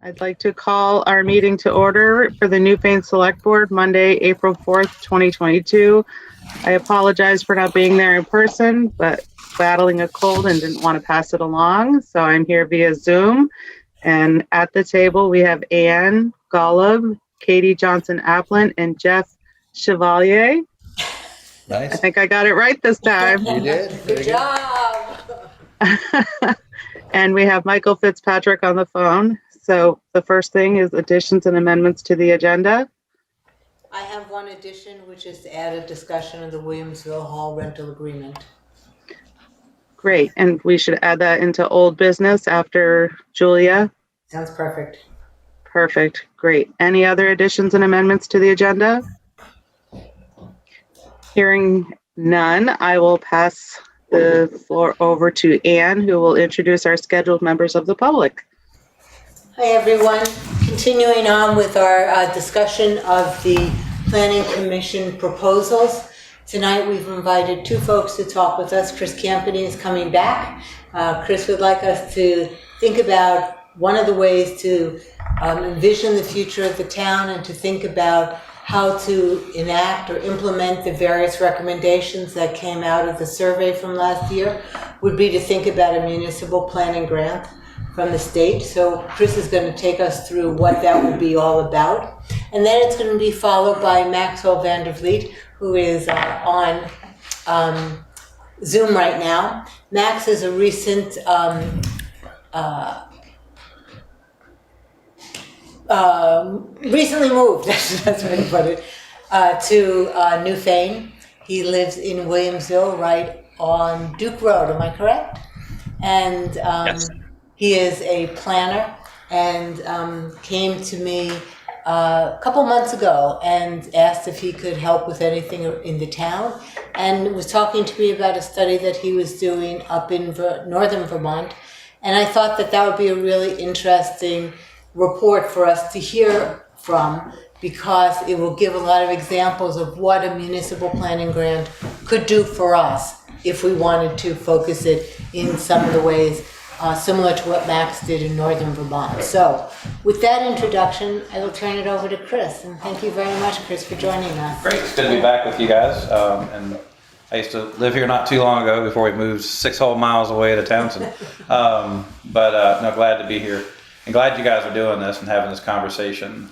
I'd like to call our meeting to order for the Newfane Selectboard, Monday, April 4th, 2022. I apologize for not being there in person, but battling a cold and didn't want to pass it along. So I'm here via Zoom. And at the table, we have Ann Golub, Katie Johnson-Applin, and Jeff Chevalier. Nice. I think I got it right this time. You did. Good job. And we have Michael Fitzpatrick on the phone. So the first thing is additions and amendments to the agenda. I have one addition, which is to add a discussion of the Williamsville Hall rental agreement. Great. And we should add that into old business after Julia. Sounds perfect. Perfect. Great. Any other additions and amendments to the agenda? Hearing none, I will pass the floor over to Ann, who will introduce our scheduled members of the public. Hi, everyone. Continuing on with our discussion of the Planning Commission proposals. Tonight, we've invited two folks to talk with us. Chris Campany is coming back. Chris would like us to think about one of the ways to envision the future of the town and to think about how to enact or implement the various recommendations that came out of the survey from last year would be to think about a municipal planning grant from the state. So Chris is going to take us through what that would be all about. And then it's going to be followed by Maxwell Vandervliet, who is on Zoom right now. Max is a recent recently moved, that's what he put it, to Newfane. He lives in Williamsville, right on Duke Road, am I correct? And Yes. He is a planner and came to me a couple months ago and asked if he could help with anything in the town, and was talking to me about a study that he was doing up in northern Vermont. And I thought that that would be a really interesting report for us to hear from, because it will give a lot of examples of what a municipal planning grant could do for us if we wanted to focus it in some of the ways similar to what Max did in northern Vermont. So with that introduction, I will turn it over to Chris. And thank you very much, Chris, for joining us. Great, it's good to be back with you guys. And I used to live here not too long ago before we moved 6 whole miles away to Townsend. No, glad to be here. And glad you guys are doing this and having this conversation.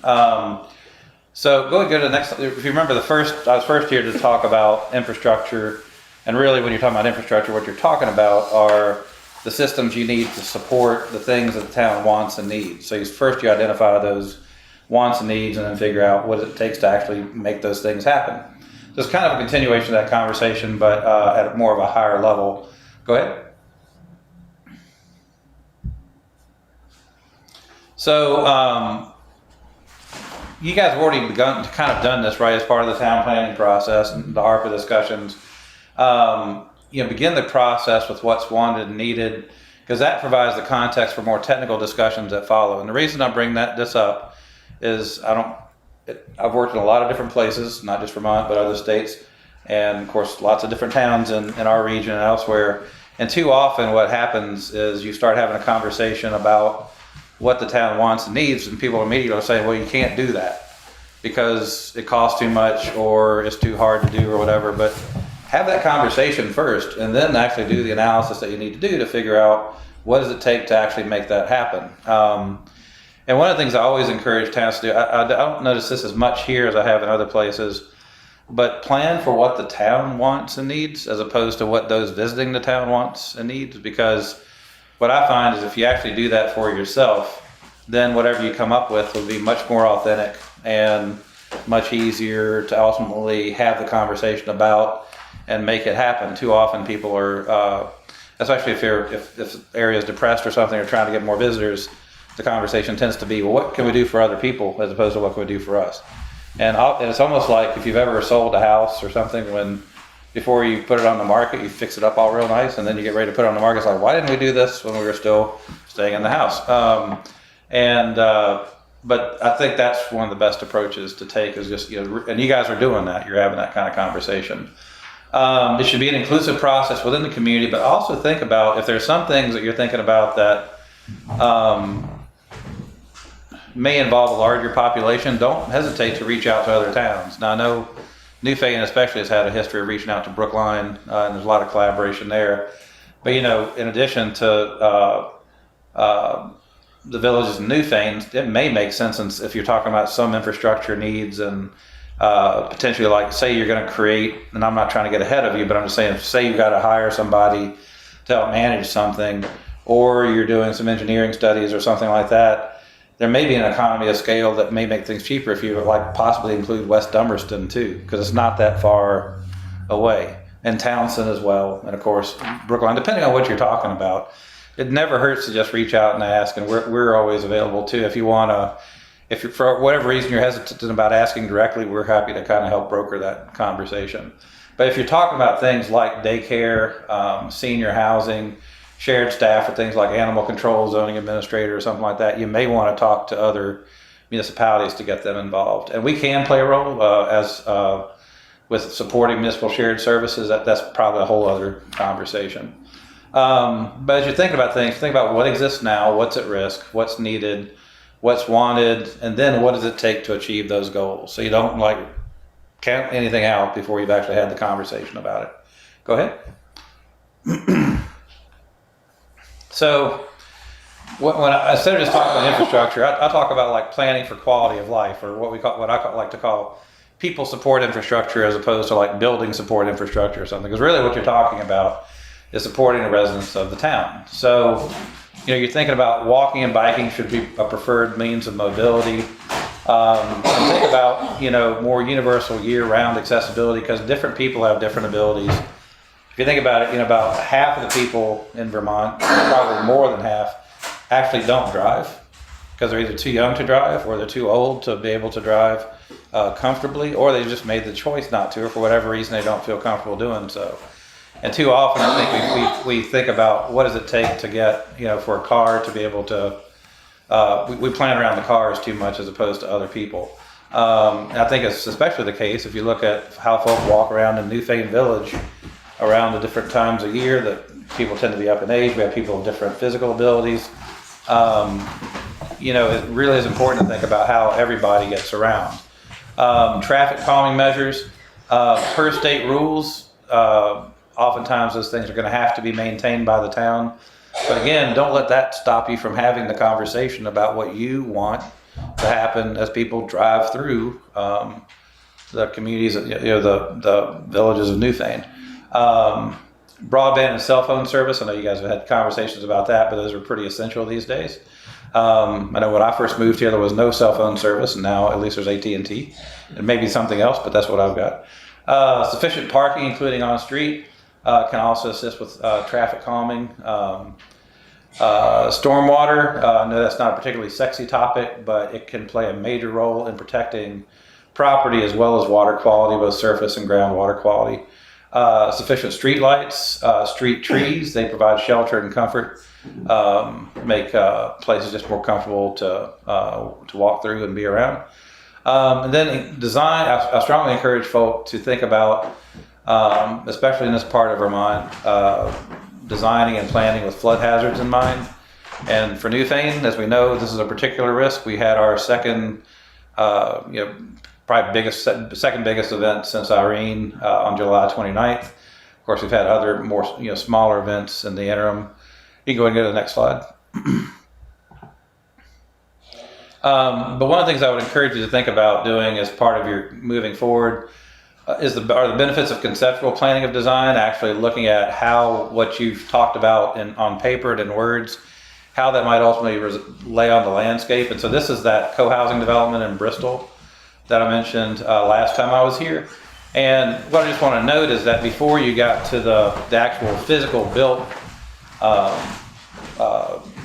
So go to the next, if you remember I was first here to talk about infrastructure. And really when you're talking about infrastructure, what you're talking about are the systems you need to support the things that the town wants and needs. So first you identify those wants and needs and then figure out what it takes to actually make those things happen. So it's kind of a continuation of that conversation, but at more of a higher level. Go ahead. So you guys have already begun to kind of done this, right, as part of the town planning process and the ARPA discussions. Begin the process with what's wanted and needed, because that provides the context for more technical discussions that follow. And the reason I bring this up is I've worked in a lot of different places, not just Vermont, but other states, and of course lots of different towns in our region and elsewhere. And too often what happens is you start having a conversation about what the town wants and needs, and people immediately say, well, you can't do that because it costs too much or it's too hard to do or whatever. But have that conversation first and then actually do the analysis that you need to do to figure out what does it take to actually make that happen. And one of the things I always encourage towns to do, I don't notice this as much here as I have in other places, but plan for what the town wants and needs as opposed to what those visiting the town wants and needs. Because what I find is if you actually do that for yourself, then whatever you come up with will be much more authentic and much easier to ultimately have the conversation about and make it happen. Too often people are, especially if the area is depressed or something, or trying to get more visitors, the conversation tends to be, well, what can we do for other people as opposed to what can we do for us? And it's almost like if you've ever sold a house or something, when before you put it on the market, you fix it up all real nice, and then you get ready to put it on the market. It's like, why didn't we do this when we were still staying in the house? But I think that's one of the best approaches to take is just, and you guys are doing that. You're having that kind of conversation. It should be an inclusive process within the community, but also think about if there's some things that you're thinking about that may involve a larger population, don't hesitate to reach out to other towns. Now I know Newfane especially has had a history of reaching out to Brookline, and there's a lot of collaboration there. But in addition to the villages in Newfane, it may make sense if you're talking about some infrastructure needs and potentially, like, say you're going to create, and I'm not trying to get ahead of you, but I'm just saying, say you got to hire somebody to help manage something, or you're doing some engineering studies or something like that, there may be an economy of scale that may make things cheaper if you like possibly include West Dummerston too, because it's not that far away, and Townsend as well, and of course Brookline, depending on what you're talking about. It never hurts to just reach out and ask, and we're always available too. If you want to, if you're, for whatever reason you're hesitant about asking directly, we're happy to kind of help broker that conversation. But if you're talking about things like daycare, senior housing, shared staff, or things like animal control, zoning administrator, or something like that, you may want to talk to other municipalities to get them involved. And we can play a role with supporting municipal shared services. That's probably a whole other conversation. But as you're thinking about things, think about what exists now, what's at risk, what's needed, what's wanted, and then what does it take to achieve those goals. So you don't count anything out before you've actually had the conversation about it. Go ahead. So when instead of just talking about infrastructure, I talk about planning for quality of life, or what I like to call people support infrastructure, as opposed to building support infrastructure or something. Because really what you're talking about is supporting the residents of the town. So, you're thinking about walking and biking should be a preferred means of mobility. And think about, more universal year-round accessibility, because different people have different abilities. If you think about it, about half of the people in Vermont, probably more than half, actually don't drive because they're either too young to drive, or they're too old to be able to drive comfortably, or they just made the choice not to, or for whatever reason they don't feel comfortable doing so. And too often, I think we think about what does it take to get, for a car to be able to, we plan around the cars too much as opposed to other people. And I think it's especially the case if you look at how folk walk around in Newfane Village around the different times of year that people tend to be up in age. We have people with different physical abilities. It really is important to think about how everybody gets around. Traffic calming measures, per state rules, oftentimes those things are going to have to be maintained by the town. But again, don't let that stop you from having the conversation about what you want to happen as people drive through the communities, the villages of Newfane. Broadband and cell phone service, I know you guys have had conversations about that, but those are pretty essential these days. I know when I first moved here, there was no cell phone service, and now at least there's AT&T. It may be something else, but that's what I've got. Sufficient parking, including on street, can also assist with traffic calming. Stormwater, I know that's not a particularly sexy topic, but it can play a major role in protecting property as well as water quality, both surface and groundwater quality. Sufficient street lights, street trees, they provide shelter and comfort, make places just more comfortable to walk through and be around. And then design, I strongly encourage folk to think about, especially in this part of Vermont, designing and planning with flood hazards in mind. And for Newfane, as we know, this is a particular risk. We had our second, probably second biggest event since Irene on July 29th. Of course, we've had other more smaller events in the interim. You can go ahead and go to the next slide. But one of the things I would encourage you to think about doing as part of your moving forward are the benefits of conceptual planning of design, actually looking at how what you've talked about on paper and in words, how that might ultimately lay on the landscape. And so this is that co-housing development in Bristol that I mentioned last time I was here. And what I just want to note is that before you got to the actual physical built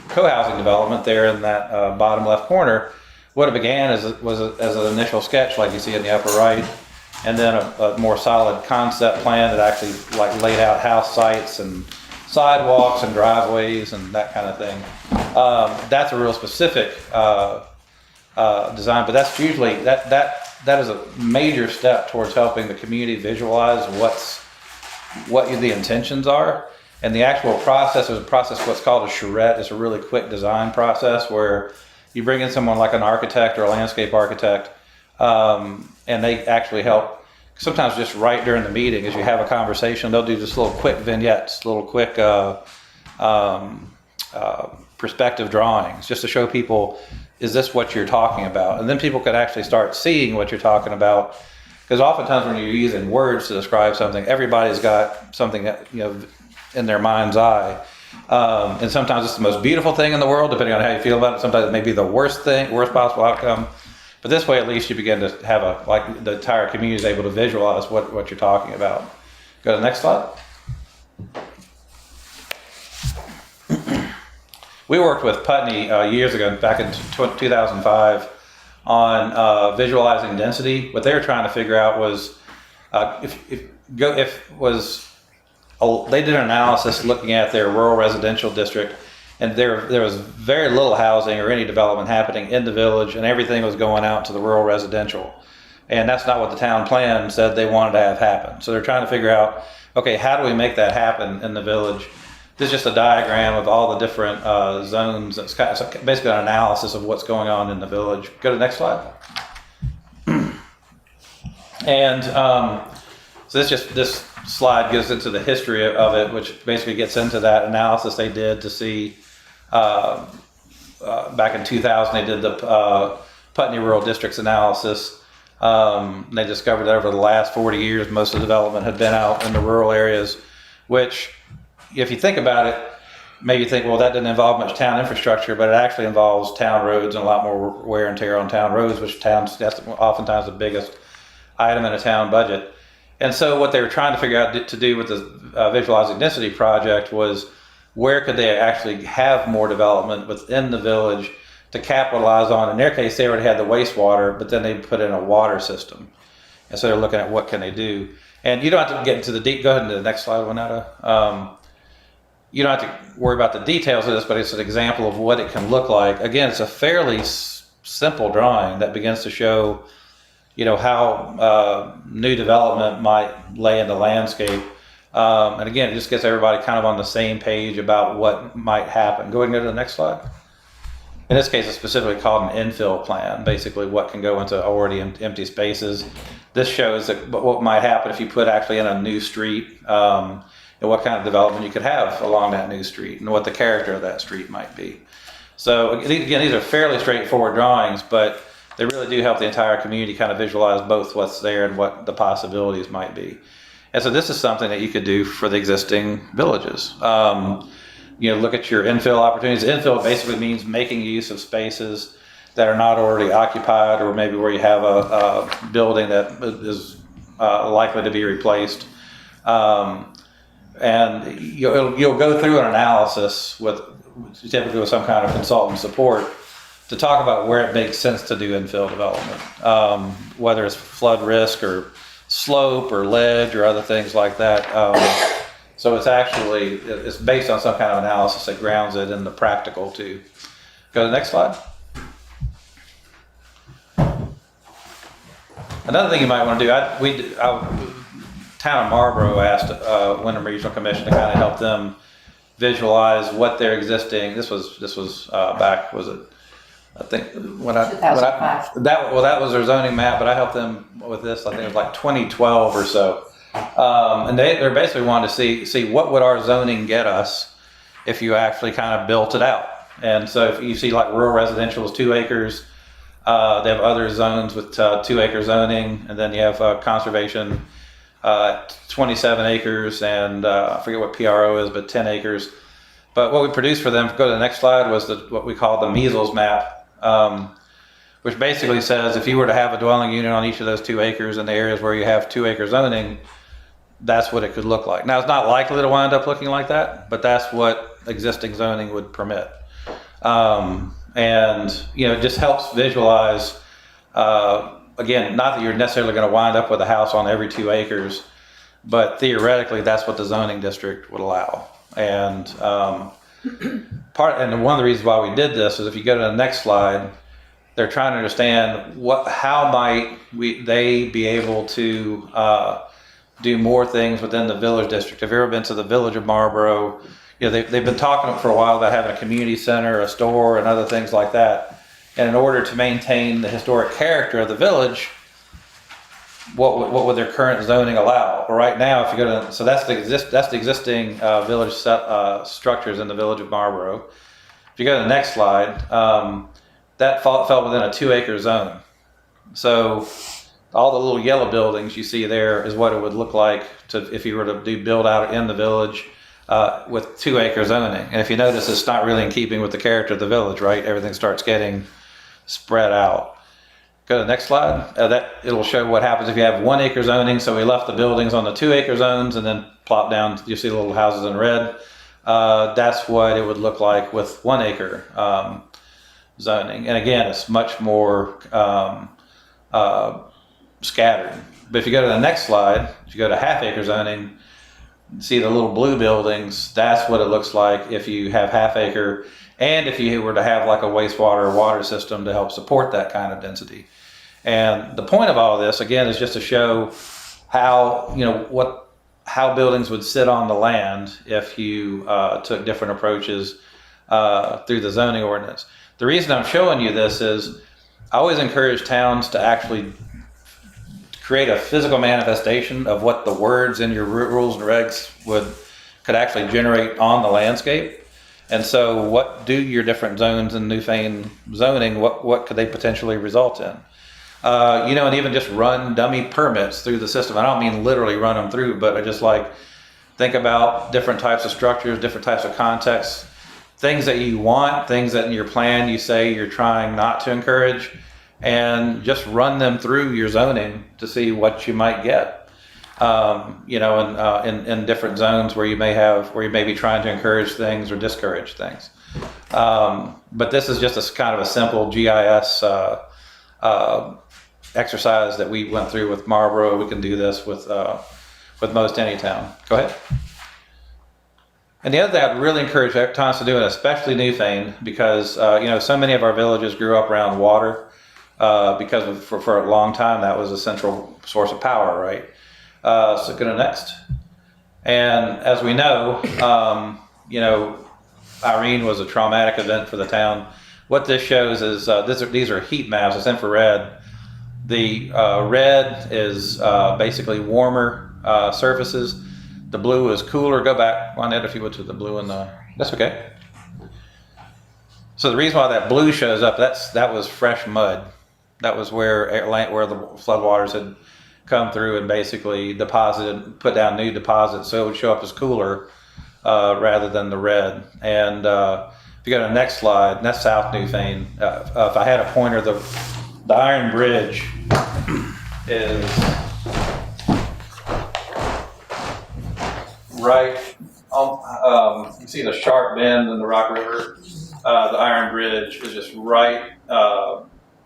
co-housing development there in that bottom left corner, what it began as an initial sketch like you see in the upper right, and then a more solid concept plan that actually laid out house sites and sidewalks and driveways and that kind of thing. That's a real specific design, but that's usually that is a major step towards helping the community visualize what the intentions are. And the actual process is a process what's called a charrette. It's a really quick design process where you bring in someone like an architect or a landscape architect, and they actually help. Sometimes just right during the meeting, as you have a conversation, they'll do just little quick vignettes, little quick perspective drawings, just to show people, is this what you're talking about? And then people could actually start seeing what you're talking about. Because oftentimes when you're using words to describe something, everybody's got something that, in their mind's eye. And sometimes it's the most beautiful thing in the world, depending on how you feel about it. Sometimes it may be the worst possible outcome. But this way, at least you begin to have the entire community is able to visualize what you're talking about. Go to the next slide. We worked with Putney years ago, back in 2005, on visualizing density. What they were trying to figure out was they did an analysis looking at their rural residential district, and there was very little housing or any development happening in the village, and everything was going out to the rural residential. And that's not what the town plan said they wanted to have happen. So they're trying to figure out, okay, how do we make that happen in the village? This is just a diagram of all the different zones. It's basically an analysis of what's going on in the village. Go to the next slide. And so this slide goes into the history of it, which basically gets into that analysis they did to see, back in 2000, they did the Putney Rural Districts analysis. They discovered that over the last 40 years, most of the development had been out in the rural areas, which, if you think about it, maybe you think, well, that didn't involve much town infrastructure, but it actually involves town roads and a lot more wear and tear on town roads, which that's oftentimes the biggest item in a town budget. And so what they were trying to figure out to do with the Visualizing Density project was, where could they actually have more development within the village to capitalize on? In their case, they already had the wastewater, but then they put in a water system. And so they're looking at what can they do. And you don't have to get into the deep. Go ahead to the next slide, Winata. You don't have to worry about the details of this, but it's an example of what it can look like. Again, it's a fairly simple drawing that begins to show, how new development might lay in the landscape. And again, it just gets everybody kind of on the same page about what might happen. Go ahead and go to the next slide. In this case, it's specifically called an infill plan, basically what can go into already empty spaces. This shows that what might happen if you put actually in a new street, and what kind of development you could have along that new street, and what the character of that street might be. So again, these are fairly straightforward drawings, but they really do help the entire community kind of visualize both what's there and what the possibilities might be. And so this is something that you could do for the existing villages. Look at your infill opportunities. Infill basically means making use of spaces that are not already occupied, or maybe where you have a building that is likely to be replaced. And you'll go through an analysis typically with some kind of consultant support to talk about where it makes sense to do infill development, whether it's flood risk or slope or ledge or other things like that. So it's based on some kind of analysis that grounds it in the practical too. Go to the next slide. Another thing you might want to do, Town of Marlboro asked Windam Regional Commission to kind of help them visualize what their existing. This was back, was it? I think when I 2005. that was their zoning map, but I helped them with this. I think it was like 2012 or so, and they're basically wanting to see what would our zoning get us if you actually kind of built it out. And so if you see like rural residential is 2 acres, they have other zones with 2 acre zoning, and then you have conservation. 27 acres, and I forget what PRO is, but 10 acres. But what we produced for them, go to the next slide, was what we call the measles map, which basically says if you were to have a dwelling unit on each of those 2 acres in the areas where you have 2 acre zoning, that's what it could look like. Now, it's not likely to wind up looking like that, but that's what existing zoning would permit. And, it just helps visualize, again, not that you're necessarily going to wind up with a house on every 2 acres, but theoretically, that's what the zoning district would allow. And one of the reasons why we did this is, if you go to the next slide, they're trying to understand how might they be able to do more things within the village district. Have you ever been to the village of Marlboro? They've been talking for a while about having a community center, a store, and other things like that. And in order to maintain the historic character of the village, what would their current zoning allow? Well, right now, if you go to, so that's the existing village structures in the village of Marlboro. If you go to the next slide, that fell within a 2-acre zone. So all the little yellow buildings you see there is what it would look like if you were to do build out in the village with 2-acre zoning. And if you notice, it's not really in keeping with the character of the village, right? Everything starts getting spread out. Go to the next slide. It'll show what happens if you have 1-acre zoning. So we left the buildings on the 2-acre zones and then plop down. You see the little houses in red. That's what it would look like with 1-acre zoning. And again, it's much more scattered. But if you go to the next slide, if you go to 1/2-acre zoning, see the little blue buildings. That's what it looks like if you have 1/2-acre, and if you were to have like a wastewater or water system to help support that kind of density. And the point of all this, again, is just to show how, how buildings would sit on the land if you took different approaches through the zoning ordinance. The reason I'm showing you this is I always encourage towns to actually create a physical manifestation of what the words in your rules and regs could actually generate on the landscape. And so what do your different zones in Newfane zoning, what could they potentially result in? And even just run dummy permits through the system. I don't mean literally run them through, but I just think about different types of structures, different types of contexts, things that you want, things that in your plan you say you're trying not to encourage, and just run them through your zoning to see what you might get. In different zones where you may be trying to encourage things or discourage things. But this is just a kind of a simple GIS exercise that we went through with Marlboro. We can do this with most any town. Go ahead. And the other thing I'd really encourage towns to do, and especially Newfane, because so many of our villages grew up around water, because for a long time that was a central source of power, right? So go to next. And as we know, Irene was a traumatic event for the town. What this shows is these are heat maps. It's infrared. The red is basically warmer surfaces. The blue is cooler. Go back on it if you would to the blue and that's okay. So the reason why that blue shows up, that was fresh mud. That was where the floodwaters had come through and basically put down new deposits, so it would show up as cooler rather than the red. And if you go to the next slide, that's South Newfane. If I had a pointer, the Iron Bridge is right. You see the sharp bend in the Rock River. The Iron Bridge is just right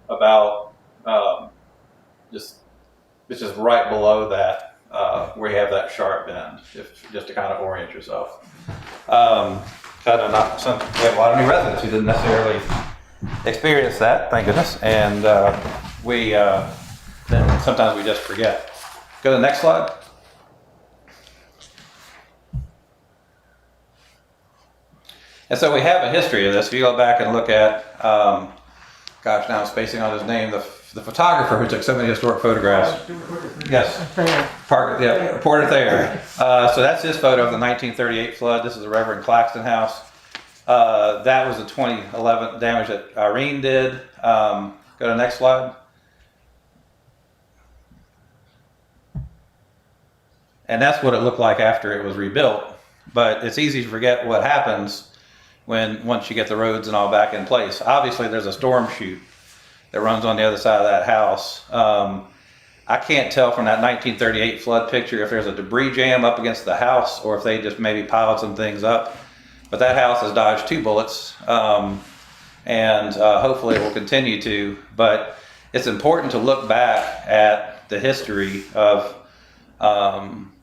about it's just right below that, where you have that sharp bend, just to kind of orient yourself. We have a lot of new residents who didn't necessarily experience that, thank goodness, and then sometimes we just forget. Go to the next slide. And so we have a history of this. If you go back and look at, now I'm spacing on his name, the photographer who took so many historic photographs. Yes. Porter Thayer. So that's his photo of the 1938 flood. This is the Reverend Claxton house. That was the 2011 damage that Irene did. Go to the next slide. And that's what it looked like after it was rebuilt. But it's easy to forget what happens once you get the roads and all back in place. Obviously, there's a storm chute that runs on the other side of that house. I can't tell from that 1938 flood picture if there's a debris jam up against the house or if they just maybe piled some things up. But that house has dodged 2 bullets, and hopefully it will continue to. But it's important to look back at the history of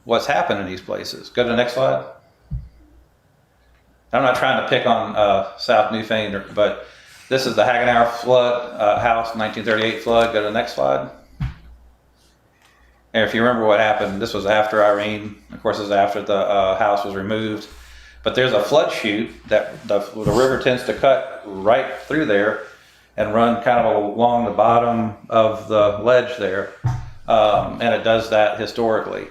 what's happened in these places. Go to the next slide. I'm not trying to pick on South Newfane, but this is the Hagenauer flood house, 1938 flood. Go to the next slide. And if you remember what happened, this was after Irene. Of course, this is after the house was removed. But there's a flood chute that the river tends to cut right through there. and run kind of along the bottom of the ledge there. And it does that historically.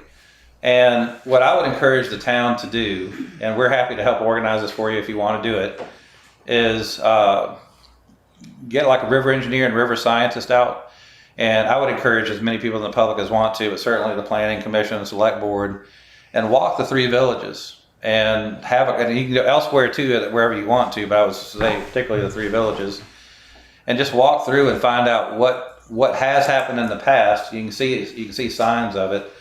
And what I would encourage the town to do, and we're happy to help organize this for you if you want to do it, is get like a river engineer and river scientist out. And I would encourage as many people in the public as want to, but certainly the Planning Commission, Select Board, and walk the 3 villages. And and you can go elsewhere too, wherever you want to, but I would say particularly the 3 villages, and just walk through and find out what has happened in the past. You can see signs of it,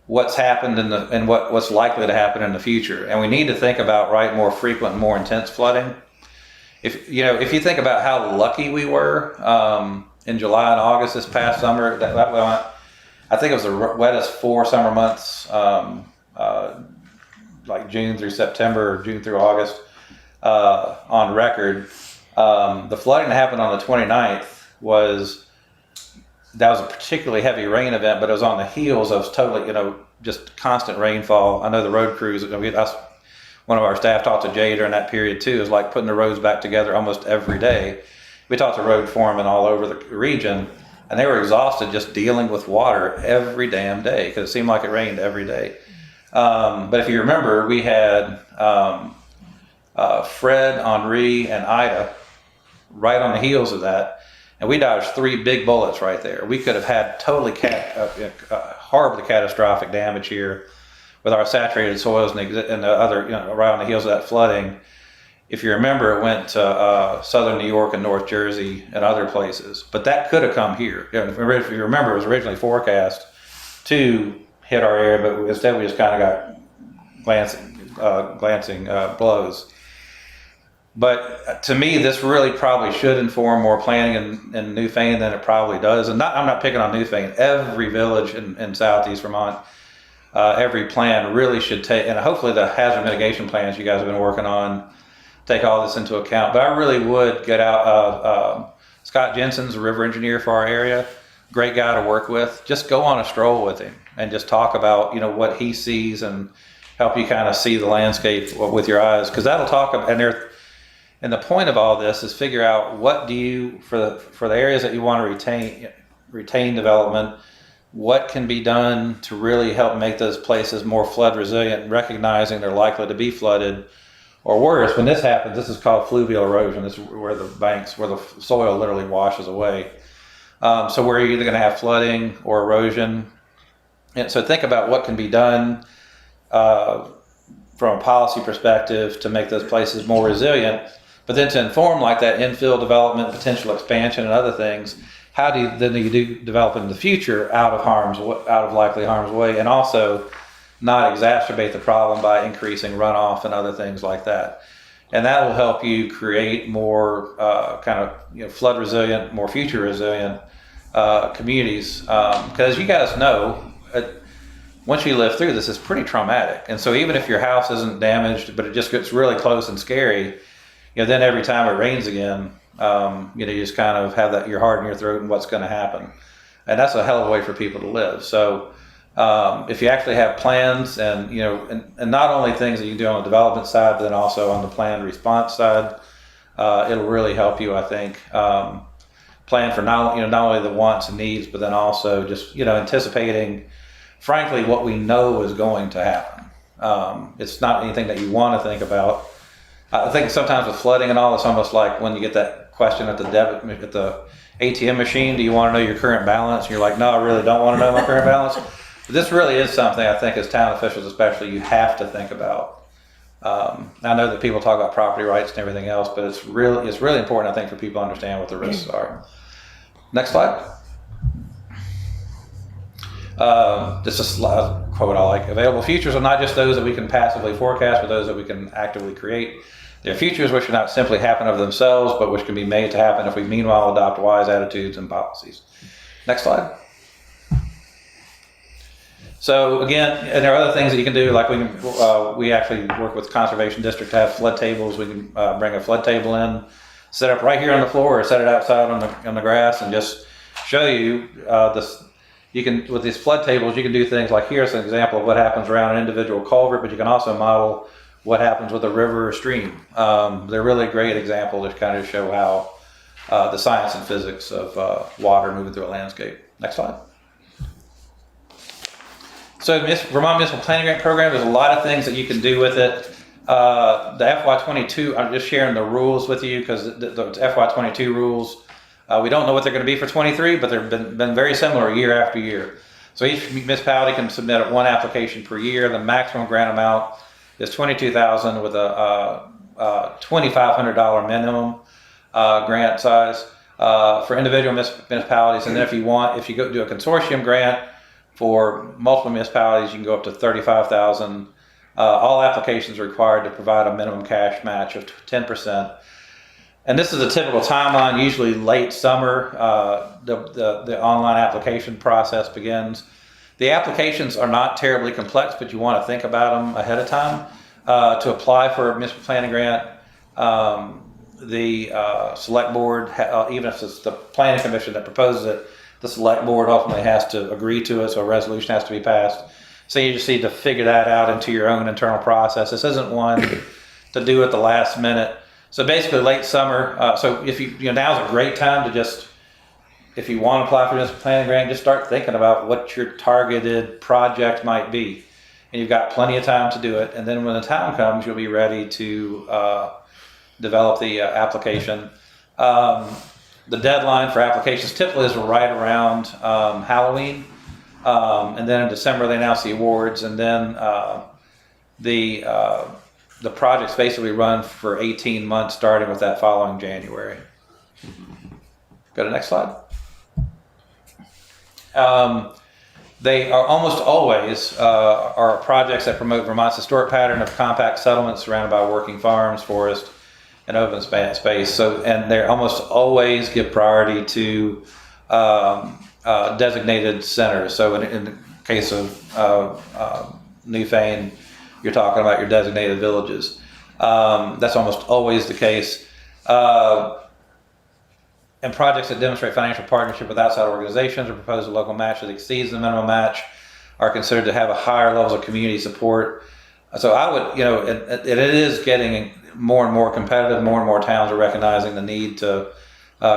what's happened and what's likely to happen in the future. And we need to think about more frequent, more intense flooding. If you think about how lucky we were in July and August this past summer, I think it was the wettest 4 summer months. Like June through September, or June through August, on record. The flooding that happened on the 29th was a particularly heavy rain event, but it was on the heels of totally, just constant rainfall. I know the road crews, one of our staff talked to Jay during that period too, is like putting the roads back together almost every day. We talked to road foremen all over the region, and they were exhausted just dealing with water every damn day because it seemed like it rained every day. But if you remember, we had Fred, Henri, and Ida right on the heels of that, and we dodged 3 big bullets right there. We could have had totally horribly catastrophic damage here with our saturated soils and the other, right on the heels of that flooding. If you remember, it went to southern New York and North Jersey and other places, but that could have come here. If you remember, it was originally forecast to hit our area, but instead we just kind of got glancing blows. But to me, this really probably should inform more planning in Newfane than it probably does. And I'm not picking on Newfane. Every village in southeast Vermont, every plan really should take, and hopefully the hazard mitigation plans you guys have been working on take all this into account. But I really would get out. Scott Jensen's a river engineer for our area, great guy to work with. Just go on a stroll with him and just talk about what he sees and help you kind of see the landscape with your eyes, because that'll talk about, and the point of all this is figure out what do you, for the areas that you want to retain development, what can be done to really help make those places more flood resilient, recognizing they're likely to be flooded, or worse, when this happens, this is called fluvial erosion. This is where the soil literally washes away. So we're either going to have flooding or erosion. And so think about what can be done from a policy perspective to make those places more resilient. But then to inform like that infill development, potential expansion, and other things, how do you do develop in the future out of likely harm's way, and also not exacerbate the problem by increasing runoff and other things like that. And that will help you create more flood resilient, more future resilient communities. Because you guys know, once you live through this, it's pretty traumatic. And so even if your house isn't damaged, but it just gets really close and scary, then every time it rains again, you just kind of have your heart in your throat and what's going to happen. And that's a hell of a way for people to live. So if you actually have plans and not only things that you can do on the development side, but then also on the planned response side, it'll really help you, I think, plan for not only the wants and needs, but then also just, anticipating, frankly, what we know is going to happen. It's not anything that you want to think about. I think sometimes with flooding and all, it's almost like when you get that question at the ATM machine, do you want to know your current balance? And you're like, no, I really don't want to know my current balance. But this really is something I think as town officials especially, you have to think about. I know that people talk about property rights and everything else, but it's really important, I think, for people to understand what the risks are. Next slide. This is a quote I like. Available futures are not just those that we can passively forecast, but those that we can actively create. They're futures which should not simply happen of themselves, but which can be made to happen if we meanwhile adopt wise attitudes and policies. Next slide. So again, and there are other things that you can do, like we actually work with Conservation District to have flood tables. We can bring a flood table in, set up right here on the floor, or set it outside on the grass, and just show you this. You can, with these flood tables, you can do things like, here's an example of what happens around an individual culvert, but you can also model what happens with a river or stream. They're really a great example to kind of show the science and physics of water moving through a landscape. Next slide. So Vermont Municipal Planning Grant Program, there's a lot of things that you can do with it. The FY22, I'm just sharing the rules with you because the FY22 rules, we don't know what they're going to be for 23, but they've been very similar year after year. So each municipality can submit one application per year. The maximum grant amount is $22,000 with a $2,500 minimum grant size for individual municipalities. And then if you go do a consortium grant for multiple municipalities, you can go up to $35,000. All applications are required to provide a minimum cash match of 10%. And this is a typical timeline, usually late summer, the online application process begins. The applications are not terribly complex, but you want to think about them ahead of time. To apply for a municipal planning grant, the select board, even if it's the planning commission that proposes it, the select board ultimately has to agree to it, so a resolution has to be passed. So you just need to figure that out into your own internal process. This isn't one to do at the last minute. So basically late summer, so if now's a great time to just, if you want to apply for this planning grant, just start thinking about what your targeted project might be. And you've got plenty of time to do it. And then when the time comes, you'll be ready to develop the application. The deadline for applications typically is right around Halloween. And then in December, they announce the awards. And then the projects basically run for 18 months, starting with that following January. Go to the next slide. They are almost always are projects that promote Vermont's historic pattern of compact settlements surrounded by working farms, forest, and open space. So, and they almost always give priority to designated centers. So, in the case of Newfane, you're talking about your designated villages. That's almost always the case. And projects that demonstrate financial partnership with outside organizations or propose a local match that exceeds the minimum match are considered to have a higher levels of community support. So I would, it is getting more and more competitive. More and more towns are recognizing the need to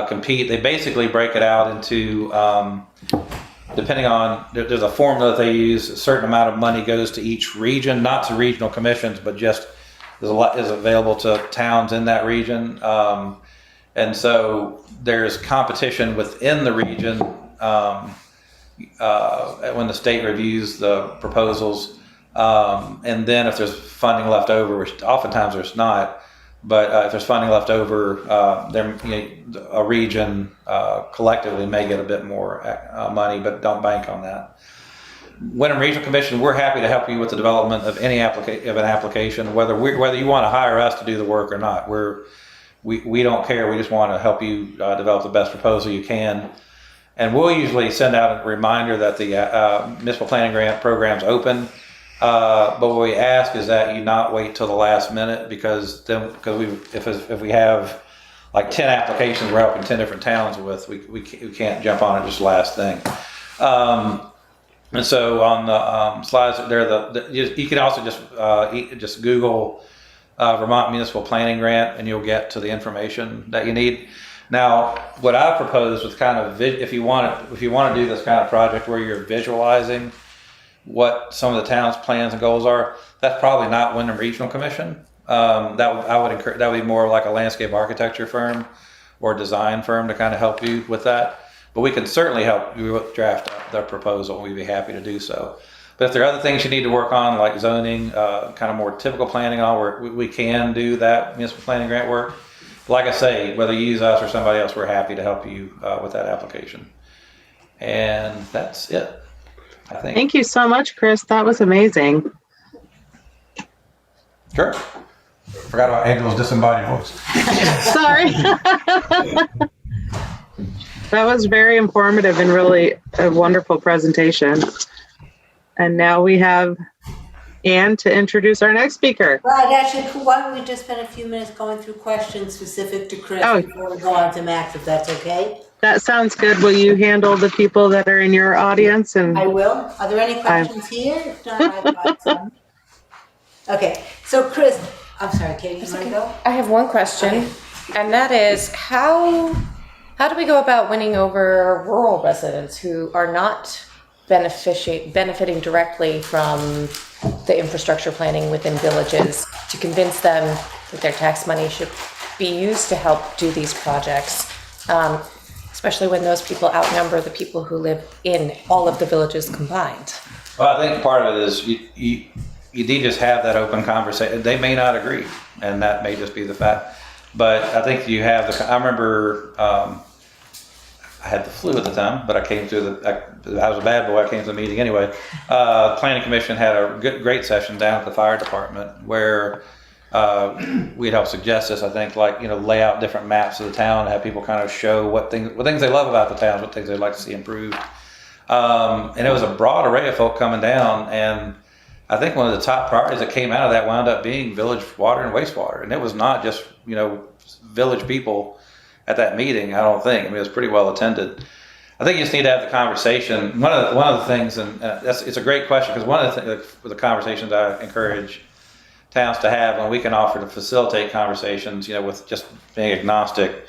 compete. They basically break it out into, depending on, there's a formula that they use. A certain amount of money goes to each region, not to regional commissions, but just is available to towns in that region. And so there's competition within the region when the state reviews the proposals. And then if there's funding left over, which oftentimes there's not, but if there's funding left over, a region collectively may get a bit more money, but don't bank on that. Windam Regional Commission, we're happy to help you with the development of any application, whether you want to hire us to do the work or not. We don't care. We just want to help you develop the best proposal you can. And we'll usually send out a reminder that the municipal planning grant program's open. But what we ask is that you not wait till the last minute because if we have like 10 applications we're helping 10 different towns with, we can't jump on it just last thing. And so on the slides there, you can also just Google Vermont Municipal Planning Grant, and you'll get to the information that you need. Now, what I propose was kind of if you want to do this kind of project where you're visualizing what some of the town's plans and goals are, that's probably not Windam Regional Commission. That would be more like a landscape architecture firm or design firm to kind of help you with that. But we can certainly help you draft up the proposal. We'd be happy to do so. But if there are other things you need to work on, like zoning, kind of more typical planning, we can do that municipal planning grant work. Like I say, whether you use us or somebody else, we're happy to help you with that application. And that's it, I think. Thank you so much, Chris. That was amazing. Sure. Forgot about Angela's disembodied voice. Sorry. That was very informative and really a wonderful presentation. And now we have Anne to introduce our next speaker. Right, actually, why don't we just spend a few minutes going through questions specific to Chris before we go on to Max, if that's okay? That sounds good. Will you handle the people that are in your audience? And I will. Are there any questions here? If not, I've got some. Okay, so Chris, I'm sorry, Katie, you want to go? I have one question, and that is how How do we go about winning over rural residents who are not benefiting directly from the infrastructure planning within villages to convince them that their tax money should be used to help do these projects, especially when those people outnumber the people who live in all of the villages combined? Well, I think part of it is you need to just have that open conversation. They may not agree, and that may just be the fact. But I think you have I remember I had the flu at the time, but I came through I was a bad boy. I came to the meeting anyway. Planning Commission had a great session down at the fire department where we'd help suggest this. I think, like, lay out different maps of the town, have people kind of show what things they love about the town, what things they'd like to see improved. And it was a broad array of folk coming down, and I think one of the top priorities that came out of that wound up being village water and wastewater. And it was not just, village people at that meeting, I don't think. I mean, it was pretty well attended. I think you just need to have the conversation. One of the things, and it's a great question, because one of the conversations I encourage towns to have, and we can offer to facilitate conversations, with just being agnostic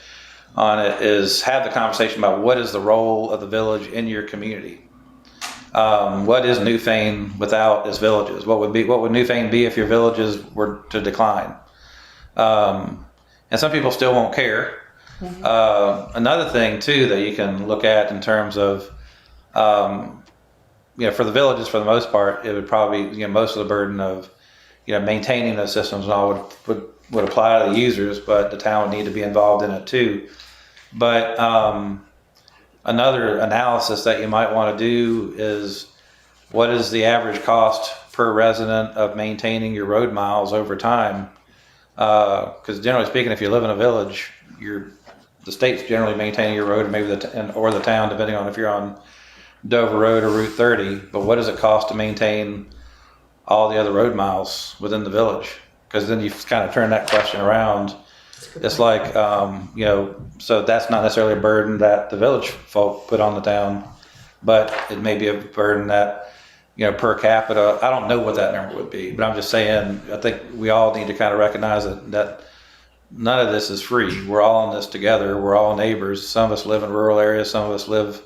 on it, is have the conversation about what is the role of the village in your community. What is Newfane without its villages? What would Newfane be if your villages were to decline? And some people still won't care. Mm-hmm. Another thing too that you can look at in terms of, for the villages, for the most part, it would probably, most of the burden of, maintaining those systems and all would apply to the users, but the town would need to be involved in it too. But another analysis that you might want to do is, what is the average cost per resident of maintaining your road miles over time? Because generally speaking, if you live in a village, the state's generally maintaining your road, maybe or the town, depending on if you're on Dover Road or Route 30. But what does it cost to maintain all the other road miles within the village? Because then you kind of turn that question around. It's like, so that's not necessarily a burden that the village folk put on the town, but it may be a burden that, per capita, I don't know what that number would be, but I'm just saying, I think we all need to kind of recognize that none of this is free. We're all in this together. We're all neighbors. Some of us live in rural areas. Some of us live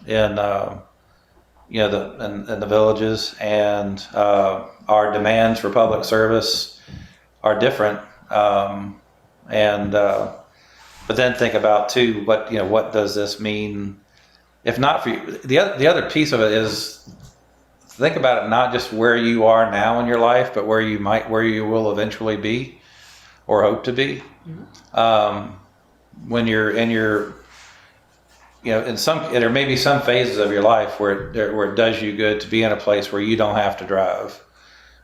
in the villages, and our demands for public service are different. But then think about too, what does this mean? If not for you, the other piece of it is, think about it not just where you are now in your life, but where you will eventually be or hope to be. Mm-hmm. When you're in your, there may be some phases of your life where it does you good to be in a place where you don't have to drive,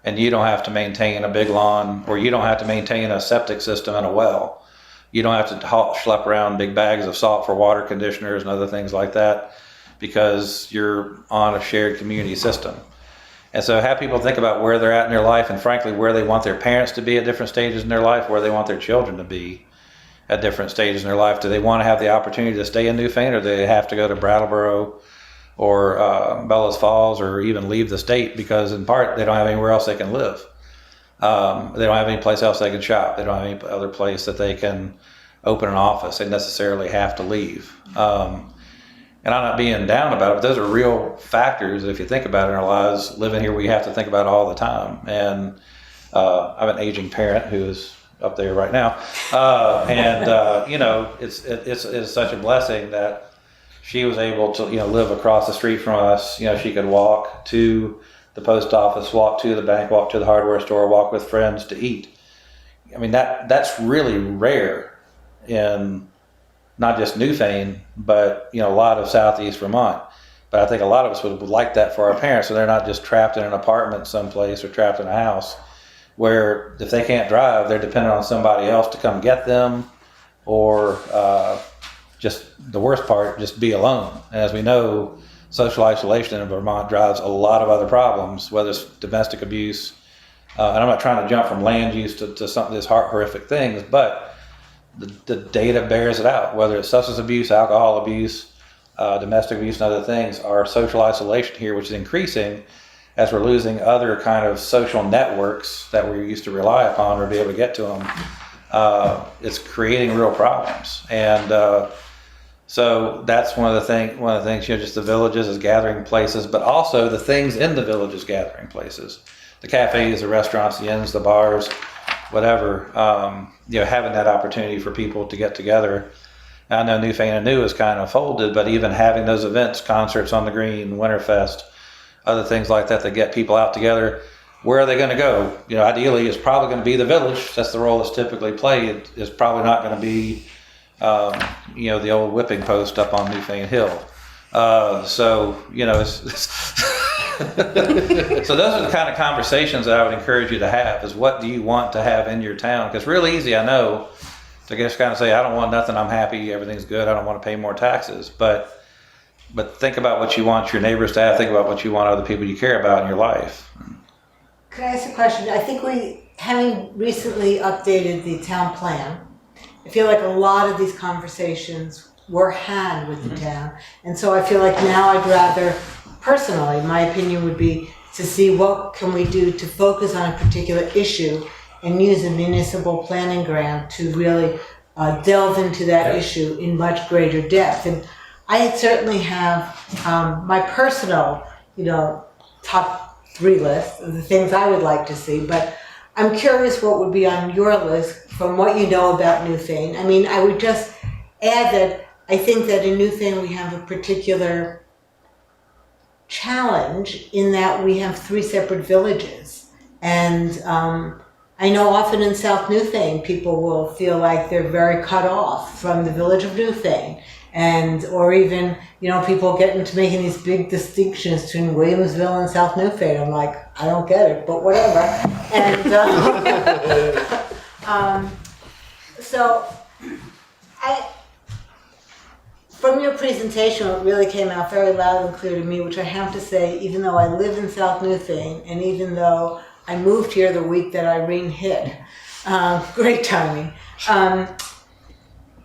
and you don't have to maintain a big lawn, or you don't have to maintain a septic system and a well. You don't have to schlep around big bags of salt for water conditioners and other things like that, because you're on a shared community system. And so have people think about where they're at in their life, and frankly, where they want their parents to be at different stages in their life, where they want their children to be at different stages in their life. Do they want to have the opportunity to stay in Newfane, or do they have to go to Brattleboro or Bellows Falls, or even leave the state because in part they don't have anywhere else they can live? They don't have any place else they can shop. They don't have any other place that they can open an office. They necessarily have to leave. And I'm not being down about it, but those are real factors that, if you think about it in our lives, living here, we have to think about all the time. And I have an aging parent who is up there right now. It's such a blessing that she was able to, live across the street from us. She could walk to the post office, walk to the bank, walk to the hardware store, walk with friends to eat. I mean, that's really rare in not just Newfane, but a lot of Southeast Vermont. But I think a lot of us would like that for our parents, so they're not just trapped in an apartment someplace or trapped in a house, where if they can't drive, they're dependent on somebody else to come get them, or just the worst part, just be alone. And as we know, social isolation in Vermont drives a lot of other problems, whether it's domestic abuse. And I'm not trying to jump from land use to some of these horrific things, but the data bears it out. Whether it's substance abuse, alcohol abuse, domestic abuse, and other things, our social isolation here, which is increasing as we're losing other kind of social networks that we used to rely upon or be able to get to them, it's creating real problems. And so that's one of the things, just the villages as gathering places, but also the things in the villages gathering places, the cafes, the restaurants, the inns, the bars, whatever, having that opportunity for people to get together. I know Newfane and New is kind of folded, but even having those events, concerts on the green, Winterfest, other things like that get people out together. Where are they going to go? Ideally, it's probably going to be the village. That's the role that's typically played. It's probably not going to be, the old whipping post up on Newfane Hill. It's so those are the kind of conversations that I would encourage you to have. Is what do you want to have in your town? Because really easy, I know, to just kind of say, I don't want nothing. I'm happy. Everything's good. I don't want to pay more taxes. But think about what you want your neighbors to have. Think about what you want other people you care about in your life. Could I ask a question? I think having recently updated the town plan, I feel like a lot of these conversations were had with the town. And so I feel like now I'd rather, personally, my opinion would be to see what can we do to focus on a particular issue and use a municipal planning grant to really delve into that issue in much greater depth. And I certainly have my personal, top 3 list of the things I would like to see, but I'm curious what would be on your list from what you know about Newfane. I mean, I would just add that I think that in Newfane we have a particular challenge in that we have 3 separate villages. And I know often in South Newfane people will feel like they're very cut off from the village of Newfane. Or even, people get into making these big distinctions between Williamsville and South Newfane. I'm like, I don't get it, but whatever. And from your presentation, it really came out very loud and clear to me, which I have to say, even though I live in South Newfane, and even though I moved here the week that Irene hit, great timing,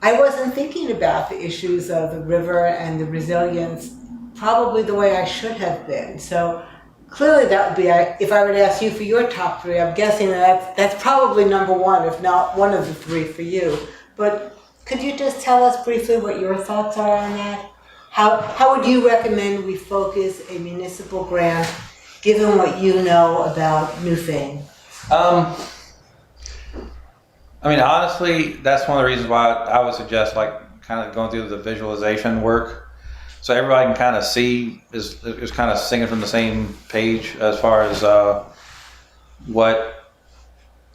I wasn't thinking about the issues of the river and the resilience probably the way I should have been. So clearly that would be, if I were to ask you for your top 3, I'm guessing that's probably number 1, if not one of the 3 for you. But could you just tell us briefly what your thoughts are on that? How would you recommend we focus a municipal grant given what you know about Newfane? Honestly, that's one of the reasons why I would suggest kind of going through the visualization work, so everybody can kind of see is kind of singing from the same page as far as what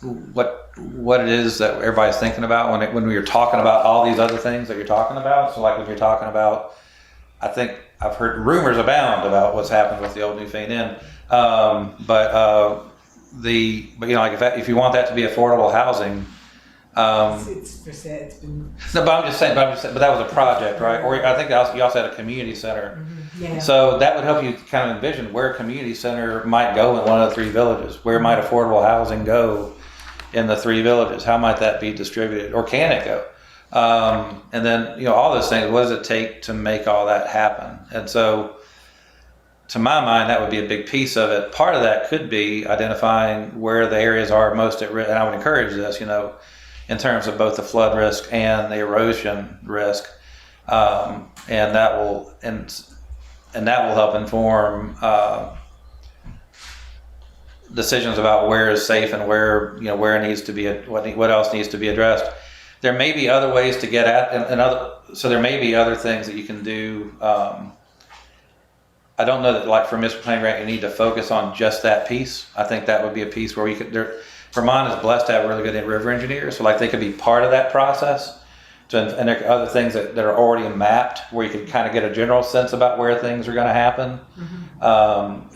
it is that everybody's thinking about when we're talking about all these other things that you're talking about. So when you're talking about, I think I've heard rumors abound about what's happened with the old Newfane Inn, if you want that to be affordable housing. It's for sale. It's been. No, but I'm just saying. But that was a project, right? Or I think you also had a community center. Mm-hmm. Yeah. So that would help you kind of envision where a community center might go in one of the 3 villages. Where might affordable housing go in the 3 villages? How might that be distributed, or can it go? And then all those things. What does it take to make all that happen? And so, to my mind, that would be a big piece of it. Part of that could be identifying where the areas are most at risk, and I would encourage this. In terms of both the flood risk and the erosion risk, and that will help inform decisions about where is safe and where where needs to be what else needs to be addressed. There may be other ways to get at so there may be other things that you can do. I don't know that for municipal planning grant you need to focus on just that piece. I think that would be a piece where we could. Vermont is blessed to have really good river engineers, so they could be part of that process. And there are other things that are already mapped where you can kind of get a general sense about where things are going to happen. Mm-hmm.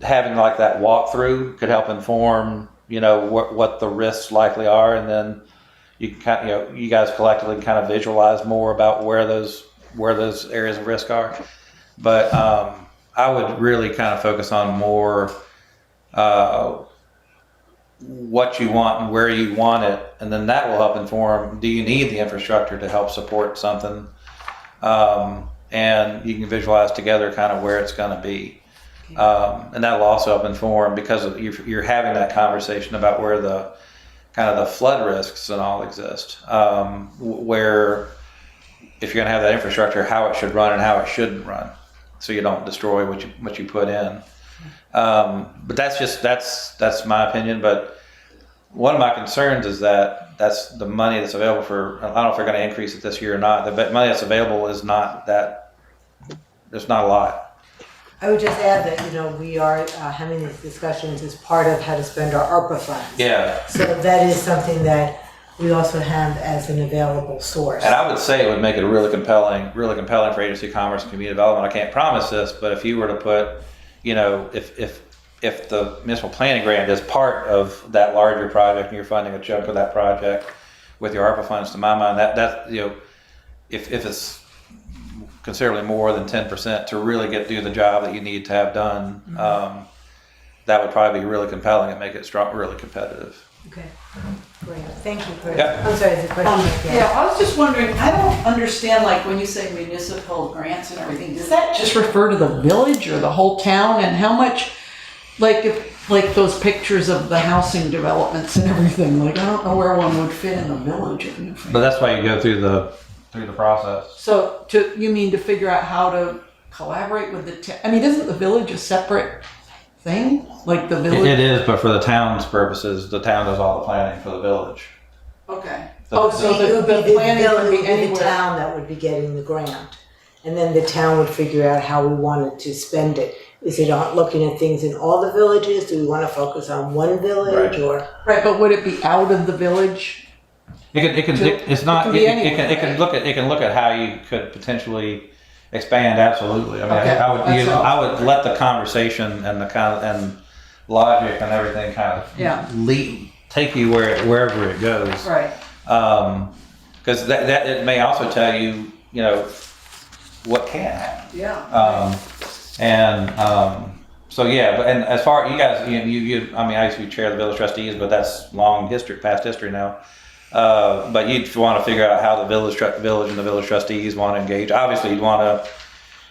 Having that walkthrough could help inform, what the risks likely are, and then you can you guys collectively kind of visualize more about where those areas of risk are. But I would really kind of focus on more. What you want and where you want it, and then that will help inform, do you need the infrastructure to help support something, and you can visualize together kind of where it's going to be, and that will also help inform, because you're having that conversation about where the kind of the flood risks and all exist, where if you're going to have that infrastructure, how it should run and how it shouldn't run, so you don't destroy what you put in. But that's my opinion. But one of my concerns is that that's the money that's available for. I don't know if they're going to increase it this year or not. The money that's available is not that. There's not a lot. I would just add that, we are having these discussions as part of how to spend our ARPA funds. Yeah. So that is something that we also have as an available source. And I would say it would make it really compelling for agency commerce and community development. I can't promise this, but if you were to put, if the municipal planning grant is part of that larger project and you're funding a chunk of that project with your ARPA funds, to my mind, that if it's considerably more than 10% to really do the job that you need to have done, that would probably be really compelling and make it really competitive. Okay, great. Thank you, Chris. Yeah. I'm sorry, there's a question again. Yeah, I was just wondering, I don't understand, like, when you say municipal grants and everything, does that just refer to the village or the whole town? And how much, like those pictures of the housing developments and everything, like, I don't know where one would fit in the village of Newfane. But that's why you go through the process. So, you mean to figure out how to collaborate with the town? I mean, isn't the village a separate thing? Like the village? It is, but for the town's purposes, the town does all the planning for the village. Okay. So So It would the be planning it can would be be the anywhere. town that would be getting the grant. And then the town would figure out how we wanted to spend it. Is it on looking at things in all the villages? Do we want to focus on one village Right. or? Right, but would it be out of the village? It can look at how you could potentially expand. Absolutely. I mean, Okay, that's all. I would let the conversation and and logic and everything kind of take you wherever it goes. Right. Because that it may also tell you, what can happen. Yeah. So yeah, and as far you guys, I mean, I used to be chair of the village trustees, but that's past history now. But you'd want to figure out how the village and the village trustees want to engage. Obviously, you'd want to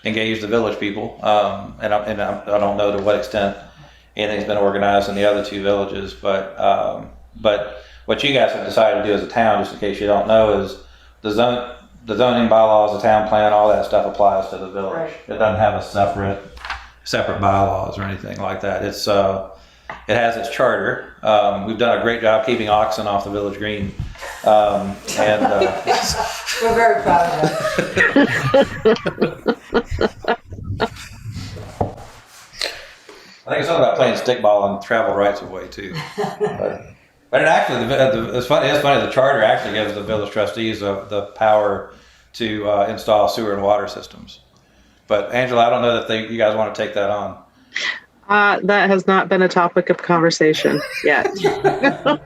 engage the village people, and I don't know to what extent anything's been organized in the other two villages, but what you guys have decided to do as a town, just in case you don't know, is the zoning bylaws, the town plan, all that stuff applies to the village. Right. It doesn't have a separate bylaws or anything like that. It has its charter. We've done a great job keeping oxen off the village green. We're very proud of that. I think it's something about playing stickball and travel rights of way too. But it actually, it's funny. The charter actually gives the village trustees the power to install sewer and water systems. But Angela, I don't know that you guys want to take that on. That has not been a topic of conversation yet. Are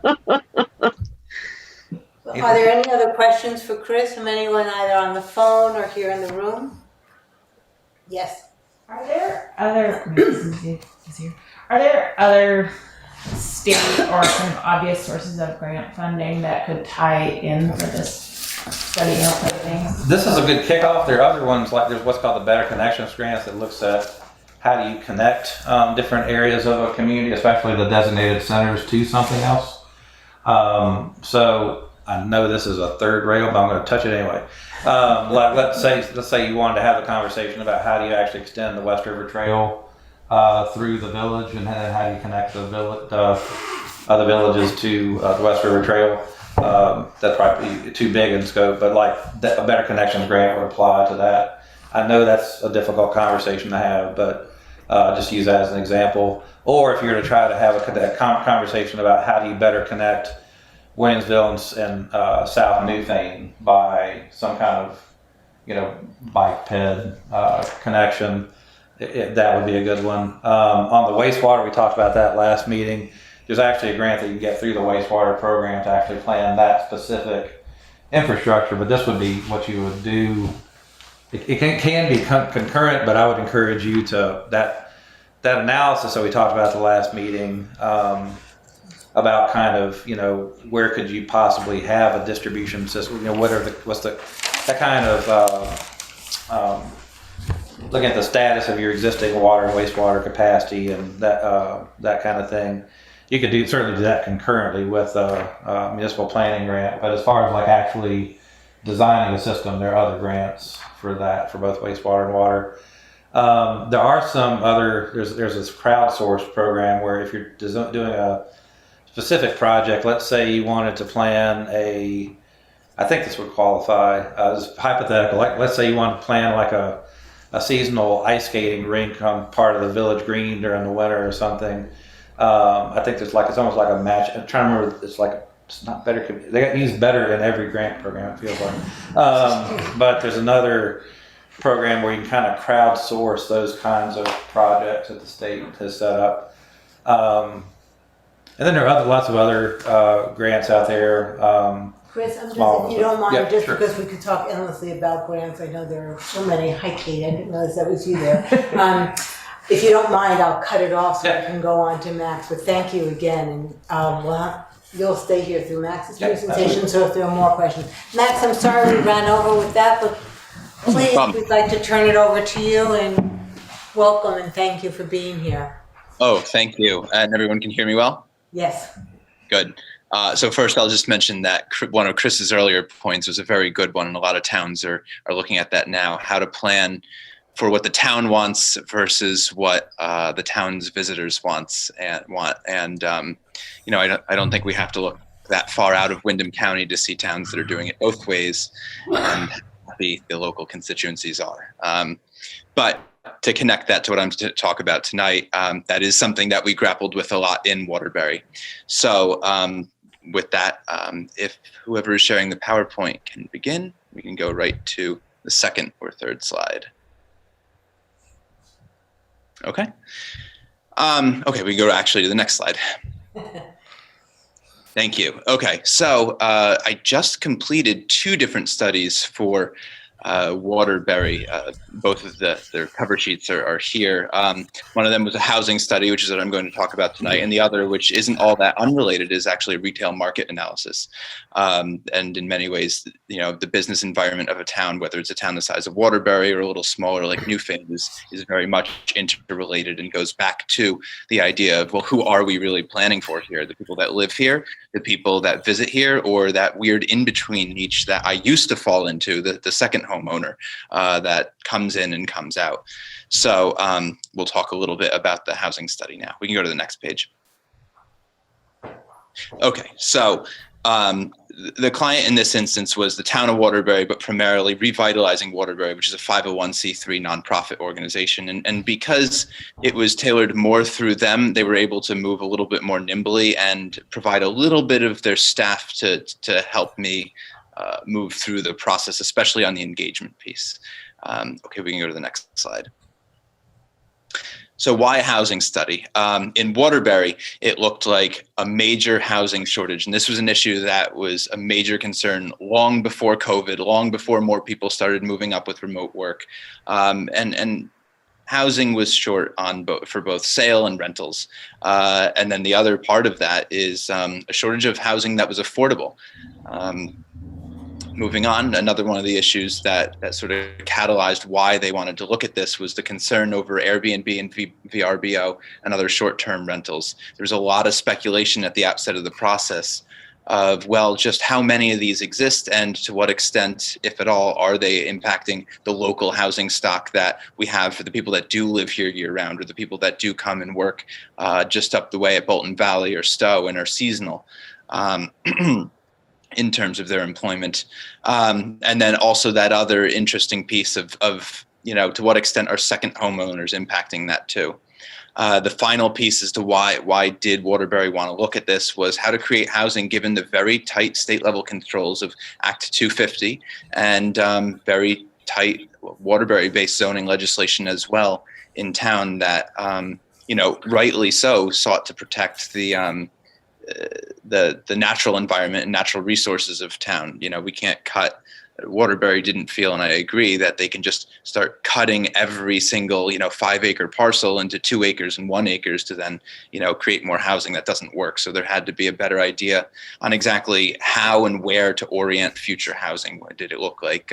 there any other questions for Chris from anyone either on the phone or here in the room? Yes. Are there other state or kind of obvious sources of grant funding that could tie in for this study of things? This is a good kickoff. There are other ones, like there's what's called the Better Connections Grants that looks at how do you connect different areas of a community, especially the designated centers, to something else. So I know this is a third rail, but I'm going to touch it anyway. Let's say you wanted to have a conversation about how do you actually extend the West River Trail through the village, and then how do you connect the other villages to the West River Trail. That's probably too big in scope, but a Better Connections grant would apply to that. I know that's a difficult conversation to have, but just use that as an example. Or if you're to try to have a conversation about how do you better connect Williamsville and South Newfane by some kind of, bike ped connection, that would be a good one. On the wastewater, we talked about that last meeting. There's actually a grant that you can get through the wastewater program to actually plan that specific infrastructure, but this would be what you would do. It can be concurrent, but I would encourage you to that analysis that we talked about at the last meeting, about kind of, where could you possibly have a distribution system, what's that kind of looking at the status of your existing water and wastewater capacity and that kind of thing, you could certainly do that concurrently with a municipal planning grant. But as far as like actually designing a system, there are other grants for that for both wastewater and water. There are some other. There's this crowdsourced program where if you're doing a specific project, let's say you wanted to plan I think this would qualify as hypothetical. Like, let's say you want to plan like a seasonal ice skating rink on part of the village green during the winter or something. I think it's almost like a match. I'm trying to remember. It's not better. They got used better in every grant program, it feels like. But there's another program where you can kind of crowdsource those kinds of projects that the state has set up. And then there are lots of other grants out there. Chris, I'm just, Small if you don't mind, yeah, just sure. because we could talk endlessly about grants. I know there are so many. Hi, Kate. I didn't realize that was you there. If you don't mind, I'll cut it off so I can go on to Max. But thank you again, and you'll stay here through Max's presentation. So if there are more questions, Max, I'm sorry we ran over with that, but please, we'd like to turn it over to you and welcome and thank you for being here. Oh, thank you. And everyone can hear me well? Yes. Good. So first, I'll just mention that one of Chris's earlier points was a very good one, and a lot of towns are looking at that now, how to plan for what the town wants versus what the town's visitors want. And I don't think we have to look that far out of Windam County to see towns that are doing it both ways, and the local constituencies are. But to connect that to what I'm to talk about tonight, that is something that we grappled with a lot in Waterbury. So with that, if whoever is sharing the PowerPoint can begin, we can go right to the second or third slide. Okay. Okay, we go actually to the next slide. Thank you. Okay, so I just completed 2 different studies for Waterbury. Both of their cover sheets are here. One of them was a housing study, which is what I'm going to talk about tonight, and the other, which isn't all that unrelated, is actually a retail market analysis. And in many ways, the business environment of a town, whether it's a town the size of Waterbury or a little smaller like Newfane, is very much interrelated and goes back to the idea of, well, who are we really planning for here? The people that live here, the people that visit here, or that weird in-between niche that I used to fall into, the second homeowner that comes in and comes out. So we'll talk a little bit about the housing study now. We can go to the next page. Okay, so the client in this instance was the town of Waterbury, but primarily Revitalizing Waterbury, which is a 501c3 nonprofit organization. And because it was tailored more through them, they were able to move a little bit more nimbly and provide a little bit of their staff to help me move through the process, especially on the engagement piece. Okay, we can go to the next slide. So why a housing study? In Waterbury, it looked like a major housing shortage. And this was an issue that was a major concern long before COVID, long before more people started moving up with remote work. And housing was short for both sale and rentals. And then the other part of that is a shortage of housing that was affordable. Moving on, another one of the issues that sort of catalyzed why they wanted to look at this was the concern over Airbnb and VRBO and other short-term rentals. There was a lot of speculation at the outset of the process of, well, just how many of these exist and to what extent, if at all, are they impacting the local housing stock that we have for the people that do live here year-round or the people that do come and work just up the way at Bolton Valley or Stowe and are seasonal. In terms of their employment. And then also that other interesting piece of to what extent are second homeowners impacting that too. The final piece as to why did Waterbury want to look at this was how to create housing given the very tight state level controls of Act 250 and very tight Waterbury-based zoning legislation as well in town that, rightly so sought to protect the natural environment and natural resources of town. We can't cut. Waterbury didn't feel, and I agree, that they can just start cutting every single 5-acre parcel into 2 acres and 1 acres to then create more housing. That doesn't work. So there had to be a better idea on exactly how and where to orient future housing. What did it look like?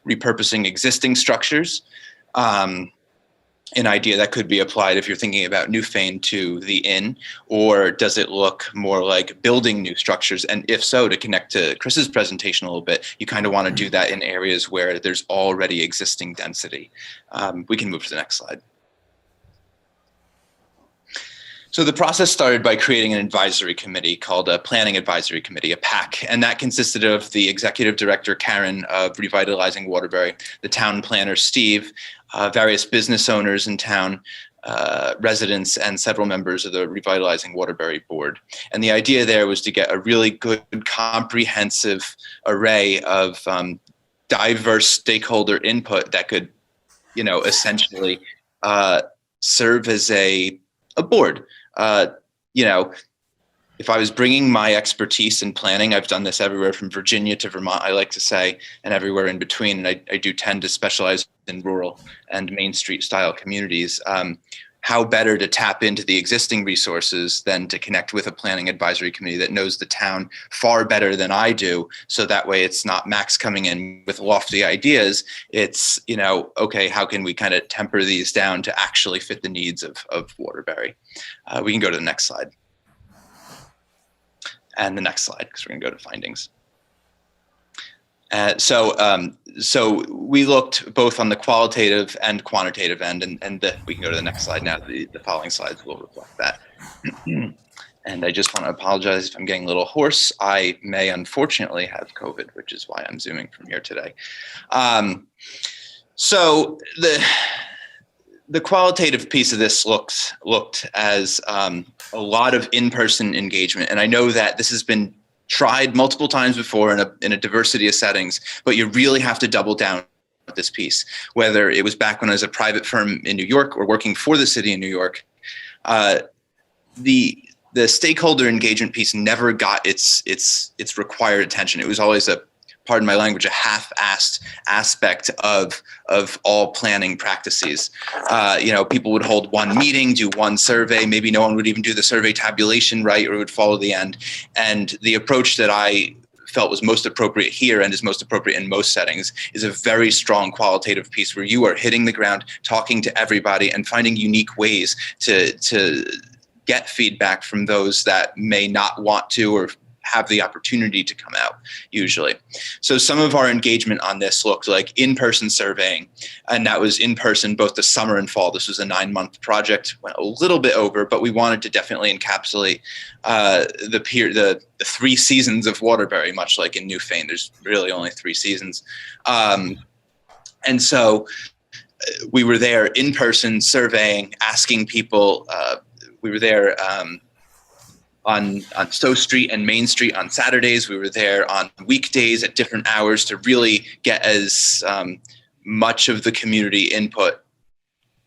Repurposing existing structures. an idea that could be applied if you're thinking about Newfane to the inn, or does it look more like building new structures? And if so, to connect to Chris's presentation a little bit, you kind of want to do that in areas where there's already existing density. We can move to the next slide. So the process started by creating an advisory committee called a Planning Advisory Committee, a PAC, and that consisted of the executive director, Karen, of Revitalizing Waterbury, the town planner, Steve, various business owners in town, residents, and several members of the Revitalizing Waterbury board. And the idea there was to get a really good, comprehensive array of diverse stakeholder input that could, essentially serve as a board. If I was bringing my expertise in planning, I've done this everywhere from Virginia to Vermont, I like to say, and everywhere in between. And I do tend to specialize in rural and Main Street style communities. How better to tap into the existing resources than to connect with a planning advisory committee that knows the town far better than I do. So that way it's not Max coming in with lofty ideas. It's, okay, how can we kind of temper these down to actually fit the needs of Waterbury? We can go to the next slide. And the next slide, because we're gonna go to findings. So we looked both on the qualitative and quantitative end, and we can go to the next slide now. The following slides will reflect that. And I just want to apologize if I'm getting a little hoarse. I may unfortunately have COVID, which is why I'm zooming from here today. So the qualitative piece of this looked as a lot of in-person engagement, and I know that this has been tried multiple times before in a diversity of settings, but you really have to double down with this piece. Whether it was back when I was a private firm in New York or working for the city of New York, the stakeholder engagement piece never got its required attention. It was always pardon my language, a half-assed aspect of all planning practices. People would hold one meeting, do one survey, maybe no one would even do the survey tabulation right, or it would follow the end. And the approach that I felt was most appropriate here and is most appropriate in most settings is a very strong qualitative piece where you are hitting the ground, talking to everybody and finding unique ways to get feedback from those that may not want to or have the opportunity to come out usually. So some of our engagement on this looked like in-person surveying, and that was in person both the summer and fall. This was a 9-month project, went a little bit over, but we wanted to definitely encapsulate the 3 seasons of Waterbury, much like in Newfane. There's really only 3 seasons. And so we were there in person surveying, asking people, we were there on Stowe Street and Main Street on Saturdays. We were there on weekdays at different hours to really get as much of the community input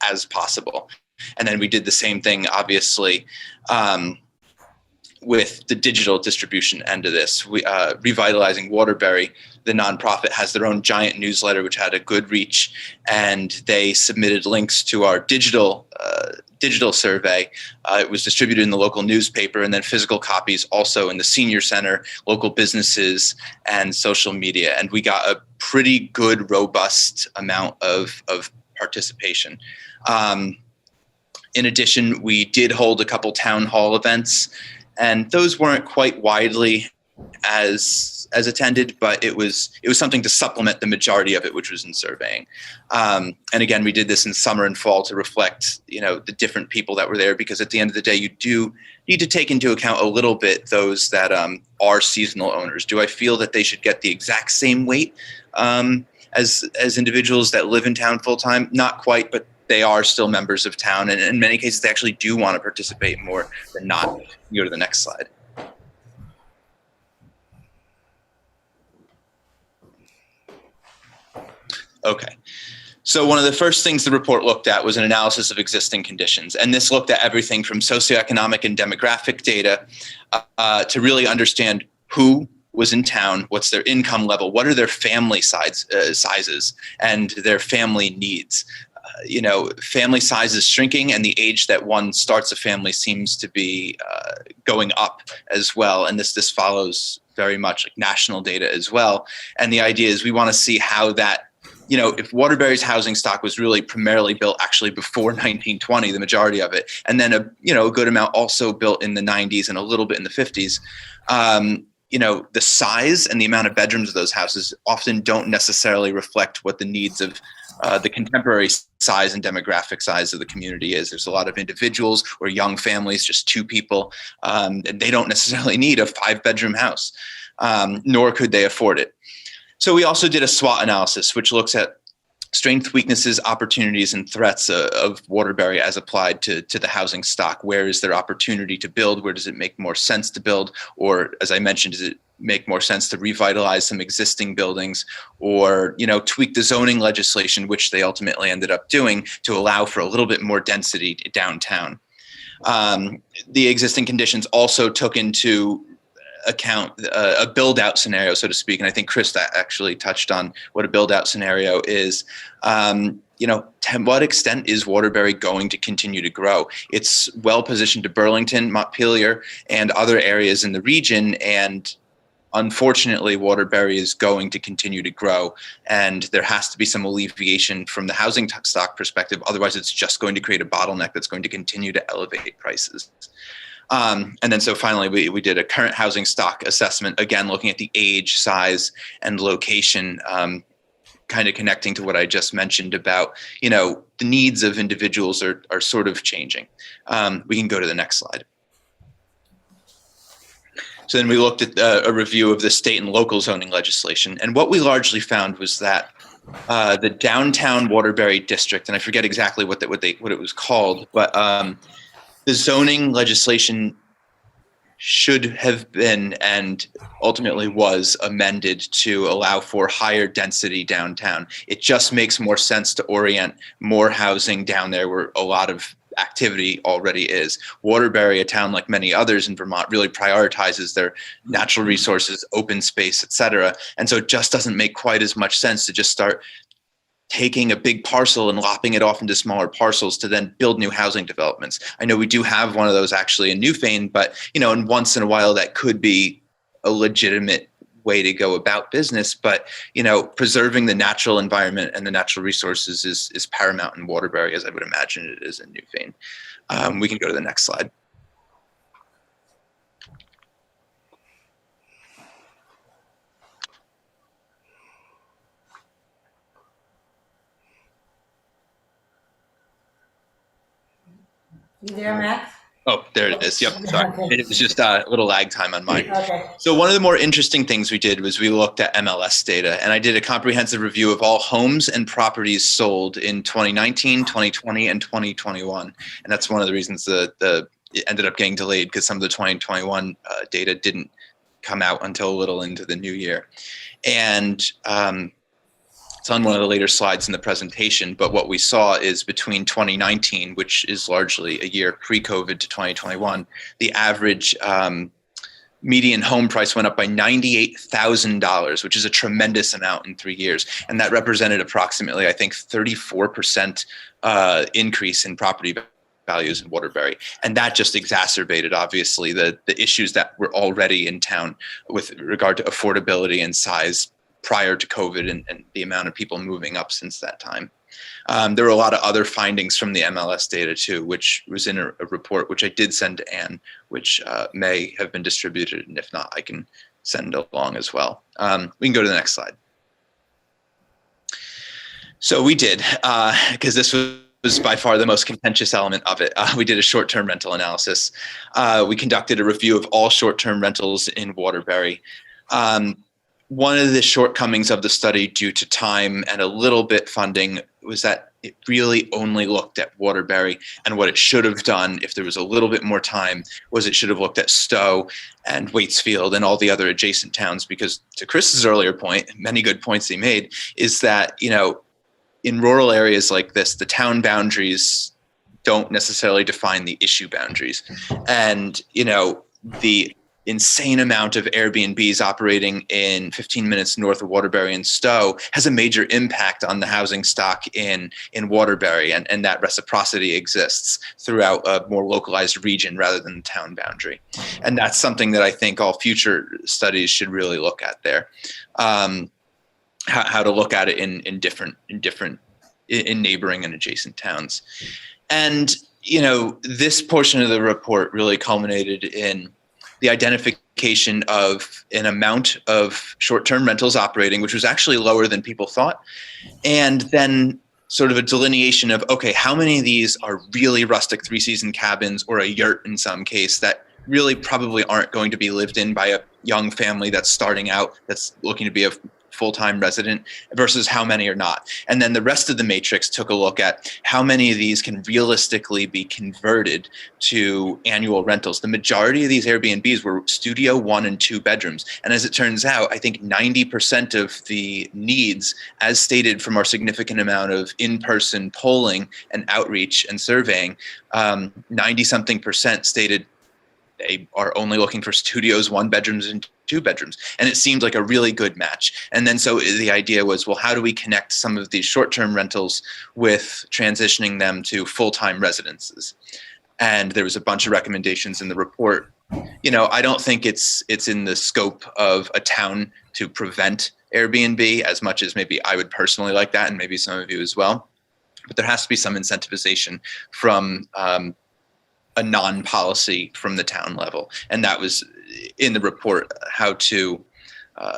as possible. And then we did the same thing, obviously, with the digital distribution end of this. Revitalizing Waterbury, the nonprofit, has their own giant newsletter, which had a good reach, and they submitted links to our digital survey. It was distributed in the local newspaper, and then physical copies also in the senior center, local businesses, and social media. And we got a pretty good, robust amount of participation. In addition, we did hold a couple town hall events, and those weren't quite widely as attended, but it was something to supplement the majority of it, which was in surveying. And again, we did this in summer and fall to reflect, the different people that were there, because at the end of the day, you do need to take into account a little bit those that are seasonal owners. Do I feel that they should get the exact same weight as individuals that live in town full time? Not quite, but they are still members of town, and in many cases, they actually do want to participate more than not. You go to the next slide. Okay. So one of the first things the report looked at was an analysis of existing conditions. And this looked at everything from socioeconomic and demographic data to really understand who was in town, what's their income level, what are their family sizes and their family needs. Family size is shrinking, and the age that one starts a family seems to be going up as well. And this follows very much like national data as well. And the idea is we want to see how that if Waterbury's housing stock was really primarily built actually before 1920, the majority of it, and then a good amount also built in the 90s and a little bit in the 50s, the size and the amount of bedrooms of those houses often don't necessarily reflect what the needs of the contemporary size and demographic size of the community is. There's a lot of individuals or young families, just two people, and they don't necessarily need a 5-bedroom house, nor could they afford it. So we also did a SWOT analysis, which looks at strengths, weaknesses, opportunities, and threats of Waterbury as applied to the housing stock. Where is there opportunity to build? Where does it make more sense to build? Or, as I mentioned, does it make more sense to revitalize some existing buildings or, tweak the zoning legislation, which they ultimately ended up doing to allow for a little bit more density downtown? The existing conditions also took into account a build-out scenario, so to speak. And I think Chris actually touched on what a build-out scenario is. To what extent is Waterbury going to continue to grow? It's well positioned to Burlington, Montpelier, and other areas in the region. And unfortunately, Waterbury is going to continue to grow. And there has to be some alleviation from the housing stock perspective. Otherwise, it's just going to create a bottleneck that's going to continue to elevate prices. And then so finally, we did a current housing stock assessment, again, looking at the age, size, and location, kind of connecting to what I just mentioned about, the needs of individuals are sort of changing. We can go to the next slide. So then we looked at a review of the state and local zoning legislation. And what we largely found was that the downtown Waterbury district, and I forget exactly what it was called, but the zoning legislation should have been and ultimately was amended to allow for higher density downtown. It just makes more sense to orient more housing down there where a lot of activity already is. Waterbury, a town like many others in Vermont, really prioritizes their natural resources, open space, et cetera. And so it just doesn't make quite as much sense to just start taking a big parcel and lopping it off into smaller parcels to then build new housing developments. I know we do have one of those actually in Newfane, but and once in a while that could be a legitimate way to go about business. But preserving the natural environment and the natural resources is paramount in Waterbury, as I would imagine it is in Newfane. We can go to the next slide. You there, Max? Oh, there it is. Yep. Sorry. Okay. It was just a little lag time on mine. Okay. So one of the more interesting things we did was we looked at MLS data, and I did a comprehensive review of all homes and properties sold in 2019, 2020, and 2021. And that's one of the reasons it ended up getting delayed, because some of the 2021 data didn't come out until a little into the new year. And it's on one of the later slides in the presentation, but what we saw is between 2019, which is largely a year pre-COVID, to 2021, the average median home price went up by $98,000, which is a tremendous amount in 3 years. And that represented approximately, I think, 34% increase in property values in Waterbury. And that just exacerbated, obviously, the issues that were already in town with regard to affordability and size prior to COVID and the amount of people moving up since that time. There were a lot of other findings from the MLS data too, which was in a report which I did send to Anne, which may have been distributed, and if not, I can send along as well. We can go to the next slide. So we did, because this was by far the most contentious element of it. We did a short-term rental analysis. We conducted a review of all short-term rentals in Waterbury. One of the shortcomings of the study, due to time and a little bit funding, was that it really only looked at Waterbury. And what it should have done, if there was a little bit more time, was it should have looked at Stowe and Waitsfield and all the other adjacent towns. Because to Chris's earlier point, many good points he made, is that, in rural areas like this, the town boundaries don't necessarily define the issue boundaries. And, the insane amount of Airbnbs operating in 15 minutes north of Waterbury and Stowe has a major impact on the housing stock in Waterbury, and that reciprocity exists throughout a more localized region rather than the town boundary. And that's something that I think all future studies should really look at there. how to look at it in neighboring and adjacent towns. And, this portion of the report really culminated in the identification of an amount of short-term rentals operating, which was actually lower than people thought. And then sort of a delineation of, okay, how many of these are really rustic 3-season cabins or a yurt in some case that really probably aren't going to be lived in by a young family that's starting out, that's looking to be a full-time resident, versus how many are not. And then the rest of the matrix took a look at how many of these can realistically be converted to annual rentals. The majority of these Airbnbs were studio 1 and 2 bedrooms. And as it turns out, I think 90% of the needs, as stated from our significant amount of in-person polling and outreach and surveying, 90-something% stated they are only looking for studios, 1 bedrooms and 2 bedrooms. And it seemed like a really good match. And then so the idea was, well, how do we connect some of these short-term rentals with transitioning them to full-time residences? And there was a bunch of recommendations in the report. I don't think it's in the scope of a town to prevent Airbnb as much as maybe I would personally like that, and maybe some of you as well. But there has to be some incentivization from a non-policy from the town level. And that was in the report, how to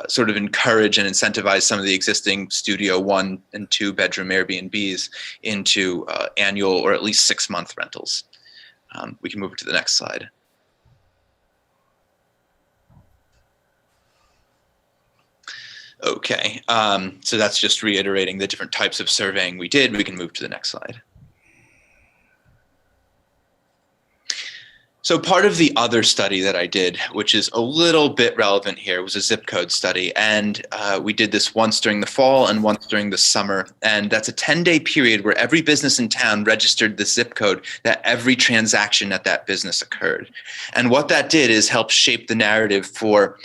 sort of encourage and incentivize some of the existing studio 1 and 2 bedroom Airbnbs into annual or at least 6-month rentals. We can move to the next slide. Okay, so that's just reiterating the different types of surveying we did. We can move to the next slide. So part of the other study that I did, which is a little bit relevant here, was a zip code study. And we did this once during the fall and once during the summer. And that's a 10-day period where every business in town registered the zip code that every transaction at that business occurred. And what that did is help shape the narrative for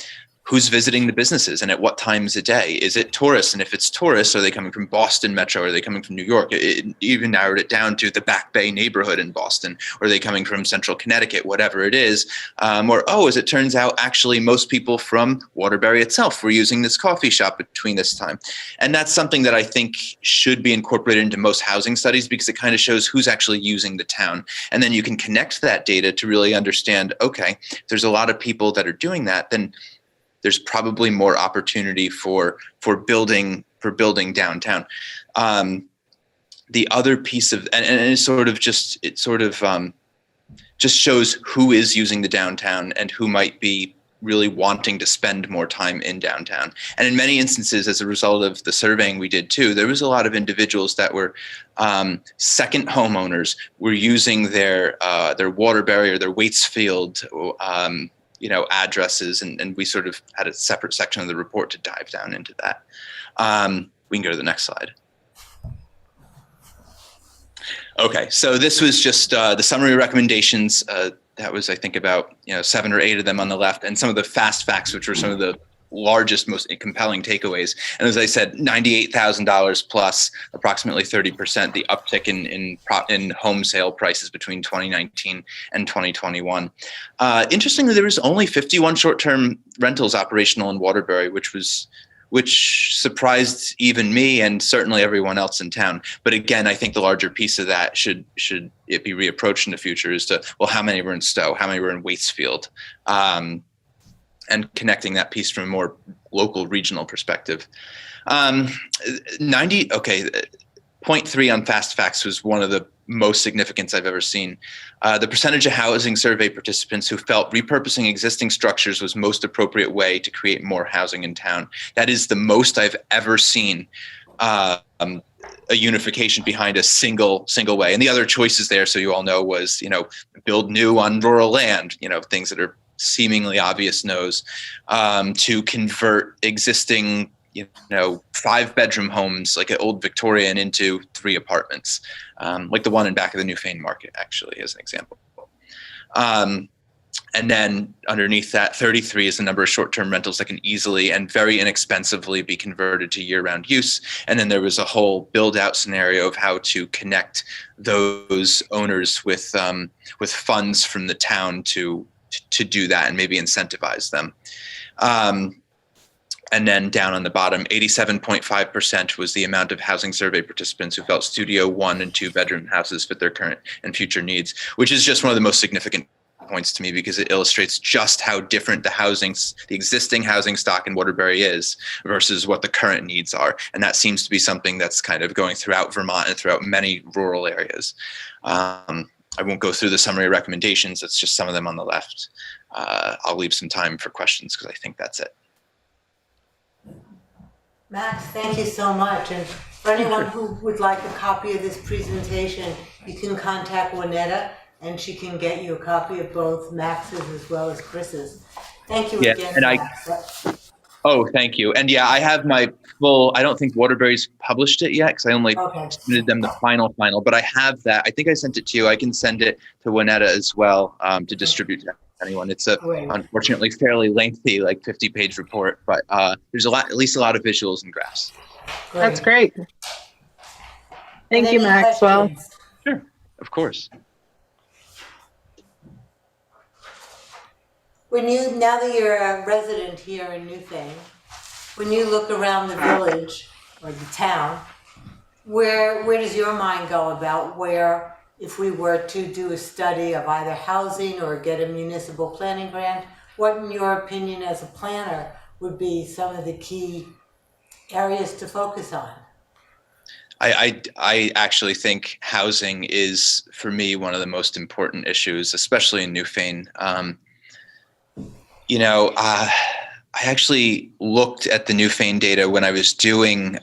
who's visiting the businesses and at what times a day. Is it tourists? And if it's tourists, are they coming from Boston Metro? Are they coming from New York? It even narrowed it down to the Back Bay neighborhood in Boston. Or are they coming from Central Connecticut, whatever it is? As it turns out, actually, most people from Waterbury itself were using this coffee shop between this time. And that's something that I think should be incorporated into most housing studies, because it kind of shows who's actually using the town. And then you can connect that data to really understand, okay, if there's a lot of people that are doing that, then there's probably more opportunity for building downtown. The other piece of, and it just shows who is using the downtown and who might be really wanting to spend more time in downtown. And in many instances, as a result of the surveying we did too, there was a lot of individuals that were second homeowners, were using their Waterbury or their Waitsfield addresses, and we sort of had a separate section of the report to dive down into that. We can go to the next slide. Okay, so this was just the summary recommendations. That was, I think, about 7 or 8 of them on the left, and some of the fast facts, which were some of the largest, most compelling takeaways. And as I said, $98,000 plus, approximately 30%, the uptick in home sale prices between 2019 and 2021. Interestingly, there was only 51 short-term rentals operational in Waterbury, which surprised even me and certainly everyone else in town. But again, I think the larger piece of that should it be reapproached in the future is to, well, how many were in Stowe? How many were in Waitsfield? And connecting that piece from a more local, regional perspective. 0.3 on fast facts was one of the most significant I've ever seen. The percentage of housing survey participants who felt repurposing existing structures was most appropriate way to create more housing in town. That is the most I've ever seen a unification behind a single way. And the other choices there, so you all know, was, build new on rural land, things that are seemingly obvious no's, to convert existing 5-bedroom homes like an old Victorian into 3 apartments, like the one in back of the Newfane market, actually, as an example. And then underneath that, 33 is the number of short-term rentals that can easily and very inexpensively be converted to year-round use. And then there was a whole build-out scenario of how to connect those owners with funds from the town to do that and maybe incentivize them. And then down on the bottom, 87.5% was the amount of housing survey participants who felt studio 1 and 2 bedroom houses fit their current and future needs, which is just one of the most significant points to me because it illustrates just how different the existing housing stock in Waterbury is versus what the current needs are. And that seems to be something that's kind of going throughout Vermont and throughout many rural areas. I won't go through the summary recommendations. That's just some of them on the left. I'll leave some time for questions because I think that's it. Max, thank you so much. And for anyone who would like a copy of this presentation, you can contact Juanetta and she can get you a copy of both Max's as well as Chris's. Thank you again, and Max. Oh, thank you. And yeah, I have my full, I don't think Waterbury's published it yet because I only submitted them the final, but I have that. I think I sent it to you. I can send it to Juanetta as well to distribute to anyone. It's unfortunately fairly lengthy, like 50-page report, but there's at least a lot of visuals and graphs. That's great. Thank you, Maxwell. Sure, of course. Now that you're a resident here in Newfane, when you look around the village or the town, where does your mind go about where, if we were to do a study of either housing or get a municipal planning grant, what in your opinion as a planner would be some of the key areas to focus on? I actually think housing is, for me, one of the most important issues, especially in Newfane. I actually looked at the Newfane data when I was doing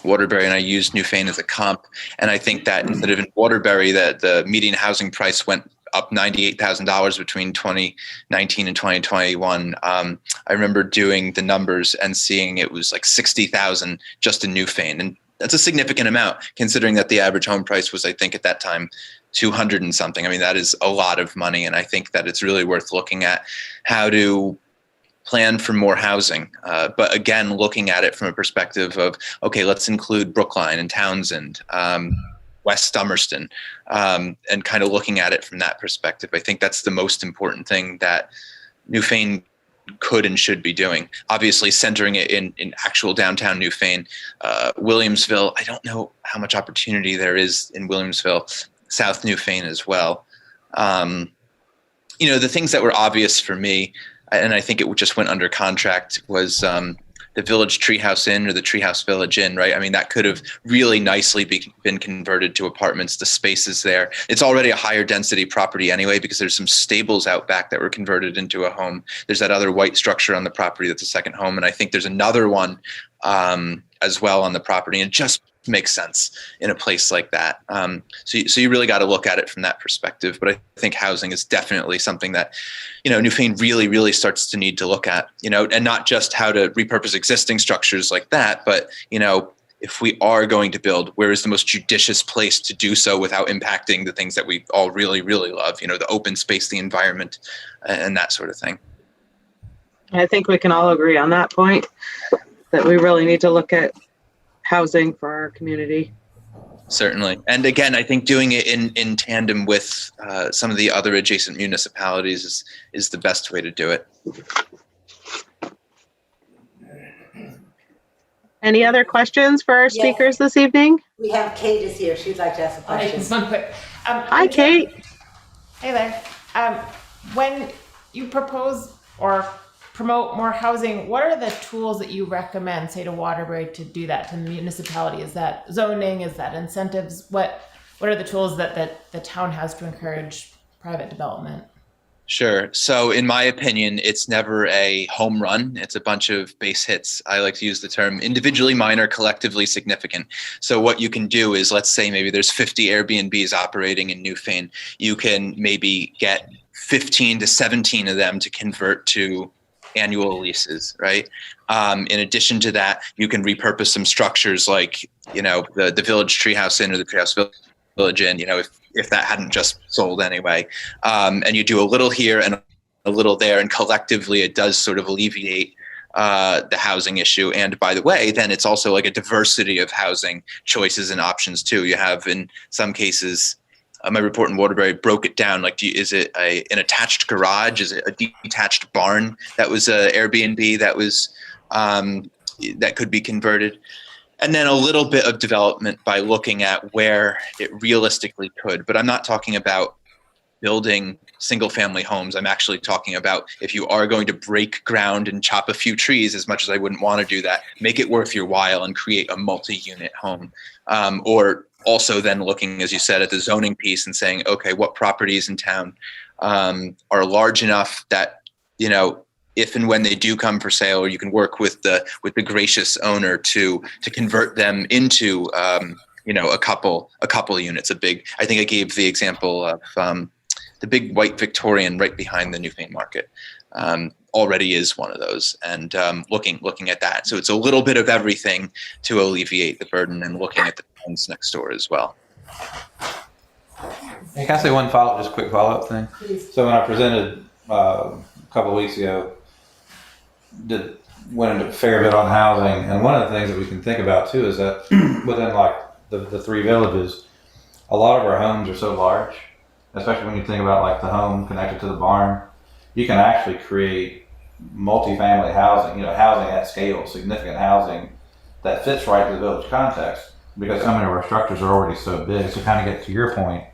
Waterbury, and I used Newfane as a comp. And I think that instead of in Waterbury, that the median housing price went up $98,000 between 2019 and 2021. I remember doing the numbers and seeing it was like 60,000 just in Newfane. And that's a significant amount considering that the average home price was, I think at that time, 200 and something. I mean, that is a lot of money. And I think that it's really worth looking at how to plan for more housing. But again, looking at it from a perspective of, okay, let's include Brookline and Townsend, West Dummerston, and kind of looking at it from that perspective. I think that's the most important thing that Newfane could and should be doing. Obviously, centering it in actual downtown Newfane. Williamsville, I don't know how much opportunity there is in Williamsville. South Newfane as well. The things that were obvious for me, and I think it just went under contract, was the Village Treehouse Inn or the Treehouse Village Inn, right? I mean, that could have really nicely been converted to apartments. The spaces there. It's already a higher density property anyway, because there's some stables out back that were converted into a home. There's that other white structure on the property that's a second home. And I think there's another one as well on the property. And it just makes sense in a place like that. So you really got to look at it from that perspective. But I think housing is definitely something that, Newfane really, really starts to need to look at, and not just how to repurpose existing structures like that, but, if we are going to build, where is the most judicious place to do so without impacting the things that we all really, really love, the open space, the environment, and that sort of thing. I think we can all agree on that point, that we really need to look at housing for our community. Certainly. And again, I think doing it in tandem with some of the other adjacent municipalities is the best way to do it. Any other questions for our speakers this evening? We have Kate is here. She'd like to ask a question. Just one quick. Hi, Kate. Hey there. When you propose or promote more housing, what are the tools that you recommend, say, to Waterbury to do that, to the municipality? Is that zoning? Is that incentives? What are the tools that the town has to encourage private development? Sure. So in my opinion, it's never a home run. It's a bunch of base hits. I like to use the term individually minor, collectively significant. So what you can do is, let's say maybe there's 50 Airbnbs operating in Newfane. You can maybe get 15 to 17 of them to convert to annual leases, right? In addition to that, you can repurpose some structures like, the Village Treehouse Inn or the Treehouse Village Inn, if that hadn't just sold anyway. And you do a little here and a little there, and collectively it does sort of alleviate the housing issue. And by the way, then it's also like a diversity of housing choices and options too. You have, in some cases, my report in Waterbury broke it down. Like, is it an attached garage? Is it a detached barn? That was a Airbnb that was that could be converted. And then a little bit of development by looking at where it realistically could. But I'm not talking about building single family homes. I'm actually talking about if you are going to break ground and chop a few trees, as much as I wouldn't want to do that, make it worth your while and create a multi-unit home. Or also then looking, as you said, at the zoning piece and saying, okay, what properties in town are large enough that, you know, if and when they do come for sale, you can work with the gracious owner to convert them into a couple units. I think I gave the example of the big white Victorian right behind the Newfane Market. Already is one of those, and looking at that. So it's a little bit of everything to alleviate the burden, and looking at the homes next door as well. Hey, can I say one quick follow-up thing? Please. So when I presented a couple of weeks ago, went into a fair bit on housing, and one of the things that we can think about too is that within like the three villages, a lot of our homes are so large, especially when you think about like the home connected to the barn, you can actually create multifamily housing, housing at scale, significant housing that fits right to the village context, because so many of our structures are already so big. So kind of get to your point,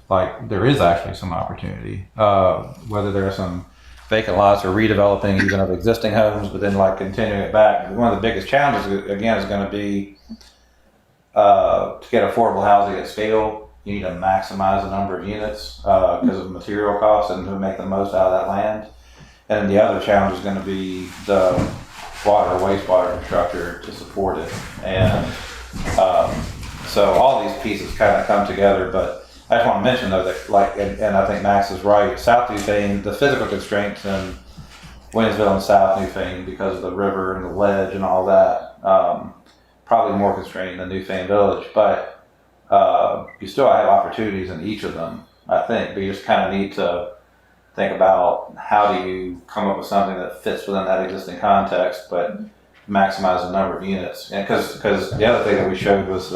like there is actually some opportunity, whether there are some vacant lots or redeveloping even of existing homes, but then like continuing it back. One of the biggest challenges again is going to be to get affordable housing at scale. You need to maximize the number of units because of material costs and to make the most out of that land. And the other challenge is going to be the water or wastewater infrastructure to support it. And so all these pieces kind of come together, but I just want to mention though that and I think Max is right, South Newfane, the physical constraints in Williamsville and South Newfane because of the river and the ledge and all that, probably more constrained than Newfane Village, but you still have opportunities in each of them, I think, but you just kind of need to think about how do you come up with something that fits within that existing context, but maximize the number of units. And because the other thing that we showed was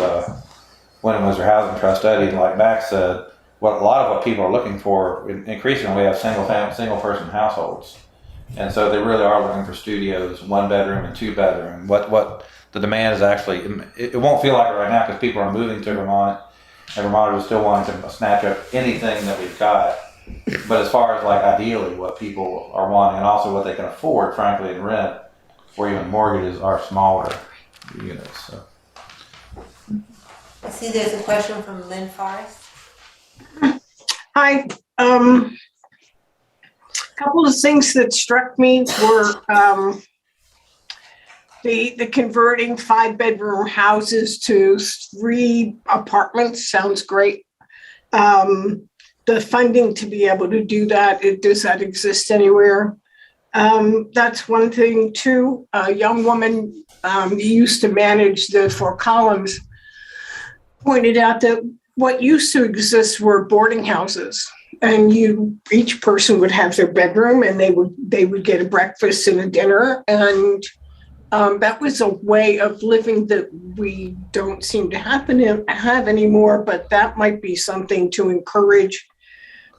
Windam Housing Trust study, and like Max said, a lot of what people are looking for, increasingly we have single person households. And so they really are looking for studios, 1 bedroom and 2 bedroom. What the demand is actually, it won't feel like it right now because people are moving to Vermont, and Vermonters are still wanting to snatch up anything that we've got. But as far as like ideally what people are wanting, and also what they can afford, frankly, in rent, or even mortgages, are smaller units. So. I see there's a question from Lynn Forrest. Hi. Couple of things that struck me were the converting 5-bedroom houses to 3 apartments sounds great. The funding to be able to do that, does that exist anywhere? That's one thing. 2, a young woman used to manage the 4 columns pointed out that what used to exist were boarding houses, and each person would have their bedroom, and they would get a breakfast and a dinner, and that was a way of living that we don't seem to have anymore. But that might be something to encourage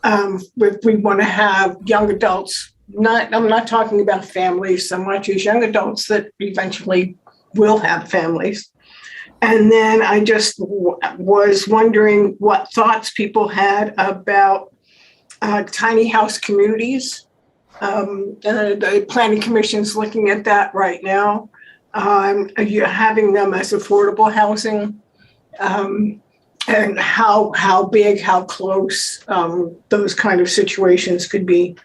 if we want to have young adults. I'm not talking about families so much as young adults that eventually will have families. And then I just was wondering what thoughts people had about tiny house communities. The Planning Commission's looking at that right now. You're having them as affordable housing, and how big, how close those kind of situations could be.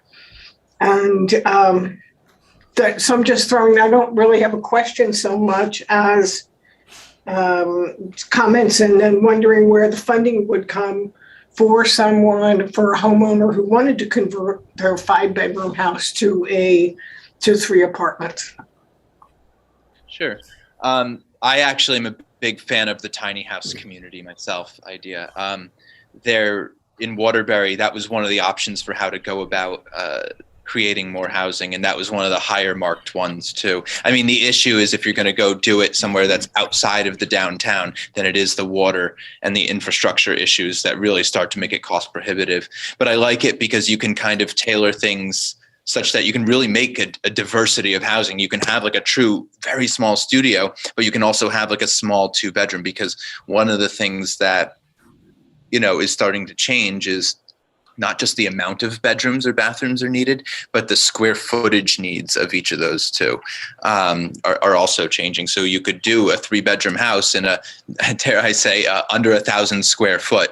And so I'm just throwing, I don't really have a question so much as comments, and then wondering where the funding would come for a homeowner who wanted to convert their 5-bedroom house to 3 apartments. Sure. I actually am a big fan of the tiny house community myself idea. There in Waterbury, that was one of the options for how to go about creating more housing, and that was one of the higher marked ones too. I mean, the issue is if you're going to go do it somewhere that's outside of the downtown, then it is the water and the infrastructure issues that really start to make it cost prohibitive. But I like it because you can kind of tailor things such that you can really make a diversity of housing. You can have like a true, very small studio, but you can also have like a small 2-bedroom, because one of the things that, is starting to change is not just the amount of bedrooms or bathrooms are needed, but the square footage needs of each of those two are also changing. So you could do a 3-bedroom house in a, dare I say, under 1,000 square foot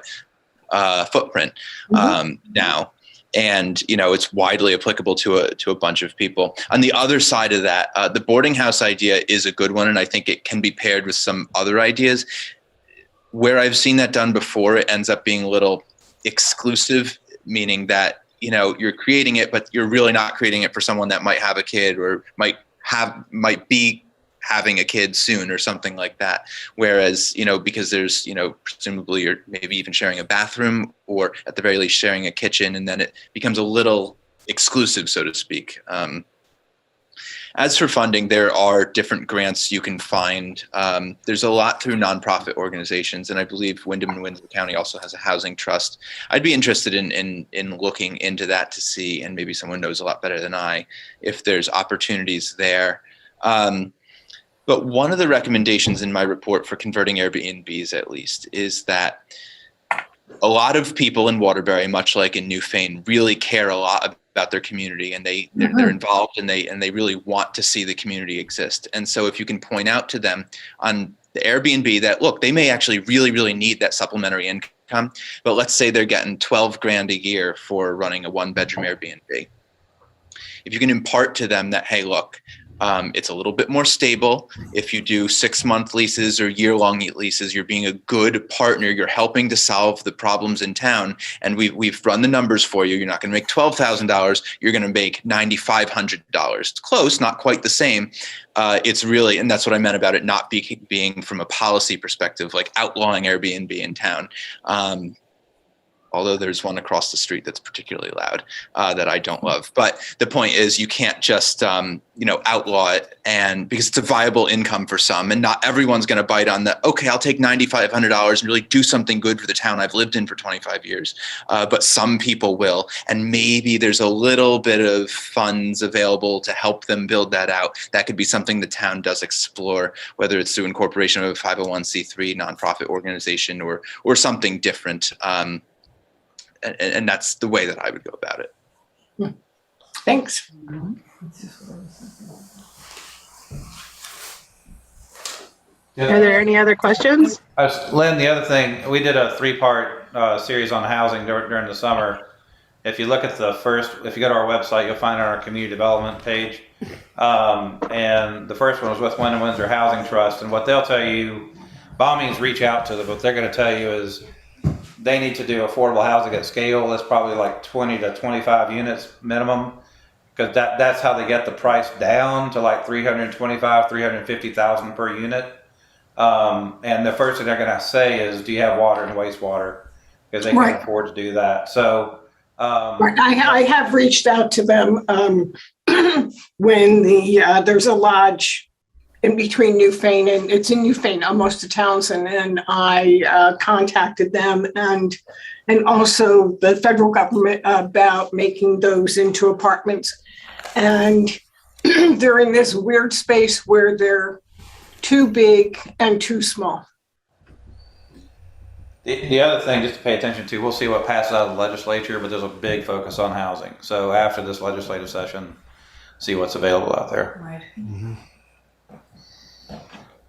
footprint now. And, it's widely applicable to a bunch of people. On the other side of that, the boarding house idea is a good one. And I think it can be paired with some other ideas. Where I've seen that done before, it ends up being a little exclusive, meaning that, you're creating it, but you're really not creating it for someone that might have a kid or might be having a kid soon or something like that. Whereas, because there's, presumably you're maybe even sharing a bathroom, or at the very least sharing a kitchen, and then it becomes a little exclusive, so to speak. As for funding, there are different grants you can find. There's a lot through nonprofit organizations, and I believe Windam and Windsor County also has a housing trust. I'd be interested in looking into that to see, and maybe someone knows a lot better than I, if there's opportunities there. But one of the recommendations in my report for converting Airbnbs, at least, is that a lot of people in Waterbury, much like in Newfane, really care a lot about their community, and they're involved, and they really want to see the community exist. And so if you can point out to them on the Airbnb that, look, they may actually really, really need that supplementary income, but let's say they're getting $12,000 a year for running a 1-bedroom Airbnb. If you can impart to them that, hey, look, it's a little bit more stable. If you do 6-month leases or year-long leases, you're being a good partner. You're helping to solve the problems in town. And we've run the numbers for you. You're not going to make $12,000. You're going to make $9,500. It's close, not quite the same. It's really, and that's what I meant about it not being from a policy perspective, like outlawing Airbnb in town. Although there's one across the street that's particularly loud that I don't love. But the point is, you can't just outlaw it, and because it's a viable income for some, and not everyone's going to bite on the, okay, I'll take $9,500 and really do something good for the town I've lived in for 25 years. But some people will, and maybe there's a little bit of funds available to help them build that out. That could be something the town does explore, whether it's through incorporation of a 501c3 nonprofit organization or something different. And that's the way that I would go about it. Thanks. Are there any other questions? Lynn, the other thing, we did a 3-part series on housing during the summer. If you look at if you go to our website, you'll find our community development page. And the first one was with Windam Windsor Housing Trust. And what they'll tell you, by all means, reach out to them. What they're going to tell you is they need to do affordable housing at scale. That's probably like 20 to 25 units minimum, because that's how they get the price down to like 325, 350,000 per unit. And the first thing they're going to say is, do you have water and wastewater? Because they can afford to do that. So I have reached out to them when there's a lodge in between Newfane, and it's in Newfane, almost to Townsend, and I contacted them and also the federal government about making those into apartments. And they're in this weird space where they're too big and too small. The other thing just to pay attention to, we'll see what passes out of the legislature, but there's a big focus on housing. So after this legislative session, see what's available out there. Right. Mm-hmm.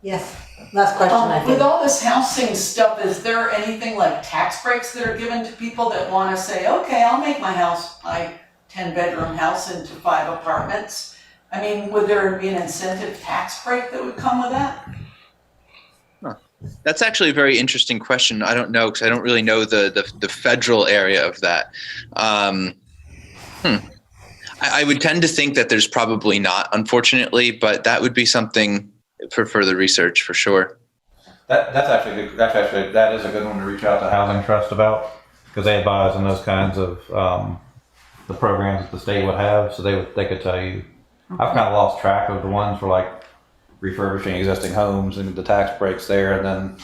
Yes, last question, I think. With all this housing stuff, is there anything like tax breaks that are given to people that want to say, okay, I'll make my 10-bedroom house into 5 apartments? I mean, would there be an incentive tax break that would come with that? That's actually a very interesting question. I don't know, because I don't really know the federal area of that. I would tend to think that there's probably not, unfortunately, but that would be something for further research for sure. That is a good one to reach out to Housing Trust about, because they advise on those kinds of the programs that the state would have. So they could tell you. Okay. I've kind of lost track of the ones for like refurbishing existing homes and the tax breaks there, and then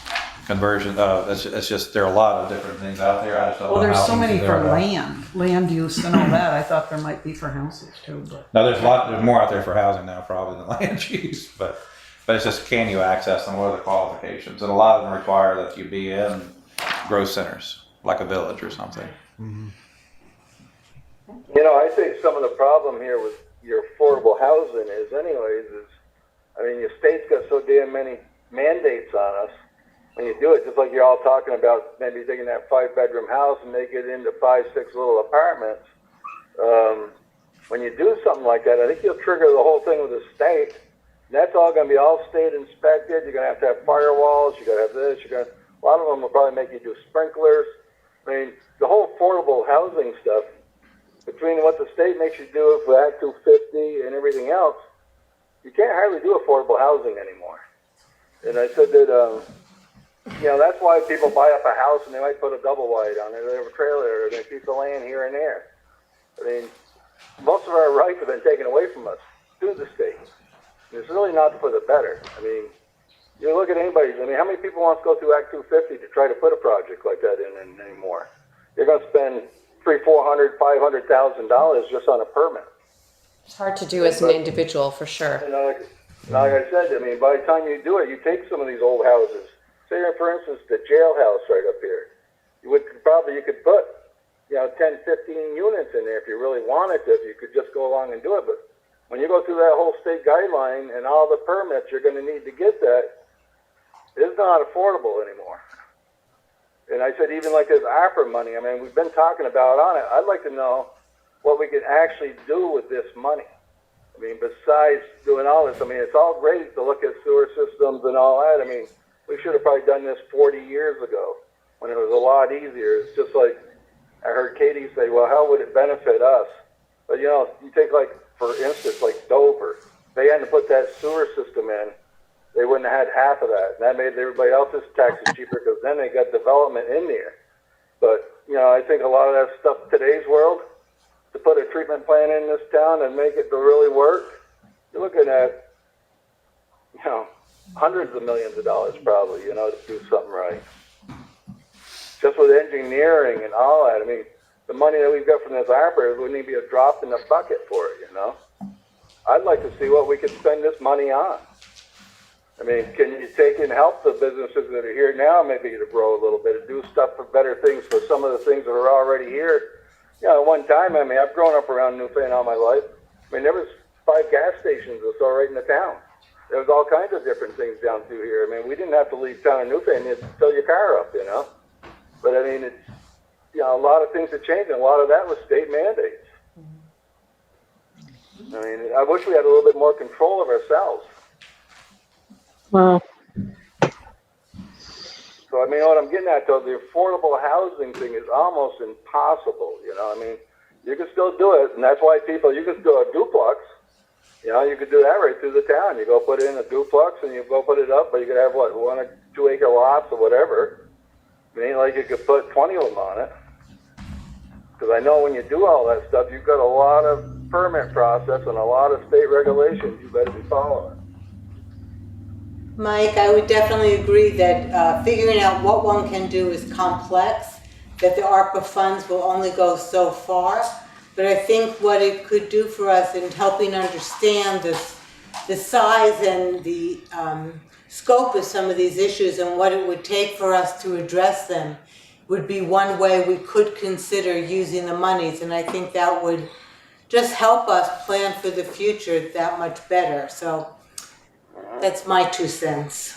conversion. It's just, there are a lot of different things out there. I just don't Well, know there's how so many easy for they are. land use and all that. I thought there might be for houses too, but. No, there's more out there for housing now probably than land use, but it's just, can you access them? What are the qualifications? And a lot of them require that you be in growth centers, like a village or something. You know, I think some of the problem here with your affordable housing is I mean, your state's got so damn many mandates on us. When you do it, just like you're all talking about maybe taking that 5-bedroom house and make it into 5, 6 little apartments. When you do something like that, I think you'll trigger the whole thing with the state. And that's all going to be all state inspected. You're going to have firewalls. You're going to have this. A lot of them will probably make you do sprinklers. I mean, the whole affordable housing stuff, between what the state makes you do for Act 250 and everything else, you can't hardly do affordable housing anymore. And I said that, you know, that's why people buy up a house and they might put a double wide on it. They have a trailer or they keep the land here and there. I mean, most of our rights have been taken away from us through the state. And it's really not for the better. I mean, you look at anybody, I mean, how many people want to go through Act 250 to try to put a project like that in anymore? You're going to spend $300,000, $400,000, $500,000 just on a permit. It's hard to do as an individual, for sure. And like I said, I mean, by the time you do it, you take some of these old houses. Say, for instance, the jailhouse right up here. You could put, you know, 10, 15 units in there if you really wanted to. If you could just go along and do it. But when you go through that whole state guideline and all the permits you're going to need to get that, it's not affordable anymore. And I said, even like this ARPA money, I mean, we've been talking about on it. I'd like to know what we can actually do with this money. I mean, besides doing all this, I mean, it's all great to look at sewer systems and all that. I mean, we should have probably done this 40 years ago when it was a lot easier. It's just like I heard Katie say, well, how would it benefit us? But, you know, you take, like, for instance, like Dover. They had to put that sewer system in. They wouldn't have had half of that. And that made everybody else's taxes cheaper because then they got development in there. But, you know, I think a lot of that stuff today's world, to put a treatment plant in this town and make it to really work, you're looking at, you know, hundreds of millions of dollars probably, you know, to do something right. Just with engineering and all that, I mean, the money that we've got from this ARPA wouldn't even be a drop in the bucket for it, you know. I'd like to see what we could spend this money on. I mean, can you take and help the businesses that are here now maybe to grow a little bit and do stuff for better things for some of the things that are already here? You know, at one time, I mean, I've grown up around Newfane all my life. I mean, there was 5 gas stations or so right in the town. There was all kinds of different things down through here. I mean, we didn't have to leave town of Newfane to fill your car up, you know. But, I mean, it's, you know, a lot of things have changed, and a lot of that was state mandates. I mean, I wish we had a little bit more control of ourselves. Well, So, I mean, what I'm getting at, though, the affordable housing thing is almost impossible, you know. I mean, you can still do it, and that's why you can do a duplex. You know, you could do that right through the town. You go put in a duplex, and you go put it up, but you could have, 1 or 2 acre lots or whatever. I mean, like you could put 20 of them on it. Because I know when you do all that stuff, you've got a lot of permit process and a lot of state regulations you better be following. Mike, I would definitely agree that figuring out what one can do is complex, that the ARPA funds will only go so far. But I think what it could do for us in helping understand the size and the scope of some of these issues and what it would take for us to address them would be one way we could consider using the monies. And I think that would just help us plan for the future that much better. So that's my 2 cents.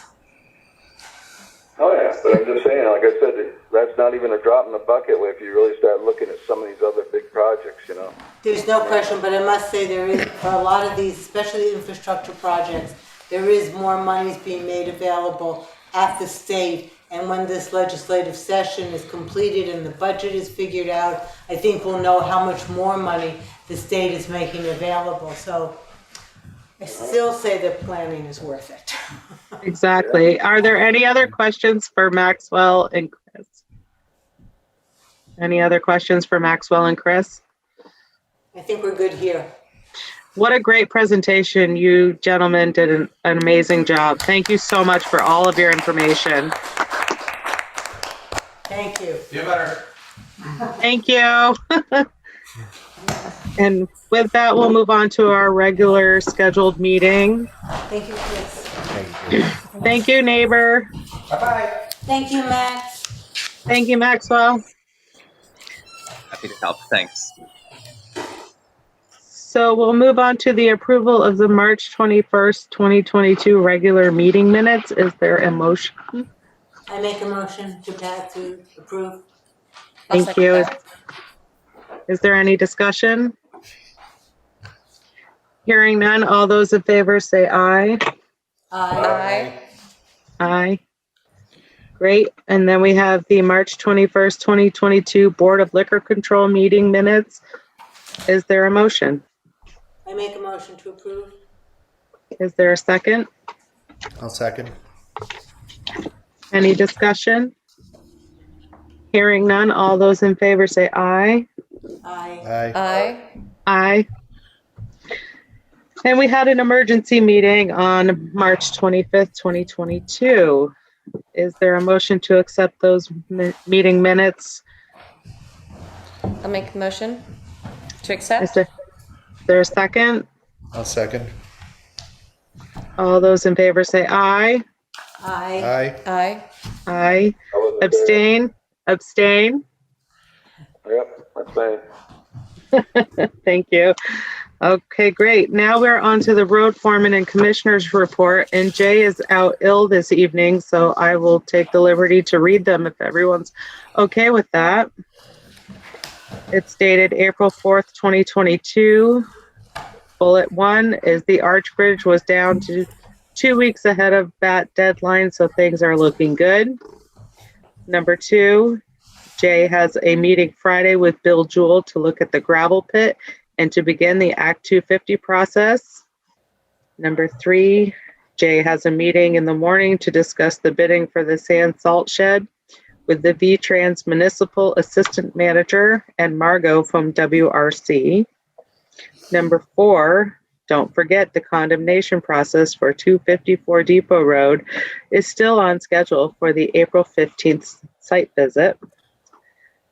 Oh, yeah, but I'm just saying, like I said, that's not even a drop in the bucket if you really start looking at some of these other big projects, you know. There's no question, but I must say there is, for a lot of these, especially infrastructure projects, there is more monies being made available at the state. And when this legislative session is completed and the budget is figured out, I think we'll know how much more money the state is making available. So I still say that planning is worth it. exactly. Are there any other questions for Maxwell and Chris? Any other questions for Maxwell and Chris? I think we're good here. What a great presentation. You gentlemen did an amazing job. Thank you so much for all of your information. Thank you. Feel better. Thank you. And with that, we'll move on to our regular scheduled meeting. Thank you, Chris. Thank you, neighbor. Bye-bye. Thank you, Max. Thank you, Maxwell. Happy to help. Thanks. So we'll move on to the approval of the March 21st, 2022 regular meeting minutes. Is there a motion? I make a motion to approve. I'll Thank second you. that. Is there any discussion? Hearing none, all those in favor say aye. Aye. Aye. Great. And then we have the March 21st, 2022 Board of Liquor Control meeting minutes. Is there a motion? I make a motion to approve. Is there a second? I'll second. Any discussion? Hearing none, all those in favor say aye. Aye. Aye. Aye. Aye. And we had an emergency meeting on March 25th, 2022. Is there a motion to accept those meeting minutes? I'll make a motion to Is accept. there a second? I'll second. All those in favor say aye. Aye. Aye. Aye. Aye. I wasn't there. Abstain? Abstain? Yep, that's fine. Thank you. Okay, great. Now we're on to the road foreman and commissioners report, and Jay is out ill this evening, so I will take the liberty to read them if everyone's okay with that. It's dated April 4th, 2022. Bullet 1 is the Arch Bridge was down to 2 weeks ahead of that deadline, so things are looking good. Number 2, Jay has a meeting Friday with Bill Jewell to look at the gravel pit and to begin the Act 250 process. Number 3, Jay has a meeting in the morning to discuss the bidding for the sand salt shed with the V-Trans Municipal Assistant Manager and Margot from WRC. Number 4, don't forget the condemnation process for 254 Depot Road is still on schedule for the April 15th site visit.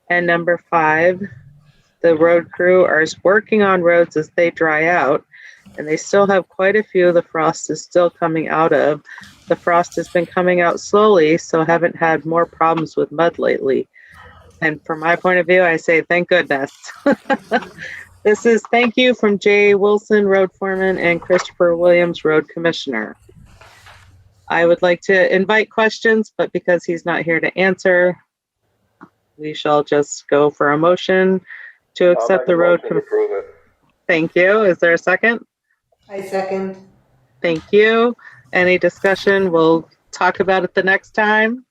And number 5, the road crew are working on roads as they dry out, and they still have quite a few the frost is still coming out of. The frost has been coming out slowly, so haven't had more problems with mud lately. And from my point of view, I say thank goodness. This is thank you from Jay Wilson, Road Foreman, and Christopher Williams, Road Commissioner. I would like to invite questions, but because he's not here to answer, we shall just go for a motion to I'll accept make the a road. motion to approve it. Thank you. Is there a second? I second. Thank you. Any discussion? We'll talk about it the next time.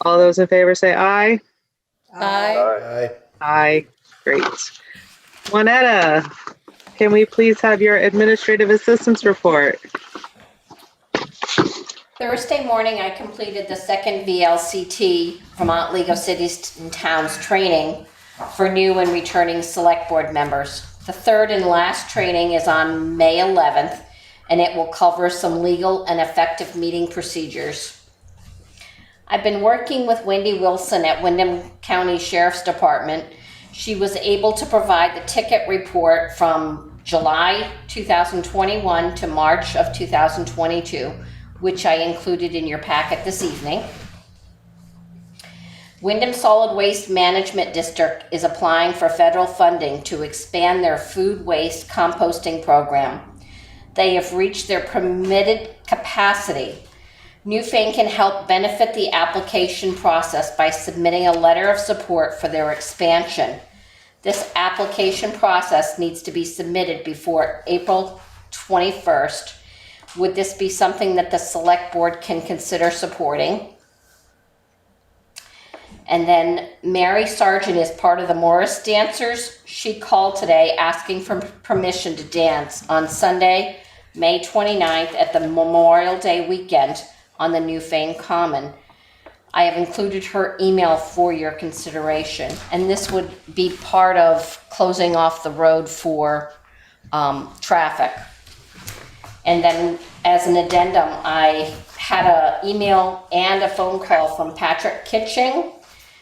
All those in favor say aye. Aye. Aye. Aye. Aye. Great. Juanetta, can we please have your administrative assistance report? Thursday morning, I completed the second VLCT, Vermont League of Cities and Towns training for new and returning select board members. The third and last training is on May 11th, and it will cover some legal and effective meeting procedures. I've been working with Wendy Wilson at Windam County Sheriff's Department. She was able to provide the ticket report from July 2021 to March of 2022, which I included in your packet this evening. Windam Solid Waste Management District is applying for federal funding to expand their food waste composting program. They have reached their permitted capacity. Newfane can help benefit the application process by submitting a letter of support for their expansion. This application process needs to be submitted before April 21st. Would this be something that the select board can consider supporting? And then Mary Sargent is part of the Morris Dancers. She called today asking for permission to dance on Sunday, May 29th at the Memorial Day weekend on the Newfane Common. I have included her email for your consideration, and this would be part of closing off the road for traffic. And then as an addendum, I had an email and a phone call from Patrick Kitching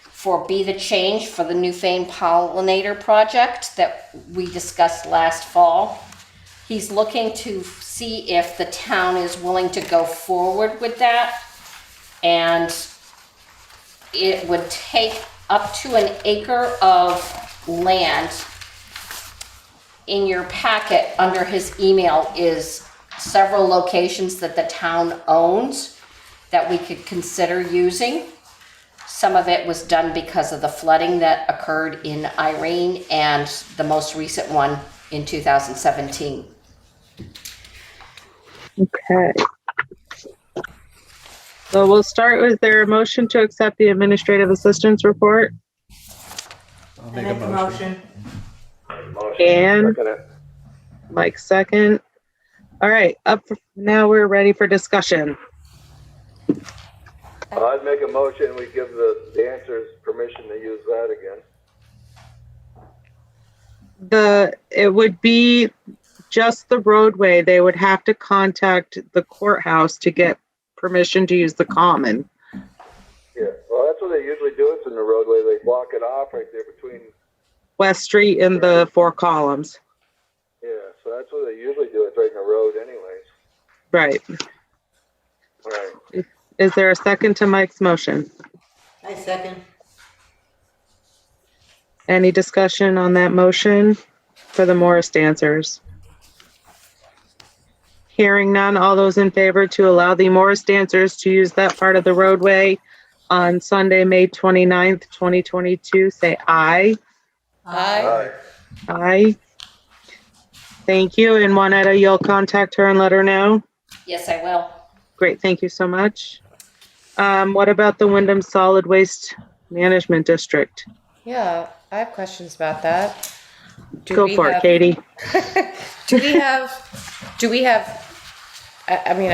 for Be the Change for the Newfane Pollinator project that we discussed last fall. He's looking to see if the town is willing to go forward with that. And it would take up to an acre of land. In your packet under his email is several locations that the town owns that we could consider using. Some of it was done because of the flooding that occurred in Irene and the most recent one in 2017. Okay. So we'll start with their motion to accept the administrative assistance report. I'll I make a motion. And Second it. Mike second. All right, now we're ready for discussion. I'd make a motion, we give the dancers permission to use that again. It would be just the roadway. They would have to contact the courthouse to get permission to use the common. Yeah, well, that's what they usually do. It's in the roadway. They block it off right there between, West Street and the 4 columns. yeah, so that's what they usually do. It's right in the road anyways. Right. Right. Is there a second to Mike's motion? I second. Any discussion on that motion for the Morris dancers? Hearing none, all those in favor to allow the Morris dancers to use that part of the roadway on Sunday, May 29th, 2022, say aye. Aye. Aye. Thank you. And Juanetta, you'll contact her and let her know? Yes, I will. Great, thank you so much. What about the Windam Solid Waste Management District? Yeah, I have questions about that. Go for it, Katie. Do we have, I mean,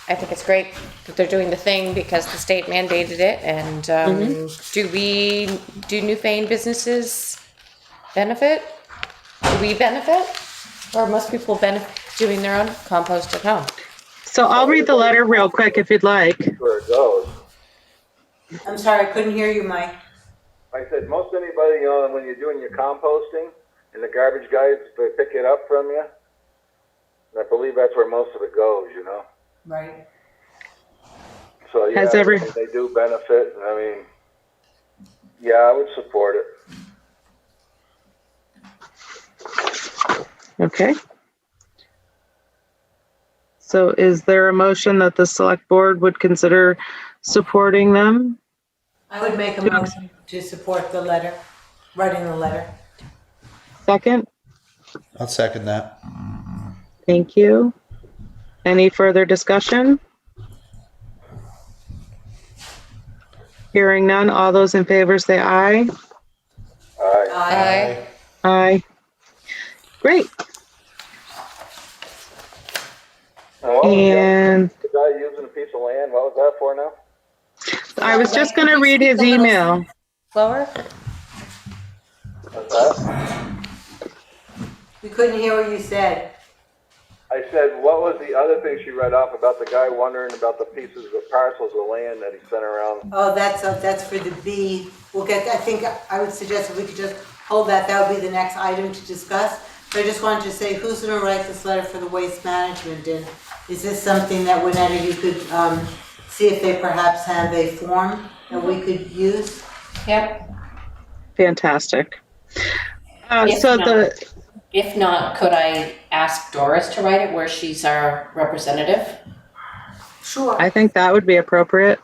I think it's great that they're doing the thing because the state mandated it. And do Newfane businesses benefit? Do we benefit? Or most people benefit doing their own compost at home? So I'll read the letter real quick if you'd like. Where it goes. I'm sorry, I couldn't hear you, Mike. I said, most anybody, when you're doing your composting and the garbage guys, they pick it up from you. And I believe that's where most of it goes, Right. So, yeah, they do benefit. I mean, yeah, I would support it. Okay. So is there a motion that the select board would consider supporting them? I would make a motion to support the letter, writing the letter. Second? I'll second that. Thank you. Any further discussion? Hearing none, all those in favor say aye. Aye. Aye. Aye. Great. And The guy using a piece of land, what was that for now? I was just going to read his email. Slower? What's that? We couldn't hear what you said. I said, what was the other thing she read off about the guy wondering about the pieces of parcels of land that he sent around? Oh, that's for the B. We'll get, I think, I would suggest if we could just hold that, that would be the next item to discuss. But I just wanted to say, who's gonna write this letter for the waste management? And is this something that, Winetta, you could see if they perhaps have a form that we could use? Yep. Fantastic. If not, could I ask Doris to write it where she's our representative? Sure. I think that would be appropriate.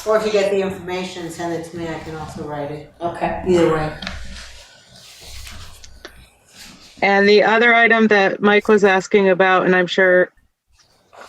Or if you get the information, send it to me, I can also write it. Okay. Either way. And the other item that Mike was asking about, and I'm sure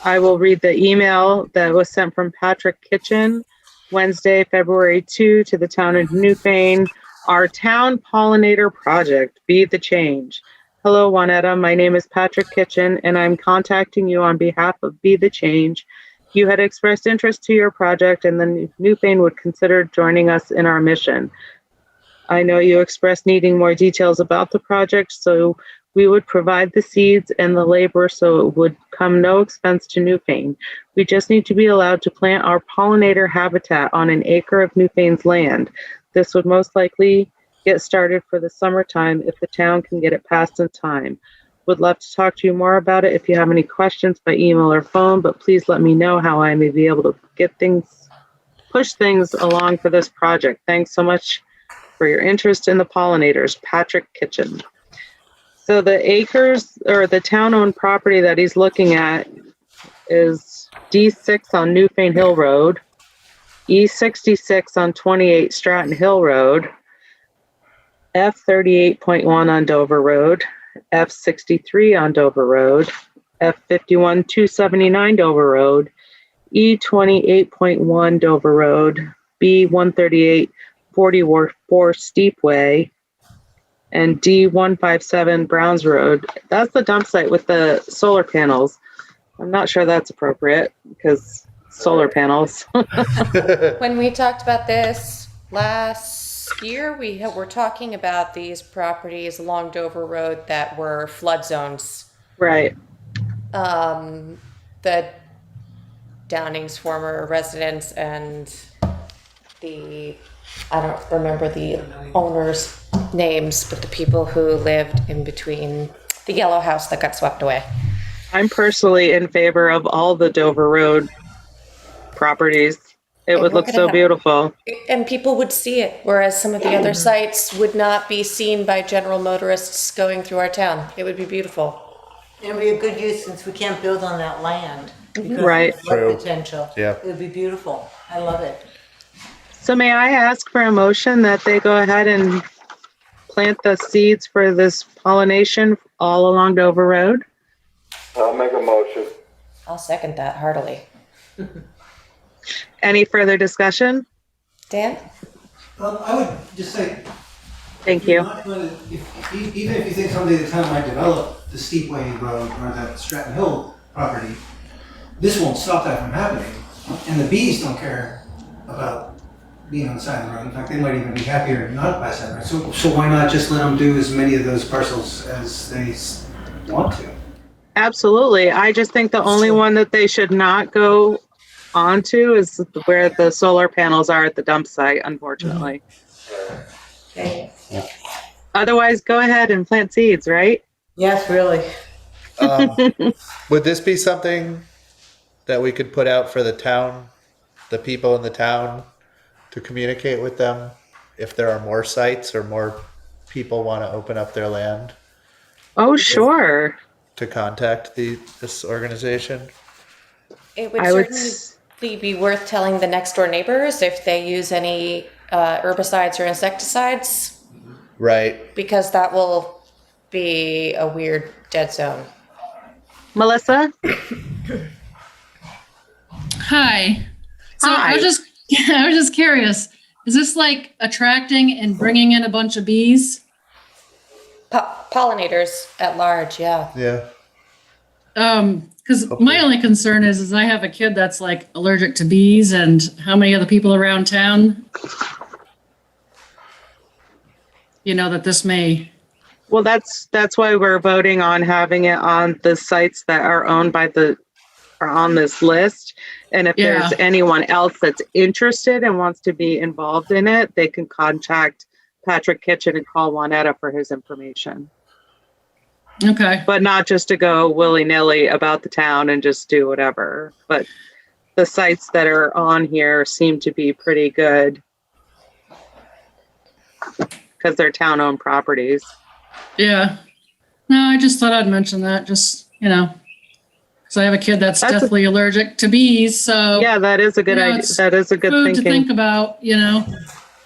I will read the email that was sent from Patrick Kitchen, Wednesday, February 2, to the town of Newfane. Our town pollinator project, Be the Change. Hello, Juanetta. My name is Patrick Kitchen, and I'm contacting you on behalf of Be the Change. You had expressed interest to your project, and then Newfane would consider joining us in our mission. I know you expressed needing more details about the project, so We would provide the seeds and the labor so it would come no expense to Newfane. We just need to be allowed to plant our pollinator habitat on an acre of Newfane's land. This would most likely get started for the summertime if the town can get it passed in time. Would love to talk to you more about it if you have any questions by email or phone, but please let me know how I may be able to push things along for this project. Thanks so much for your interest in the pollinators. Patrick Kitchen. So the acres or the town-owned property that he's looking at is D6 on Newfane Hill Road, E66 on 28 Stratton Hill Road, F38.1 on Dover Road, F63 on Dover Road, F51 279 Dover Road, E28.1 Dover Road, B138 44 Steepway, and D157 Browns Road. That's the dump site with the solar panels. I'm not sure that's appropriate because solar panels. When we talked about this last year, we were talking about these properties along Dover Road that were flood zones. Right. The Downing's former residence and I don't remember the owners' names, but the people who lived in between the yellow house that got swept away. I'm personally in favor of all the Dover Road properties. It would look so beautiful. And people would see it, whereas some of the other sites would not be seen by general motorists going through our town. It would be beautiful. It would be a good use since we can't build on that land. Because Right. of the flood True. potential. Yeah. It would be beautiful. I love it. So may I ask for a motion that they go ahead and plant the seeds for this pollination all along Dover Road? I'll make a motion. I'll second that heartily. Any further discussion? Dan? I would just say. Thank you're you. not gonna- Even if you think someday the town might develop the Steepway Road or that Stratton Hill property, this won't stop that from happening. And the bees don't care about being on the side of the road. In fact, they might even be happier not by side of the road. So why not just let them do as many of those parcels as they want to? Absolutely. I just think the only one that they should not go onto is where the solar panels are at the dump site, unfortunately. Okay. Otherwise, go ahead and plant seeds, right? Yes, really. Would this be something that we could put out for the town, the people in the town, to communicate with them if there are more sites or more people want to open up their land Oh, sure. to contact this organization? It would I would certainly be worth telling the next door neighbors if they use any herbicides or insecticides, Right. because that will be a weird dead zone. Melissa? Hi. So Hi. I was just curious. Is this like attracting and bringing in a bunch of bees? Pollinators at large, yeah. Yeah. Because my only concern is I have a kid that's like allergic to bees, and how many other people around town, that this may. Well, that's why we're voting on having it on the sites that are owned by are on this list. And if there's anyone else that's interested and wants to be involved in it, they can contact Patrick Kitchen and call Juanetta for his information. Okay. But not just to go willy-nilly about the town and just do whatever. But the sites that are on here seem to be pretty good because they're town-owned properties. Yeah. No, I just thought I'd mention that, just, because I have a kid that's deathly allergic to bees, so. Yeah, that is a good idea. It's That is a good food thinking. to think about,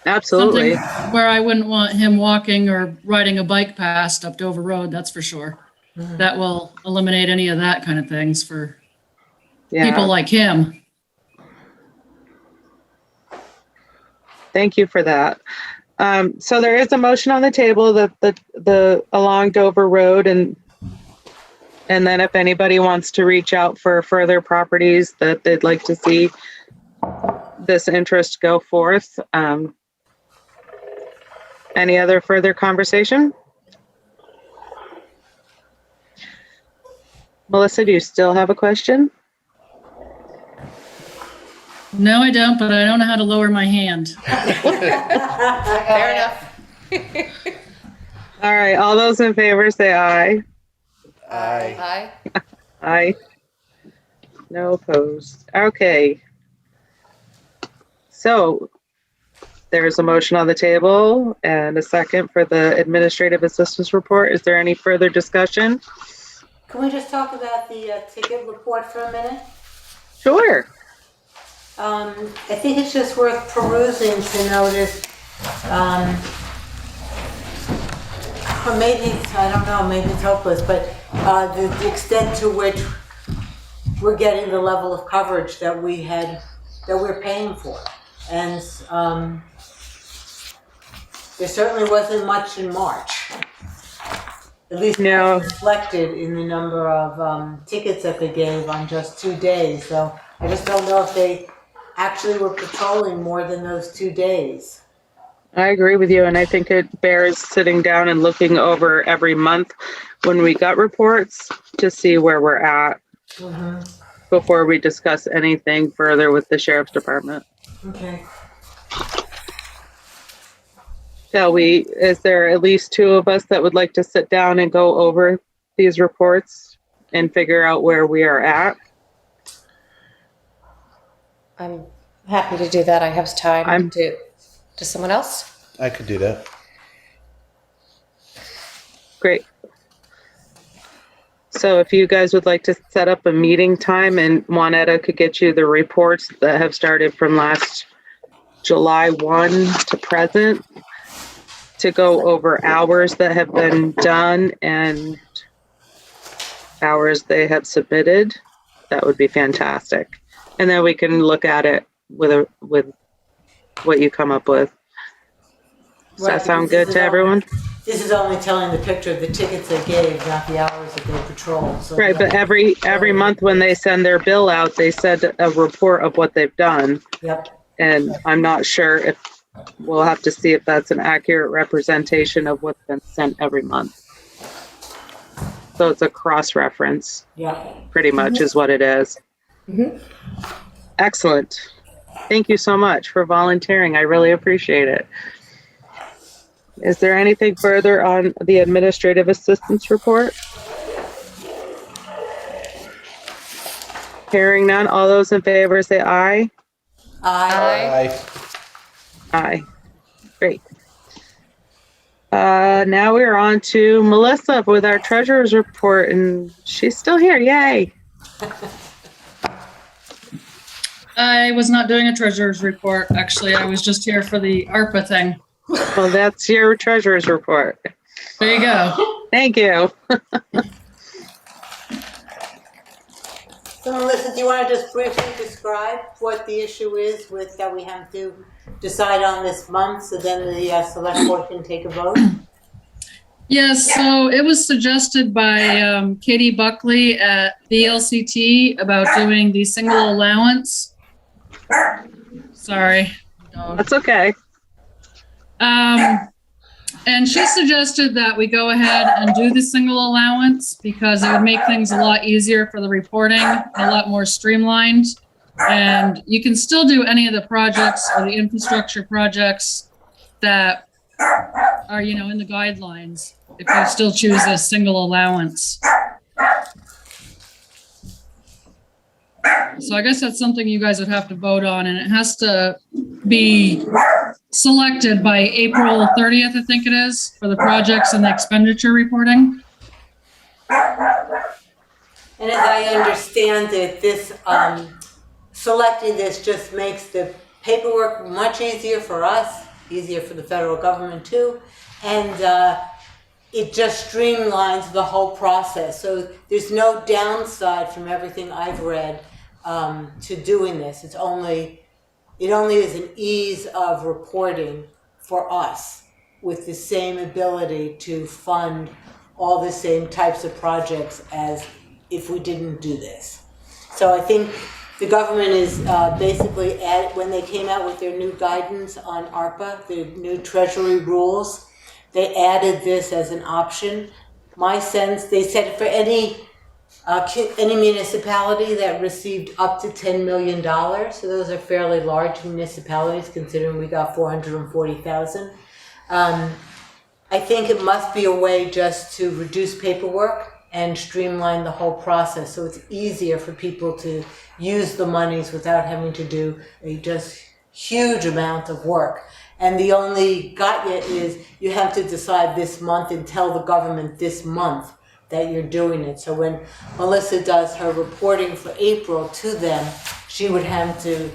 Absolutely. Something where I wouldn't want him walking or riding a bike past up Dover Road, that's for sure. That will eliminate any of that kind of things for people like him. Thank you for that. So there is a motion on the table that the along Dover Road and then if anybody wants to reach out for further properties that they'd like to see this interest go forth. Any other further conversation? Melissa, do you still have a question? No, I don't, but I don't know how to lower my hand. Fair enough. All right, all those in favor say aye. Aye. Aye. Aye. No opposed. Okay. So there's a motion on the table and a second for the administrative assistance report. Is there any further discussion? Can we just talk about the ticket report for a minute? Sure. I think it's just worth perusing to notice, or maybe, I don't know, maybe it's hopeless, but the extent to which we're getting the level of coverage that we're paying for. And there certainly wasn't much in March. At least No. reflected in the number of tickets that they gave on just 2 days. So I just don't know if they actually were patrolling more than those 2 days. I agree with you, and I think it bears sitting down and looking over every month when we got reports to see where we're at before we discuss anything further with the sheriff's department. Okay. Shall we, is there at least two of us that would like to sit down and go over these reports and figure out where we are at? I'm happy to do that. I have time to someone else. I could do that. Great. So if you guys would like to set up a meeting time, and Juanetta could get you the reports that have started from last July 1 to present, to go over hours that have been done and hours they have submitted, that would be fantastic. And then we can look at it with what you come up with. Does that sound good to everyone? This is only telling the picture of the tickets they gave, not the hours that they patrolled. So Right, but every month when they send their bill out, they send a report of what they've done. Yep. And I'm not sure if, we'll have to see if that's an accurate representation of what's been sent every month. So it's a cross-reference, Yeah. pretty much is what it is. Excellent. Thank you so much for volunteering. I really appreciate it. Is there anything further on the administrative assistance report? Hearing none, all those in favor say aye. Aye. Aye. Great. Now we're on to Melissa with our treasurer's report, and she's still here. Yay. I was not doing a treasurer's report. Actually, I was just here for the ARPA thing. Well, that's your treasurer's report. There you go. Thank you. So Melissa, do you want to just briefly describe what the issue is with that we have to decide on this month, so then the select board can take a vote? Yes, so it was suggested by Katie Buckley at the LCT about doing the single allowance. Sorry. That's okay. And she suggested that we go ahead and do the single allowance because it would make things a lot easier for the reporting, a lot more streamlined. And you can still do any of the projects or the infrastructure projects that are, in the guidelines if you still choose a single allowance. So I guess that's something you guys would have to vote on, and it has to be selected by April 30th, I think it is, for the projects and the expenditure reporting. And as I understand it, this selecting this just makes the paperwork much easier for us, easier for the federal government too, and it just streamlines the whole process. So there's no downside from everything I've read to doing this. It only is an ease of reporting for us with the same ability to fund all the same types of projects as if we didn't do this. So I think the government is basically, when they came out with their new guidance on ARPA, the new Treasury rules, they added this as an option. My sense, they said for any any municipality that received up to $10 million. So those are fairly large municipalities considering we got 440,000. I think it must be a way just to reduce paperwork and streamline the whole process. So it's easier for people to use the monies without having to do a just huge amount of work. And the only gotcha is you have to decide this month and tell the government this month that you're doing it. So when Melissa does her reporting for April to them, she would have to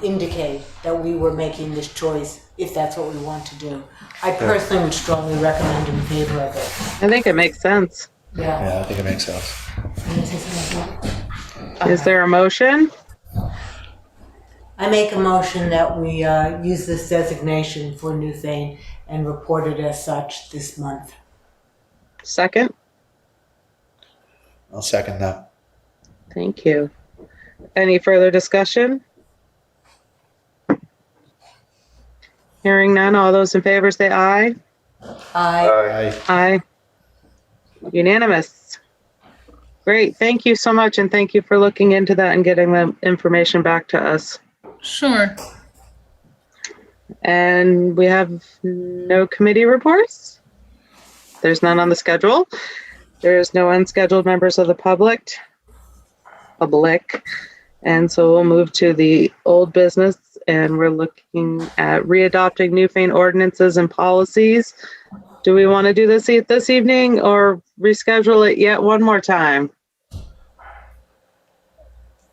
indicate that we were making this choice if that's what we want to do. I personally would strongly recommend in favor of it. I think it makes sense. Yeah. I think it makes sense. Is there a motion? I make a motion that we use this designation for Newfane and report it as such this month. Second? I'll second that. Thank you. Any further discussion? Hearing none, all those in favor say aye. Aye. Aye. Unanimous. Great, thank you so much, and thank you for looking into that and getting the information back to us. Sure. And we have no committee reports? There's none on the schedule. There's no unscheduled members of the public. And so we'll move to the old business, and we're looking at readopting Newfane ordinances and policies. Do we want to do this evening or reschedule it yet one more time?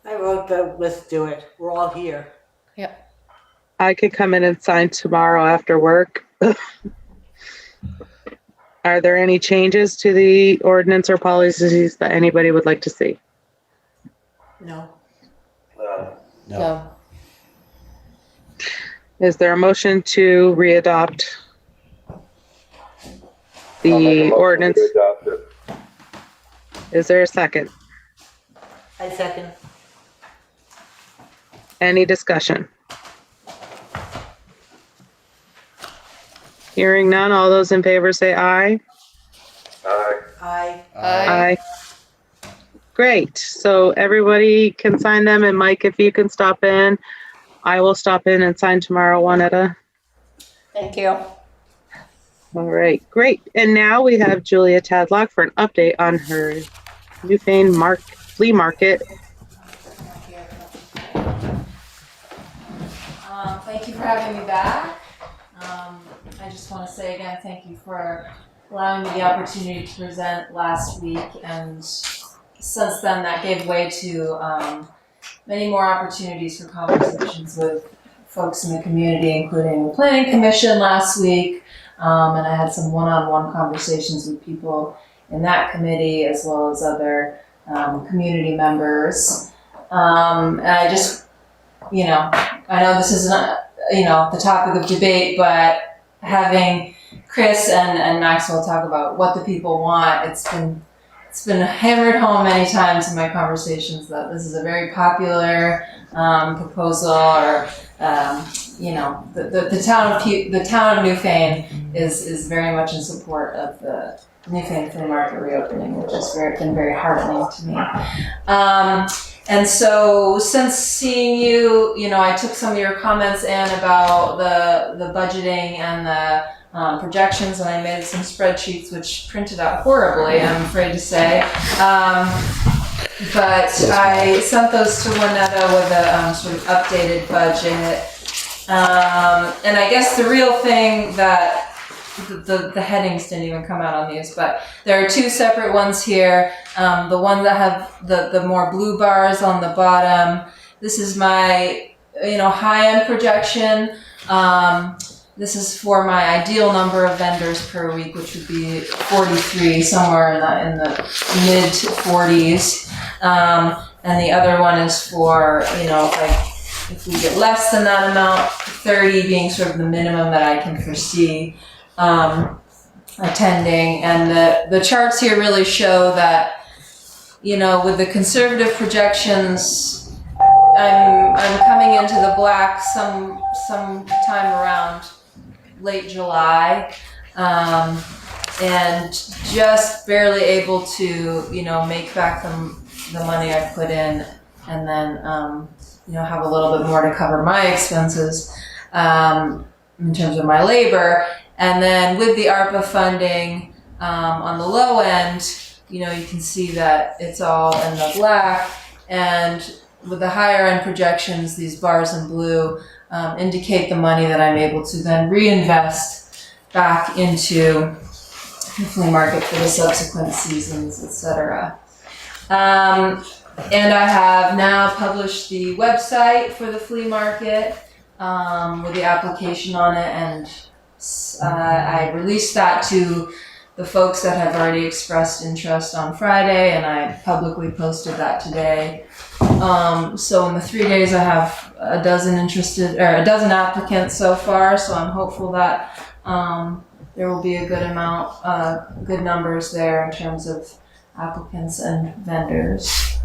I wrote the let's do it. We're all here. Yep. I could come in and sign tomorrow after work. Are there any changes to the ordinance or policies that anybody would like to see? No. No. Is there a motion to readopt the ordinance? Is there a second? I second. Any discussion? Hearing none, all those in favor say aye. Aye. Aye. Aye. Great, so everybody can sign them, and Mike, if you can stop in, I will stop in and sign tomorrow one at a. Thank you. All right, great. And now we have Julia Tadlock for an update on her Newfane flea market. Thank you for having me back. I just want to say again, thank you for allowing me the opportunity to present last week, and since then that gave way to many more opportunities for conversations with folks in the community, including the Planning Commission last week, and I had some one-on-one conversations with people in that committee as well as other community members. And I just, I know this isn't, the topic of debate, but having Chris and Maxwell talk about what the people want, it's been hammered home many times in my conversations that this is a very popular proposal, or the town of Newfane is very much in support of the Newfane flea market reopening, which has been very heartening to me. And so since seeing you, I took some of your comments in about the budgeting and the projections, and I made some spreadsheets which printed out horribly, I'm afraid to say. But I sent those to Juanetta with a sort of updated budget. And I guess the real thing that the headings didn't even come out on these, but there are two separate ones here. The one that have the more blue bars on the bottom. This is my high-end projection. This is for my ideal number of vendors per week, which would be 43, somewhere in the mid 40s. And the other one is for if we get less than that amount, 30 being sort of the minimum that I can foresee attending. And the charts here really show that, with the conservative projections, I'm coming into the black some time around late July. and just barely able to, make back the money I put in, and then, have a little bit more to cover my expenses in terms of my labor. And then with the ARPA funding on the low end, you can see that it's all in the black. And with the higher end projections, these bars in blue indicate the money that I'm able to then reinvest back into the flea market for the subsequent seasons, etc. And I have now published the website for the flea market with the application on it, and I released that to the folks that have already expressed interest on Friday, and I publicly posted that today. So in the 3 days, I have a dozen applicants so far. So I'm hopeful that there will be a good amount, good numbers there in terms of applicants and vendors.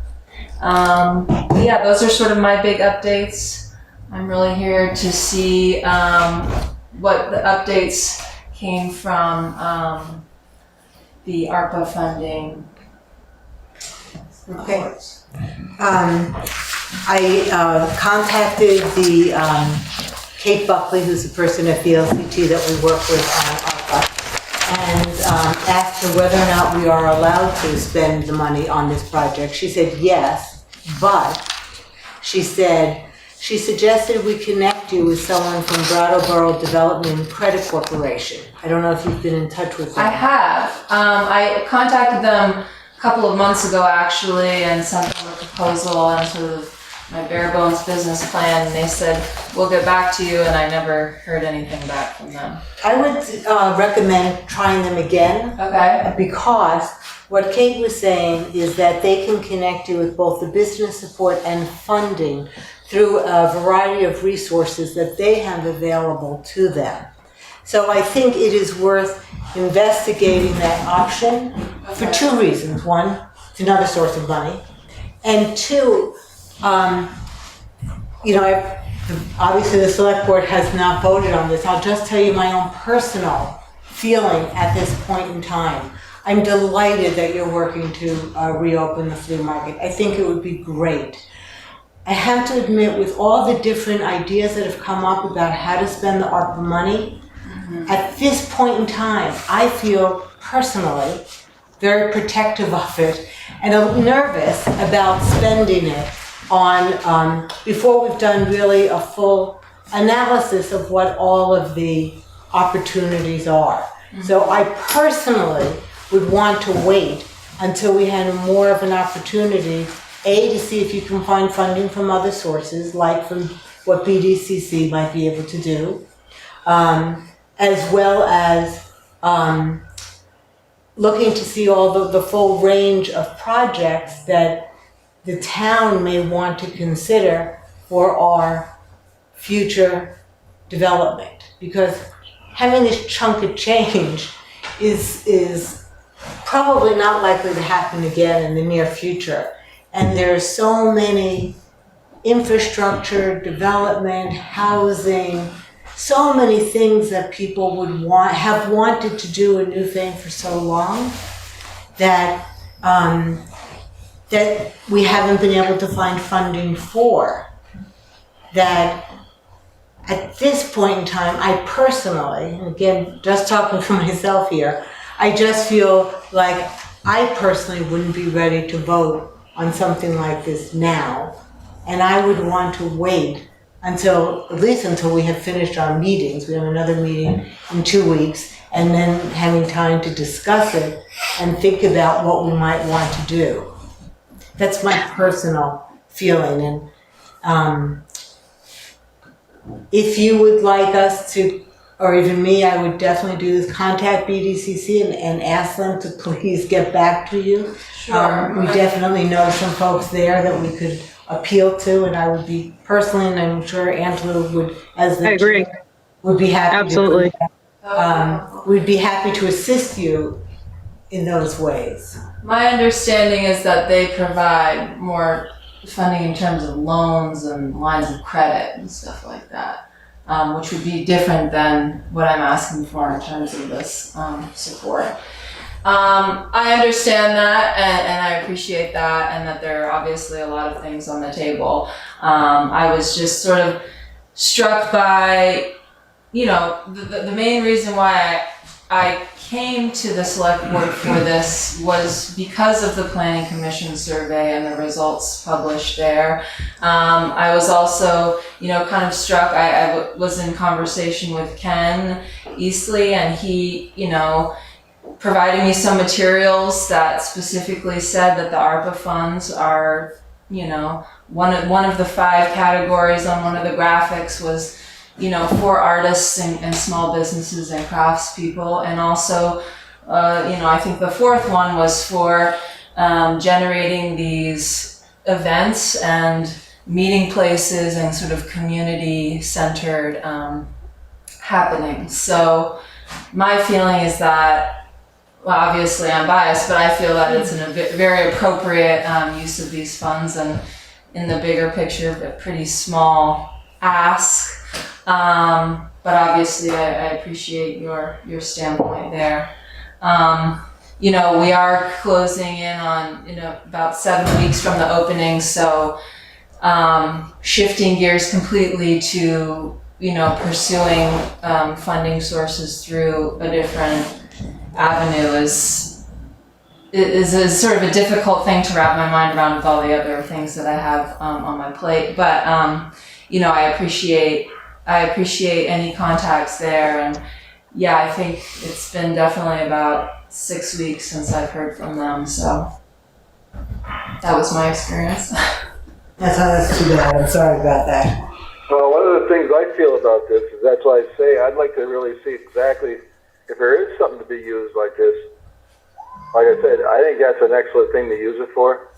Yeah, those are sort of my big updates. I'm really here to see what the updates came from the ARPA funding reports. I contacted the Kate Buckley, who's the person at VLCT that we work with on ARPA, and asked her whether or not we are allowed to spend the money on this project. She said yes, but she said she suggested we connect you with someone from Brattleboro Development Credit Corporation. I don't know if you've been in touch with them. I have. I contacted them a couple of months ago, actually, and sent them a proposal and sort of my bare bones business plan, and they said, we'll get back to you, and I never heard anything back from them. I would recommend trying them again. Okay. Because what Kate was saying is that they can connect you with both the business support and funding through a variety of resources that they have available to them. So I think it is worth investigating that option for two reasons. One, it's another source of money. And two, obviously the select board has not voted on this. I'll just tell you my own personal feeling at this point in time. I'm delighted that you're working to reopen the flea market. I think it would be great. I have to admit, with all the different ideas that have come up about how to spend the ARPA money, at this point in time, I feel personally very protective of it, and I'm nervous about spending it on, before we've done really a full analysis of what all of the opportunities are. So I personally would want to wait until we had more of an opportunity, to see if you can find funding from other sources, like from what BDCC might be able to do, as well as looking to see all the full range of projects that the town may want to consider for our future development. Because having this chunk of change is probably not likely to happen again in the near future. And there's so many infrastructure, development, housing, so many things that people would have wanted to do in Newfane for so long that that we haven't been able to find funding for. That at this point in time, I personally, and again, just talking for myself here, I just feel like I personally wouldn't be ready to vote on something like this now. And I would want to wait until, at least until we have finished our meetings. We have another meeting in 2 weeks, and then having time to discuss it and think about what we might want to do. That's my personal feeling. And if you would like us to, or even me, I would definitely do this, contact BDCC and ask them to please get back to you. Sure. We definitely know some folks there that we could appeal to, and I would be personally, and I'm sure Angela would, as the I agree. chair, would be happy Absolutely. to we'd be happy to assist you in those ways. My understanding is that they provide more funding in terms of loans and lines of credit and stuff like that. which would be different than what I'm asking for in terms of this support. I understand that, and I appreciate that, and that there are obviously a lot of things on the table. I was just sort of struck by, the main reason why I came to the select board for this was because of the Planning Commission survey and the results published there. I was also, kind of struck, I was in conversation with Ken Eastley, and he, provided me some materials that specifically said that the ARPA funds are, one of the 5 categories on one of the graphics was, for artists and small businesses and craftspeople. And also, I think the 4th one was for generating these events and meeting places and sort of community-centered happenings. So my feeling is that, well, obviously I'm biased, but I feel that it's a very appropriate use of these funds, and in the bigger picture, a pretty small ask. But obviously I appreciate your standpoint there. We are closing in on, about 7 weeks from the opening, so shifting gears completely to, pursuing funding sources through a different avenue is sort of a difficult thing to wrap my mind around with all the other things that I have on my plate. But I appreciate any contacts there, and I think it's been definitely about 6 weeks since I've heard from them. So that was my experience. That's too bad. I'm sorry about that. Well, one of the things I feel about this is that's why I say I'd like to really see exactly if there is something to be used like this. Like I said, I think that's an excellent thing to use it for,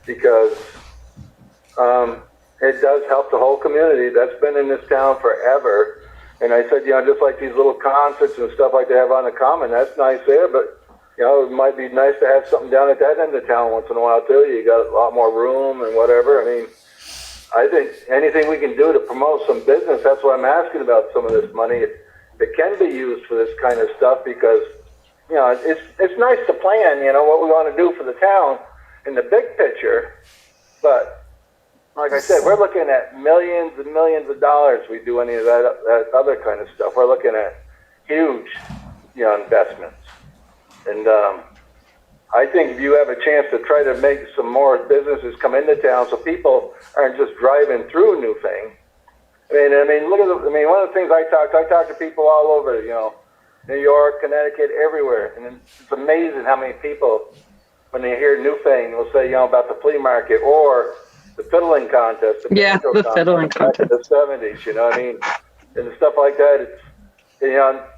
because it does help the whole community that's been in this town forever. And I said, just like these little concerts and stuff like they have on the common, that's nice there, but it might be nice to have something down at that end of town once in a while too. You got a lot more room and whatever. I mean, I think anything we can do to promote some business, that's why I'm asking about some of this money. It can be used for this kind of stuff, because it's nice to plan what we want to do for the town in the big picture, but like I said, we're looking at millions and millions of dollars. We do any of that other kind of stuff. We're looking at huge investments, and I think if you have a chance to try to make some more businesses come into town so people aren't just driving through Newfane. I mean, look at one of the things I talk to people all over, New York, Connecticut, everywhere. And it's amazing how many people, when they hear Newfane, will say, about the flea market or the fiddling contest. The fiddling contest. Back in the 70s, and stuff like that. It's,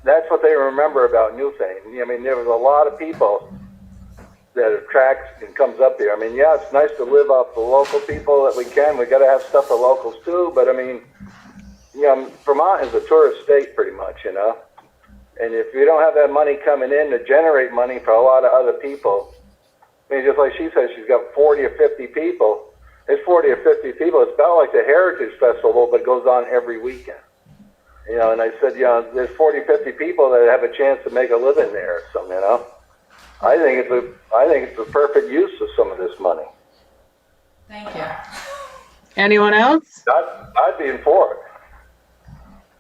that's what they remember about Newfane. There was a lot of people that attracts and comes up here. It's nice to live off the local people that we can. We got to have stuff for locals too, but Vermont is a tourist state pretty much, and if we don't have that money coming in to generate money for a lot of other people, just like she says, she's got 40 or 50 people. There's 40 or 50 people. It's about like the Heritage Festival, but it goes on every weekend. And I said, there's 40, 50 people that have a chance to make a living there or something, I think it's a perfect use of some of this money. Thank you. Anyone else? I'd be in for it.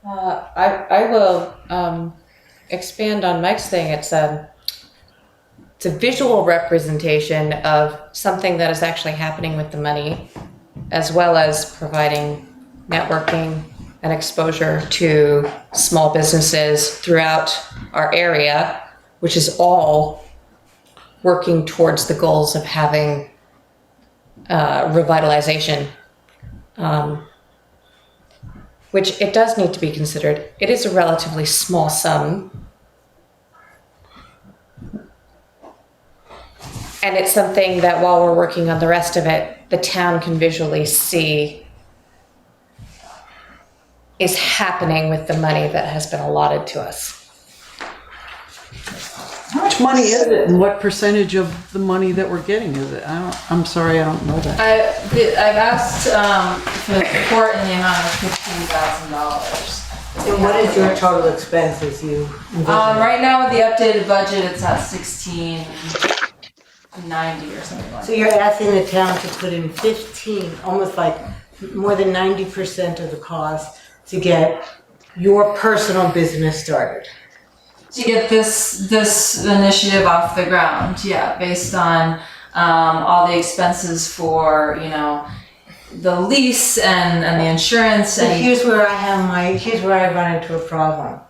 I will expand on Mike's thing. It's a visual representation of something that is actually happening with the money, as well as providing networking and exposure to small businesses throughout our area, which is all working towards the goals of having revitalization, which it does need to be considered. It is a relatively small sum. And it's something that while we're working on the rest of it, the town can visually see is happening with the money that has been allotted to us. How much money is it, and what percentage of the money that we're getting is it? I'm sorry, I don't know that. I've asked for support in the amount of $15,000. And what is your total expenses you envision? Right now with the updated budget, it's at 1690 or something like So that. you're asking the town to put in 15, almost like more than 90% of the cost to get your personal business started. To get this initiative off the ground, yeah, based on all the expenses for, you know, the lease and the insurance. So And here's where I run into a problem.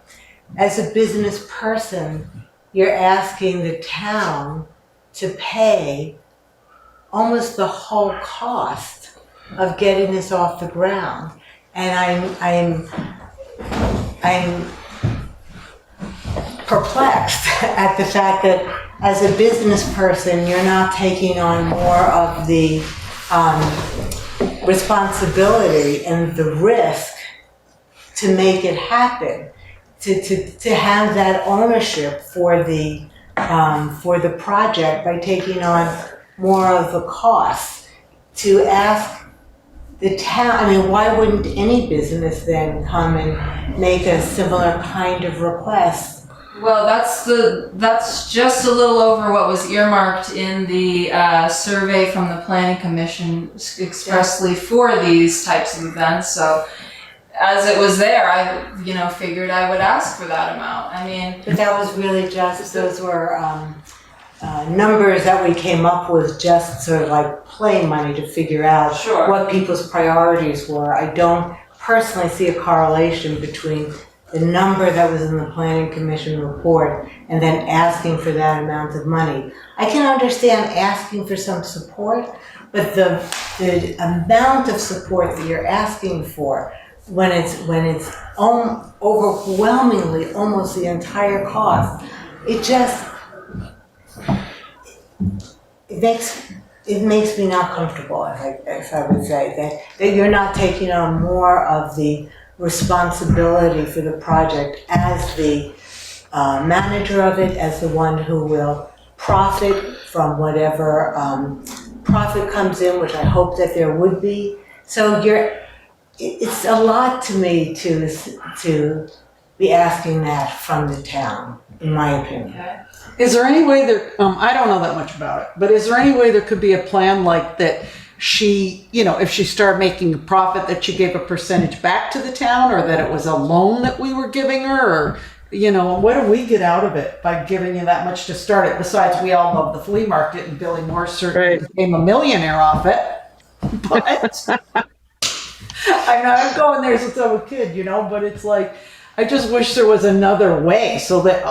As a business person, you're asking the town to pay almost the whole cost of getting this off the ground. And I'm perplexed at the fact that as a business person, you're not taking on more of the responsibility and the risk to make it happen, to have that ownership for the project by taking on more of the costs. To ask the town, I mean, why wouldn't any business then come and make a similar kind of request? well, that's just a little over what was earmarked in the survey from the Planning Commission expressly for these types of events. So as it was there, I figured I would ask for that amount. I mean, But that was really just, those were numbers that we came up with, just sort of like play money to figure out Sure. what people's priorities were. I don't personally see a correlation between the number that was in the Planning Commission report and then asking for that amount of money. I can understand asking for some support, but the amount of support that you're asking for, when it's overwhelmingly almost the entire cost, it makes me not comfortable, if I would say, that you're not taking on more of the responsibility for the project as the manager of it, as the one who will profit from whatever profit comes in, which I hope that there would be. So it's a lot to me to be asking that from the town, in my opinion. Is there any way there, I don't know that much about it, but is there any way there could be a plan like that she, if she started making a profit, that she gave a percentage back to the town, or that it was a loan that we were giving her, or, what do we get out of it by giving you that much to start it? Besides, we all love the flea market, and Billy Moore certainly became a millionaire off it. But I'm going there since I was a kid, but it's like, I just wish there was another way so that a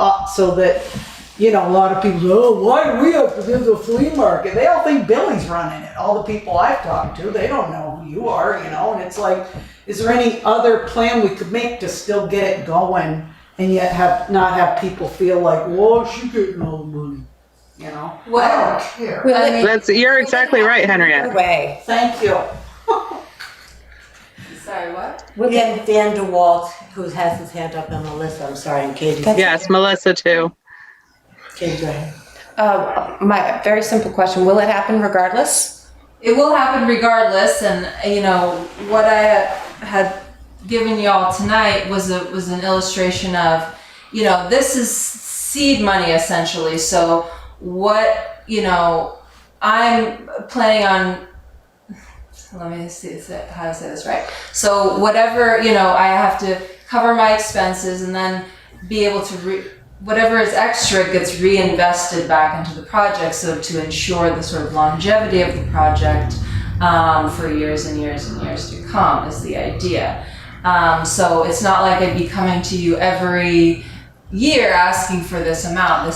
lot of people, why do we have to go to the flea market? They all think Billy's running it. All the people I've talked to, they don't know who you are, and it's like, is there any other plan we could make to still get it going and yet not have people feel like, well, she's getting all the money, Well, I don't care. You're exactly right, Henriette. Way. Thank you. sorry, what? We have Vandervliet, who has his hand up, and Melissa, I'm sorry, and Katie. Yes, Melissa too. Katie, go ahead. My very simple question, will it happen regardless? It will happen regardless, and what I had given you all tonight was an illustration of, this is seed money essentially. So what I'm planning on. Let me see how to say this right. So whatever I have to cover my expenses, and then be able to whatever is extra gets reinvested back into the project, so to ensure the sort of longevity of the project for years and years and years to come is the idea. So it's not like I'd be coming to you every year asking for this amount.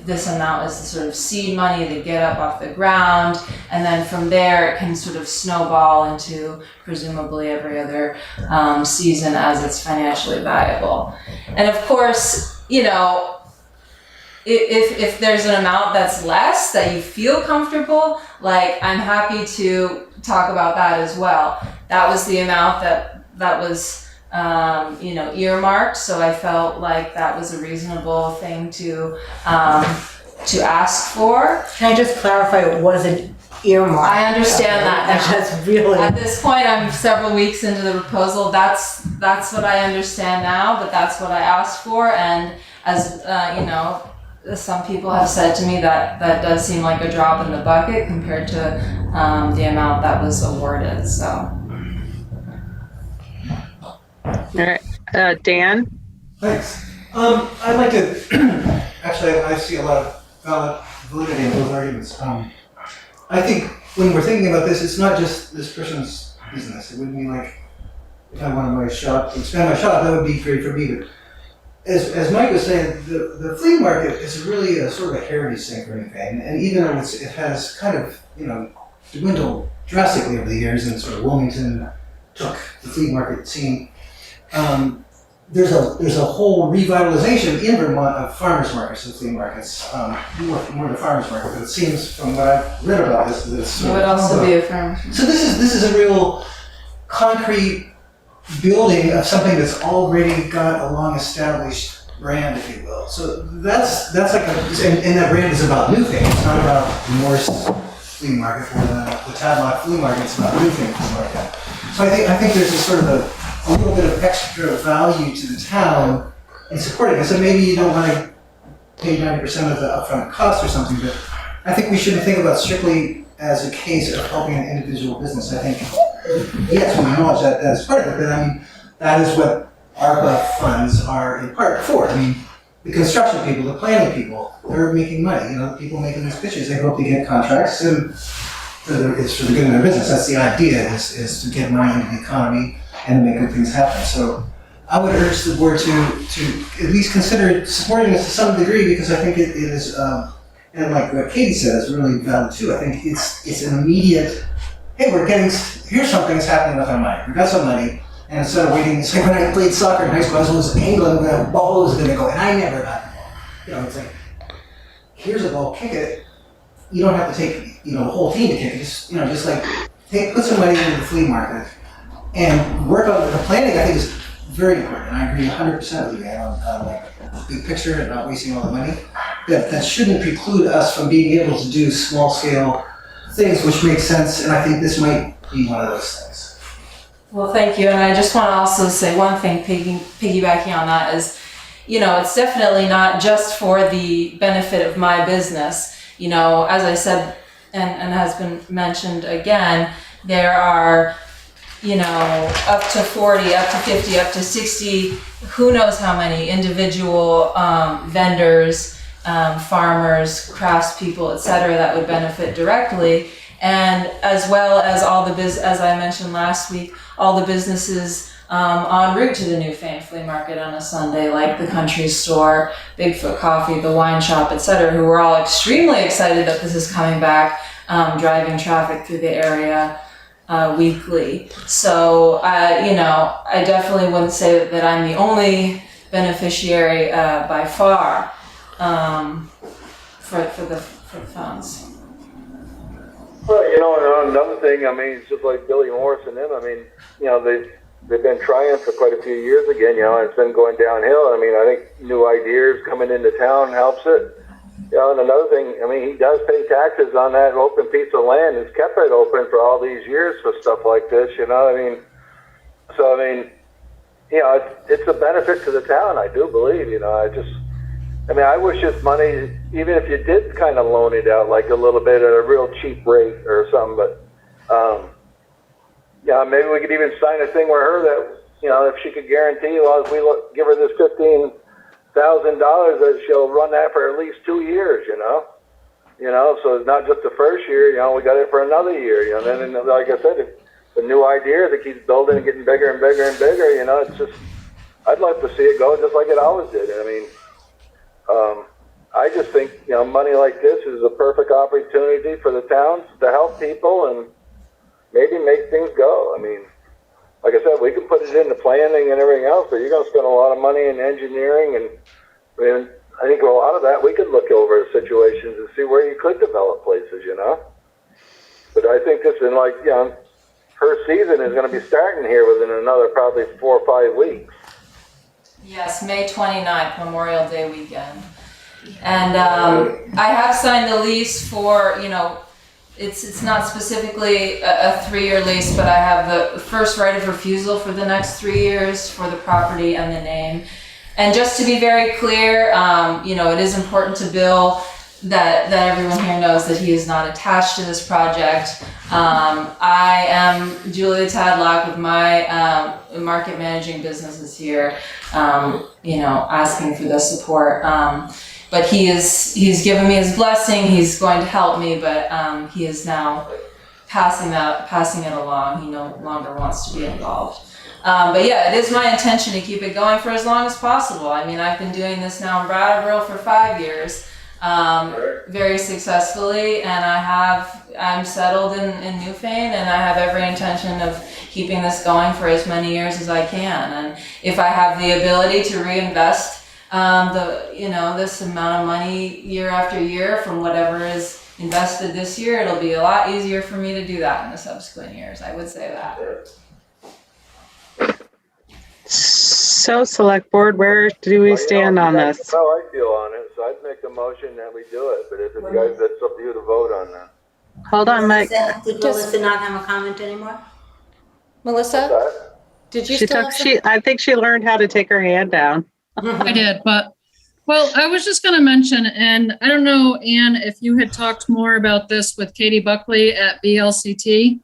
This amount is the sort of seed money to get up off the ground, and then from there it can sort of snowball into presumably every other season as it's financially viable. And of course, if there's an amount that's less that you feel comfortable, like, I'm happy to talk about that as well. That was the amount that was earmarked, so I felt like that was a reasonable thing to ask for. Can I just clarify, it wasn't earmarked. I understand that now. That's really. At this point, I'm several weeks into the proposal. That's what I understand now, but that's what I asked for. And as you know, some people have said to me that that does seem like a drop in the bucket compared to the amount that was awarded. So. All right, Dan? Thanks. I'd like to, actually, I see a lot of valid validity in those arguments. I think when we're thinking about this, it's not just this person's business. It wouldn't be like, if I wanted my shop, to expand my shop, that would be great for me. But as Mike was saying, the flea market is really a sort of a heritage thing for Newfane. And even though it has kind of, dwindled drastically over the years, and sort of Wilmington took the flea market scene, there's a whole revitalization in Vermont of farmers markets and flea markets. More the farmers market, but it seems from what I've read about this that it's It would also be a farm. So this is a real concrete building of something that's already got a long established brand, if you will. So that's like and that brand is about Newfane. It's not about the Morse flea market or the Tadlock flea market. It's about Newfane flea market. So I think there's a sort of a little bit of extra value to the town in supporting it. So maybe you don't want to pay 90% of the upfront cost or something, but I think we shouldn't think about strictly as a case of helping an individual business. I think, yes, we acknowledge that as part of it, but I mean, that is what ARPA funds are in part for. I mean, the construction people, the planning people, they're making money. The people making these pitches, they hope to get contracts, and it's for the good of their business. That's the idea, is to get money into the economy and make good things happen. So I would urge the board to at least consider supporting this to some degree, because I think it is, and like what Katie said, is really valid too. I think it's an immediate, hey, here's something that's happening with our money. We got some money, and instead of waiting, it's like when I played soccer in high school, I was always angling where that ball was going to go, and I never got the ball. It's like, here's a ball, kick it. You don't have to take, the whole team to kick it. Just like put some money into the flea market and work on the planning. I think is very important. And I agree 100% with you, man, on like the big picture and not wasting all the money. That shouldn't preclude us from being able to do small scale things, which makes sense. And I think this might be one of those things. Well, thank you. And I just want to also say one thing, piggybacking on that is, it's definitely not just for the benefit of my business. As I said, and has been mentioned again, there are, up to 40, up to 50, up to 60, who knows how many individual vendors, farmers, craftspeople, et cetera, that would benefit directly. And as well as all the as I mentioned last week, all the businesses en route to the Newfane flea market on a Sunday, like the country store, Bigfoot Coffee, the wine shop, et cetera, who were all extremely excited that this is coming back, driving traffic through the area weekly. So, I definitely wouldn't say that I'm the only beneficiary by far for the funds. Well, another thing, it's just like Billy Morris and them. They've been trying for quite a few years again, and it's been going downhill. I think new ideas coming into town helps it. And another thing, he does pay taxes on that open piece of land. He's kept it open for all these years for stuff like this, So, it's a benefit to the town, I do believe, I wish this money, even if you did kind of loan it out, like a little bit at a real cheap rate or something, but, maybe we could even sign a thing with her that, if she could guarantee, if we give her this $15,000, that she'll run that for at least 2 years, so it's not just the first year, we got it for another year, and then, like I said, the new ideas, it keeps building and getting bigger and bigger and bigger, it's just, I'd love to see it go just like it always did. I just think, money like this is a perfect opportunity for the towns to help people and maybe make things go. Like I said, we can put it into planning and everything else, but you're going to spend a lot of money in engineering, and I think a lot of that we could look over situations and see where you could develop places, But I think this is her season is going to be starting here within another probably 4 or 5 weeks. Yes, May 29th, Memorial Day weekend. And I have signed the lease for, it's not specifically a 3-year lease, but I have the first right of refusal for the next 3 years for the property and the name. And just to be very clear, it is important to Bill that everyone here knows that he is not attached to this project. I am Julia Tadlock with my market managing businesses here, asking for the support. But he's given me his blessing. He's going to help me, but he is now passing it along. He no longer wants to be involved. But yeah, it is my intention to keep it going for as long as possible. I mean, I've been doing this now in Brattleboro for 5 years, very successfully, and I'm settled in Newfane, and I have every intention of keeping this going for as many years as I can. And if I have the ability to reinvest this amount of money year after year from whatever is invested this year, it'll be a lot easier for me to do that in the subsequent years. I would say that. So, Select Board, where do we stand on this? That's how I feel on it, so I'd make a motion that we do it, but if you guys, that's up to you to vote on that. Hold on, Mike. Did Melissa not have a comment anymore? Melissa, did you I think she learned how to take her hand down. I did, but, well, I was just gonna mention, and I don't know, Anne, if you had talked more about this with Katie Buckley at BLCT,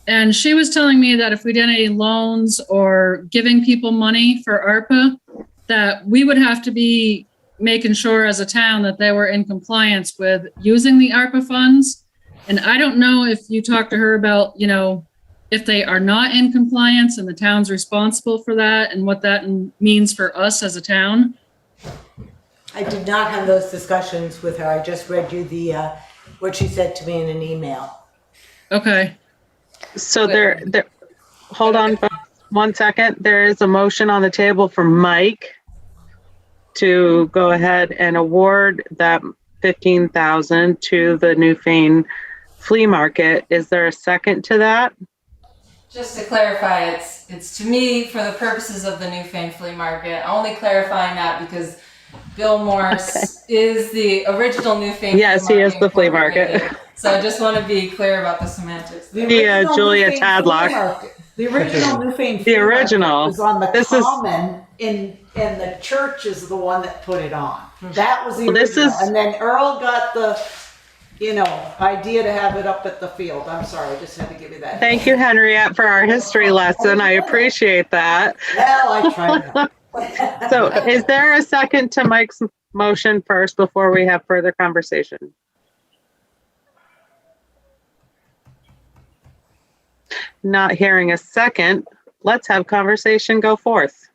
and she was telling me that if we did any loans or giving people money for ARPA, that we would have to be making sure as a town that they were in compliance with using the ARPA funds. And I don't know if you talked to her about, if they are not in compliance and the town's responsible for that and what that means for us as a town. I did not have those discussions with her. I just read you what she said to me in an email. Okay. So hold on 1 second. There is a motion on the table for Mike to go ahead and award that $15,000 to the Newfane flea market. Is there a second to that? Just to clarify, it's to me for the purposes of the Newfane flea market. Only clarifying that because Bill Morse is the original Newfane. Yes, he is the flea market. So I just want to be clear about the semantics. Julia Tadlock. The original Newfane. The original. Was on the common, and the church is the one that put it on. That was the original. And then Earl got the, idea to have it up at the field. I'm sorry, I just had to give you that. Thank you, Henriette, for our history lesson. I appreciate that. Well, I tried. So is there a second to Mike's motion first before we have further conversation? Not hearing a second, let's have conversation go forth.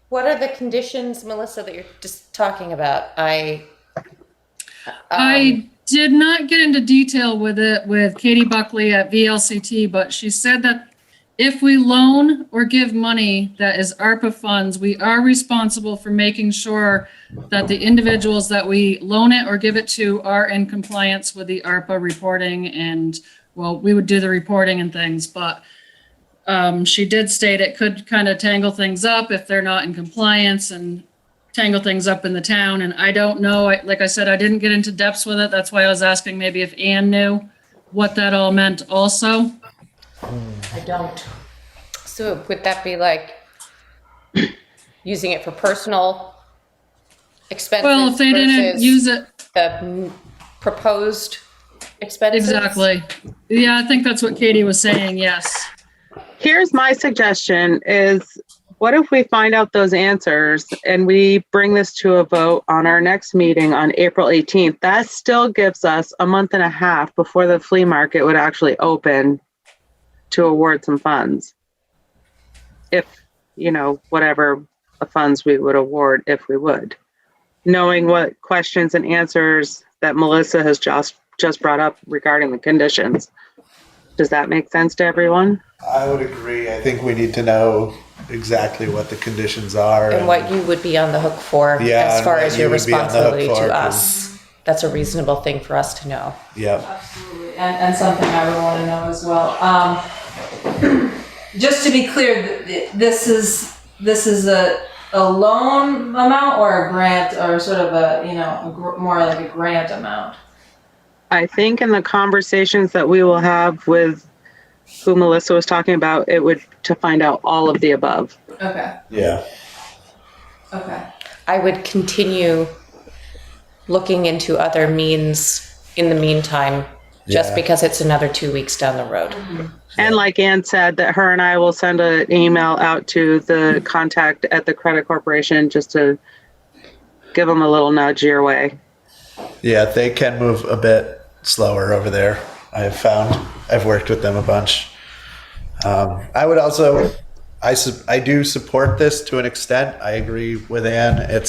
What are the conditions, Melissa, that you're just talking about? I did not get into detail with it with Katie Buckley at VLCT, but she said that if we loan or give money that is ARPA funds, we are responsible for making sure that the individuals that we loan it or give it to are in compliance with the ARPA reporting. And well, we would do the reporting and things, but she did state it could kind of tangle things up if they're not in compliance and tangle things up in the town. And I don't know, like I said, I didn't get into depths with it. That's why I was asking maybe if Anne knew what that all meant also. I don't. So would that be like using it for personal expenses? Well, if they didn't use it. The proposed expenses? Exactly. Yeah, I think that's what Katie was saying, yes. Here's my suggestion is, what if we find out those answers and we bring this to a vote on our next meeting on April 18th? That still gives us a month and a half before the flea market would actually open to award some funds. If, whatever the funds we would award, if we would. Knowing what questions and answers that Melissa has just brought up regarding the conditions. Does that make sense to everyone? I would agree. I think we need to know exactly what the conditions are. And what you would be on the hook for as far as your responsibility to us. That's a reasonable thing for us to know. Yeah. Absolutely. And something I would want to know as well. Just to be clear, this is a loan amount or a grant or sort of more like a grant amount? I think in the conversations that we will have with who Melissa was talking about, it would to find out all of the above. Okay, Yeah. okay. I would continue looking into other means in the meantime, just Yeah. because it's another 2 weeks down the road. And like Ann said, that her and I will send an email out to the contact at the credit corporation just to give them a little nudge your way. Yeah, they can move a bit slower over there. I've found. I've worked with them a bunch. I would also, I do support this to an extent. I agree with Ann. It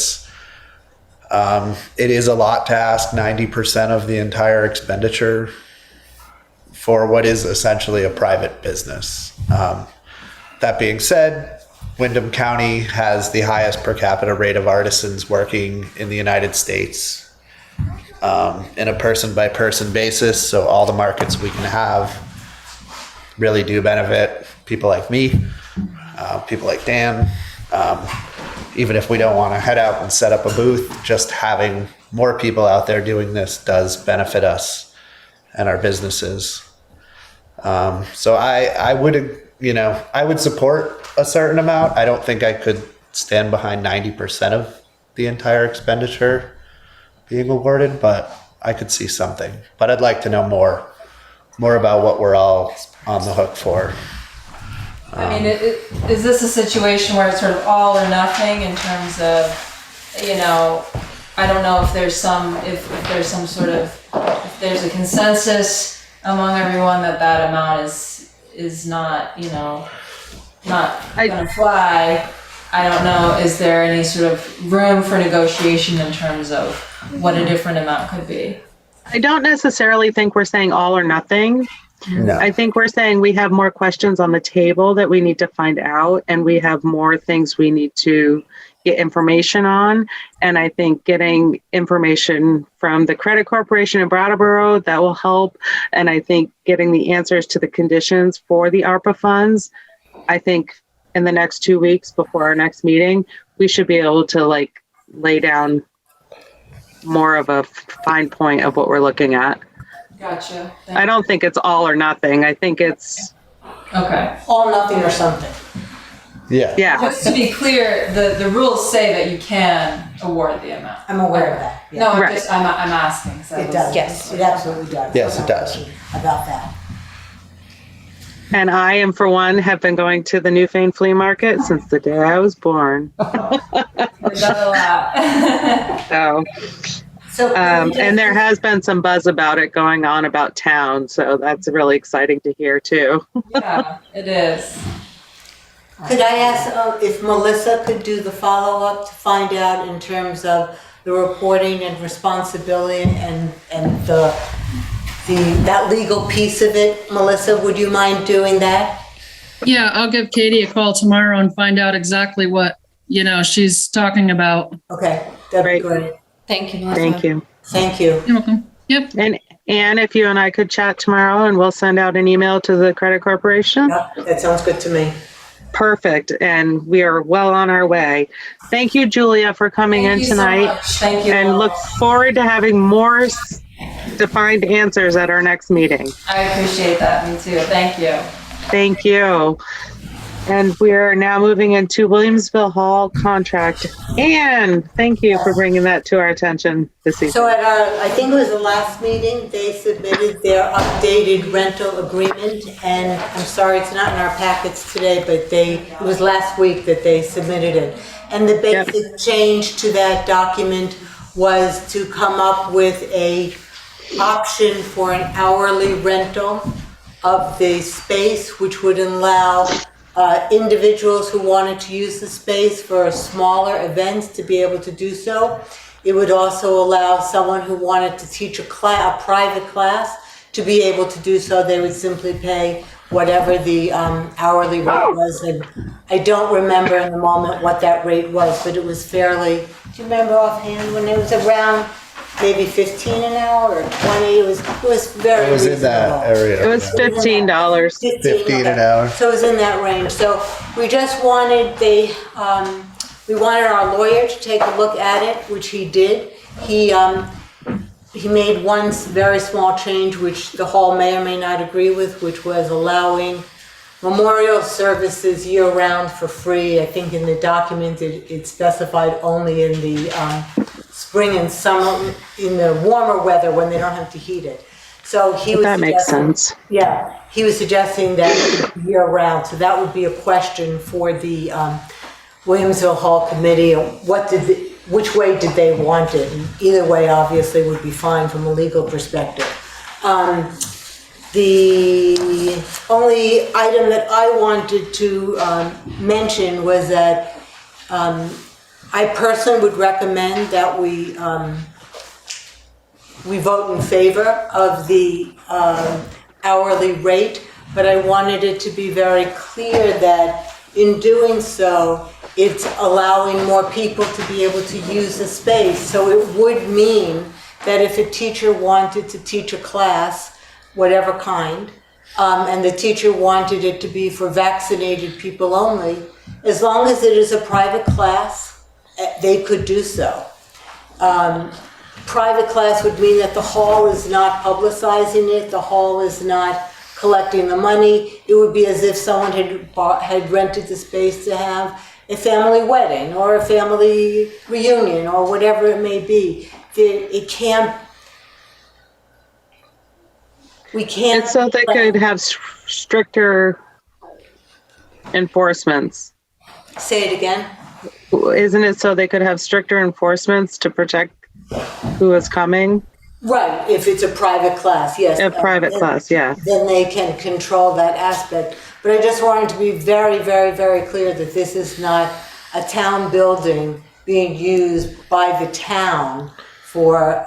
is a lot to ask 90% of the entire expenditure for what is essentially a private business. That being said, Windam County has the highest per capita rate of artisans working in the United States in a person-by-person basis. So all the markets we can have really do benefit people like me, people like Dan. Even if we don't want to head out and set up a booth, just having more people out there doing this does benefit us and our businesses. So I would support a certain amount. I don't think I could stand behind 90% of the entire expenditure being awarded, but I could see something. But I'd like to know more about what we're all on the hook for. I mean, is this a situation where it's sort of all or nothing in terms of, I don't know if there's if there's a consensus among everyone that amount is not, not gonna fly. I don't know, is there any sort of room for negotiation in terms of what a different amount could be? I don't necessarily think we're saying all or nothing. No. I think we're saying we have more questions on the table that we need to find out, and we have more things we need to get information on. And I think getting information from the credit corporation in Brattleboro, that will help. And I think getting the answers to the conditions for the ARPA funds, I think in the next 2 weeks before our next meeting, we should be able to lay down more of a fine point of what we're looking at. Gotcha. I don't think it's all or nothing. I think it's Okay. All, nothing, or something. Yeah. Just to be clear, the rules say that you can award the amount. I'm aware of that. Yeah. No, I'm Right. I'm asking. It does. Yes. It absolutely does. Yes, it does. About that. And I am, for one, have been going to the Newfane flea market since the day I was born. We've done a lot. So, and there has been some buzz about it going on about town, so that's really exciting to hear too. Yeah, it is. Could I ask if Melissa could do the follow-up to find out in terms of the reporting and responsibility and that legal piece of it? Melissa, would you mind doing that? Yeah, I'll give Katie a call tomorrow and find out exactly what, she's talking about. Okay, that'd be great. Thank you, Melissa. Thank you. Thank you. You're welcome. Yep. And if you and I could chat tomorrow, and we'll send out an email to the credit corporation. Yep, that sounds good to me. Perfect. And we are well on our way. Thank you, Julia, for coming in tonight. So much. Thank you. And look forward to having more defined answers at our next meeting. I appreciate that. Me too. Thank you. Thank you. And we're now moving into Williamsville Hall contract. And thank you for bringing that to our attention this evening. So at I think it was the last meeting, they submitted their updated rental agreement, and I'm sorry it's not in our packets today, but it was last week that they submitted it. And the basic change to that document was to come up with a option for an hourly rental of the space, which would allow individuals who wanted to use the space for smaller events to be able to do so. It would also allow someone who wanted to teach a private class to be able to do so. They would simply pay whatever the hourly rate was. And I don't remember in the moment what that rate was, but it was fairly, do you remember offhand when it was around maybe 15 an hour or 20? It was very It was in reasonable. that area. It was $15. 15 an hour. So it was in that range. So we just wanted we wanted our lawyer to take a look at it, which he did. He he made one very small change, which the hall may or may not agree with, which was allowing memorial services year-round for free. I think in the document it specified only in the spring and summer, in the warmer weather when they don't have to heat it. So he was That makes suggesting- sense. Yeah, he was suggesting that year-round. So that would be a question for the Williamsville Hall Committee. Which way did they want it? And either way, obviously, would be fine from a legal perspective. The only item that I wanted to mention was that I personally would recommend that we vote in favor of the hourly rate, but I wanted it to be very clear that in doing so, it's allowing more people to be able to use the space. So it would mean that if a teacher wanted to teach a class, whatever kind, and the teacher wanted it to be for vaccinated people only, as long as it is a private class, they could do so. Private class would mean that the hall is not publicizing it, the hall is not collecting the money. It would be as if someone had rented the space to have a family wedding or a family reunion or whatever it may be. It can't. We can't. It's so they could have stricter enforcements. Say it again. Isn't it so they could have stricter enforcements to protect who is coming? Right, if it's a private class, yes. A private class, yeah. Then they can control that aspect. But I just wanted to be very, very, very clear that this is not a town building being used by the town for,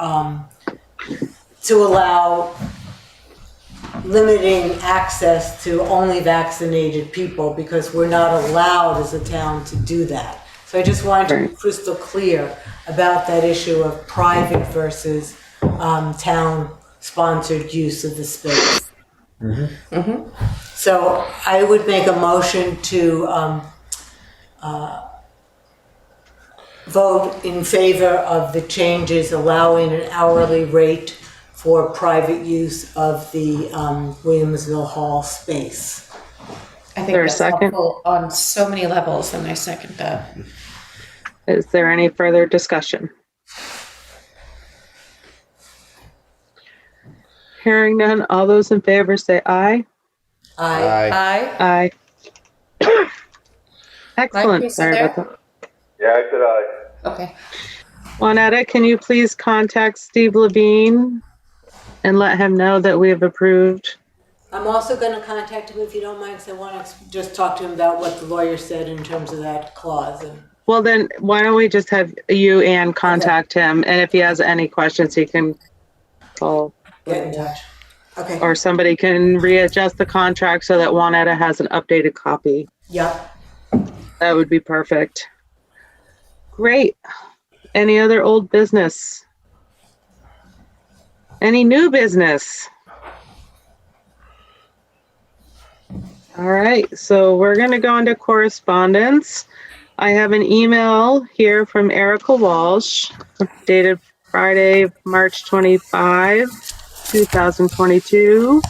to allow limiting access to only vaccinated people, because we're not allowed as a town to do that. So I just wanted to be crystal clear about that issue of private versus town-sponsored use of the space. So I would make a motion to vote in favor of the changes allowing an hourly rate for private use of the Williamsville Hall space. I think There a that's second? helpful on so many levels, and I second that. Is there any further discussion? Hearing none, all those in favor say aye. Aye. Aye. Excellent. you still Sorry there? about that. Yeah, I said aye. Okay. Juanetta, can you please contact Steve Levine and let him know that we have approved? I'm also going to contact him if you don't mind, because I want to just talk to him about what the lawyer said in terms of that clause. Well, then why don't we just have you and contact him, and if he has any questions, he can call. Get in touch. Okay. Or somebody can readjust the contract so that Juanetta has an updated copy. Yep. That would be perfect. Great. Any other old business? Any new business? All right, so we're going to go into correspondence. I have an email here from Erica Walch, dated Friday, March 25, 2022.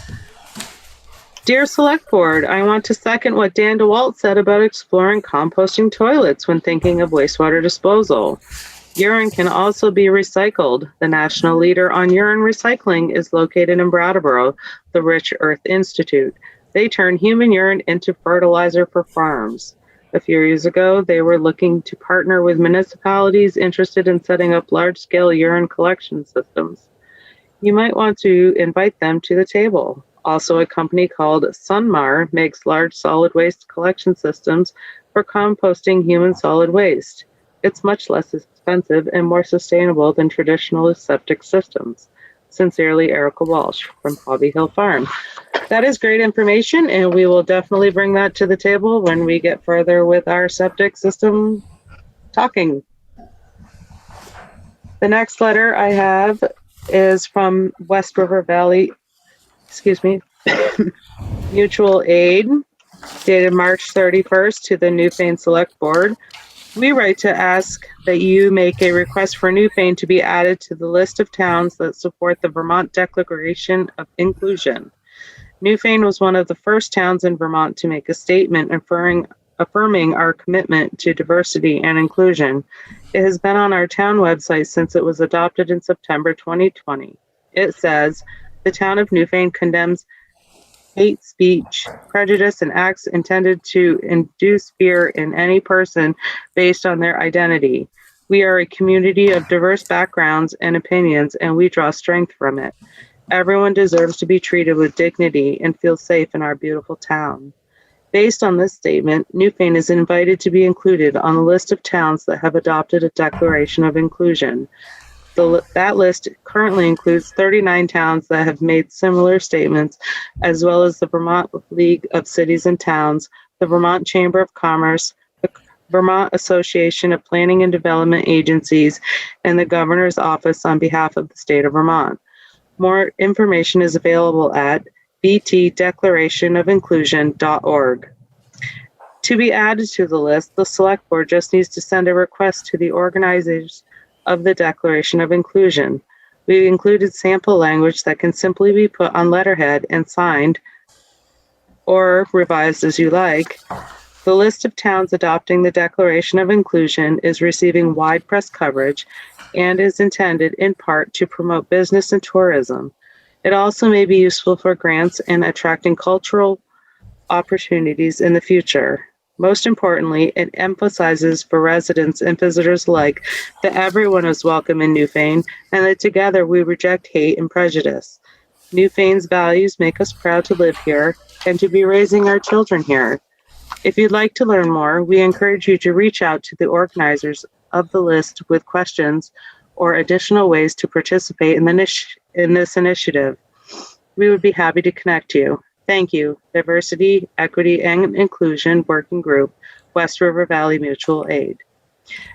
Dear Select Board, I want to second what Dan DeWalt said about exploring composting toilets when thinking of wastewater disposal. Urine can also be recycled. The national leader on urine recycling is located in Brattleboro, the Rich Earth Institute. They turn human urine into fertilizer for farms. A few years ago, they were looking to partner with municipalities interested in setting up large-scale urine collection systems. You might want to invite them to the table. Also, a company called Sunmar makes large solid waste collection systems for composting human solid waste. It's much less expensive and more sustainable than traditional septic systems. Sincerely, Erica Walch from Hobby Hill Farm. That is great information, and we will definitely bring that to the table when we get further with our septic system talking. The next letter I have is from West River Valley, Mutual Aid, dated March 31st to the Newfane Select Board. We write to ask that you make a request for Newfane to be added to the list of towns that support the Vermont Declaration of Inclusion. Newfane was one of the first towns in Vermont to make a statement affirming our commitment to diversity and inclusion. It has been on our town website since it was adopted in September 2020. It says, the town of Newfane condemns hate speech, prejudice, and acts intended to induce fear in any person based on their identity. We are a community of diverse backgrounds and opinions, and we draw strength from it. Everyone deserves to be treated with dignity and feel safe in our beautiful town. Based on this statement, Newfane is invited to be included on the list of towns that have adopted a Declaration of Inclusion. That list currently includes 39 towns that have made similar statements, as well as the Vermont League of Cities and Towns, the Vermont Chamber of Commerce, the Vermont Association of Planning and Development Agencies, and the Governor's Office on behalf of the state of Vermont. More information is available at btdeclarationofinclusion.org. To be added to the list, the Select Board just needs to send a request to the organizers of the Declaration of Inclusion. We've included sample language that can simply be put on letterhead and signed, or revised as you like. The list of towns adopting the Declaration of Inclusion is receiving wide press coverage and is intended in part to promote business and tourism. It also may be useful for grants and attracting cultural opportunities in the future. Most importantly, it emphasizes for residents and visitors alike that everyone is welcome in Newfane and that together we reject hate and prejudice. Newfane's values make us proud to live here and to be raising our children here. If you'd like to learn more, we encourage you to reach out to the organizers of the list with questions or additional ways to participate in this initiative. We would be happy to connect you. Thank you. Diversity, Equity, and Inclusion Working Group, West River Valley Mutual Aid.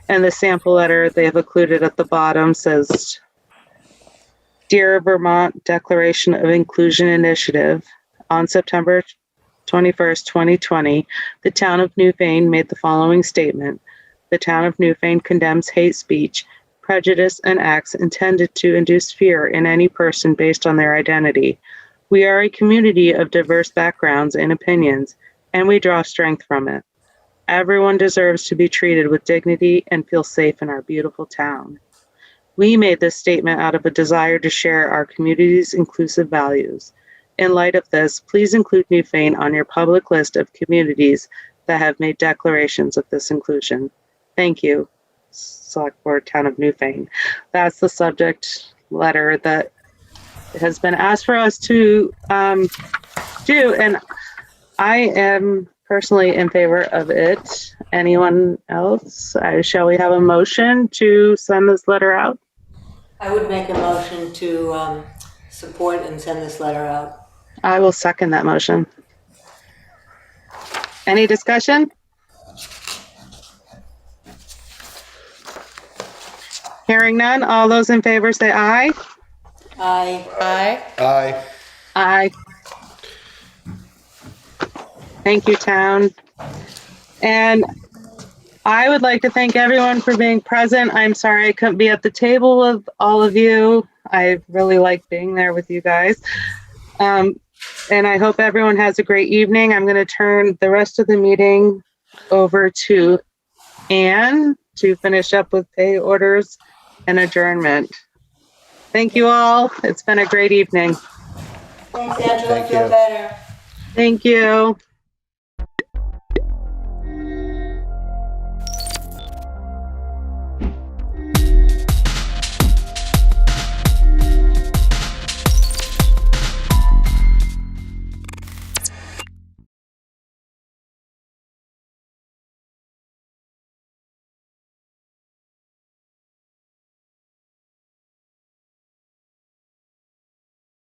And the sample letter they have included at the bottom says, Dear Vermont Declaration of Inclusion Initiative, on September 21st, 2020, the town of Newfane made the following statement. The town of Newfane condemns hate speech, prejudice, and acts intended to induce fear in any person based on their identity. We are a community of diverse backgrounds and opinions, and we draw strength from it. Everyone deserves to be treated with dignity and feel safe in our beautiful town. We made this statement out of a desire to share our community's inclusive values. In light of this, please include Newfane on your public list of communities that have made declarations of this inclusion. Thank you, Select Board, Town of Newfane. That's the subject letter that has been asked for us to do, and I am personally in favor of it. Anyone else? Shall we have a motion to send this letter out? I would make a motion to support and send this letter out. I will second that motion. Any discussion? Hearing none, all those in favor say aye. Aye. Aye. Aye. Aye. Thank you, town. And I would like to thank everyone for being present. I'm sorry I couldn't be at the table with all of you. I really like being there with you guys. And I hope everyone has a great evening. I'm going to turn the rest of the meeting over to Anne to finish up with pay orders and adjournment. Thank you all. It's been a great evening. Thanks, Angela. Thank Feel you. better. Thank you.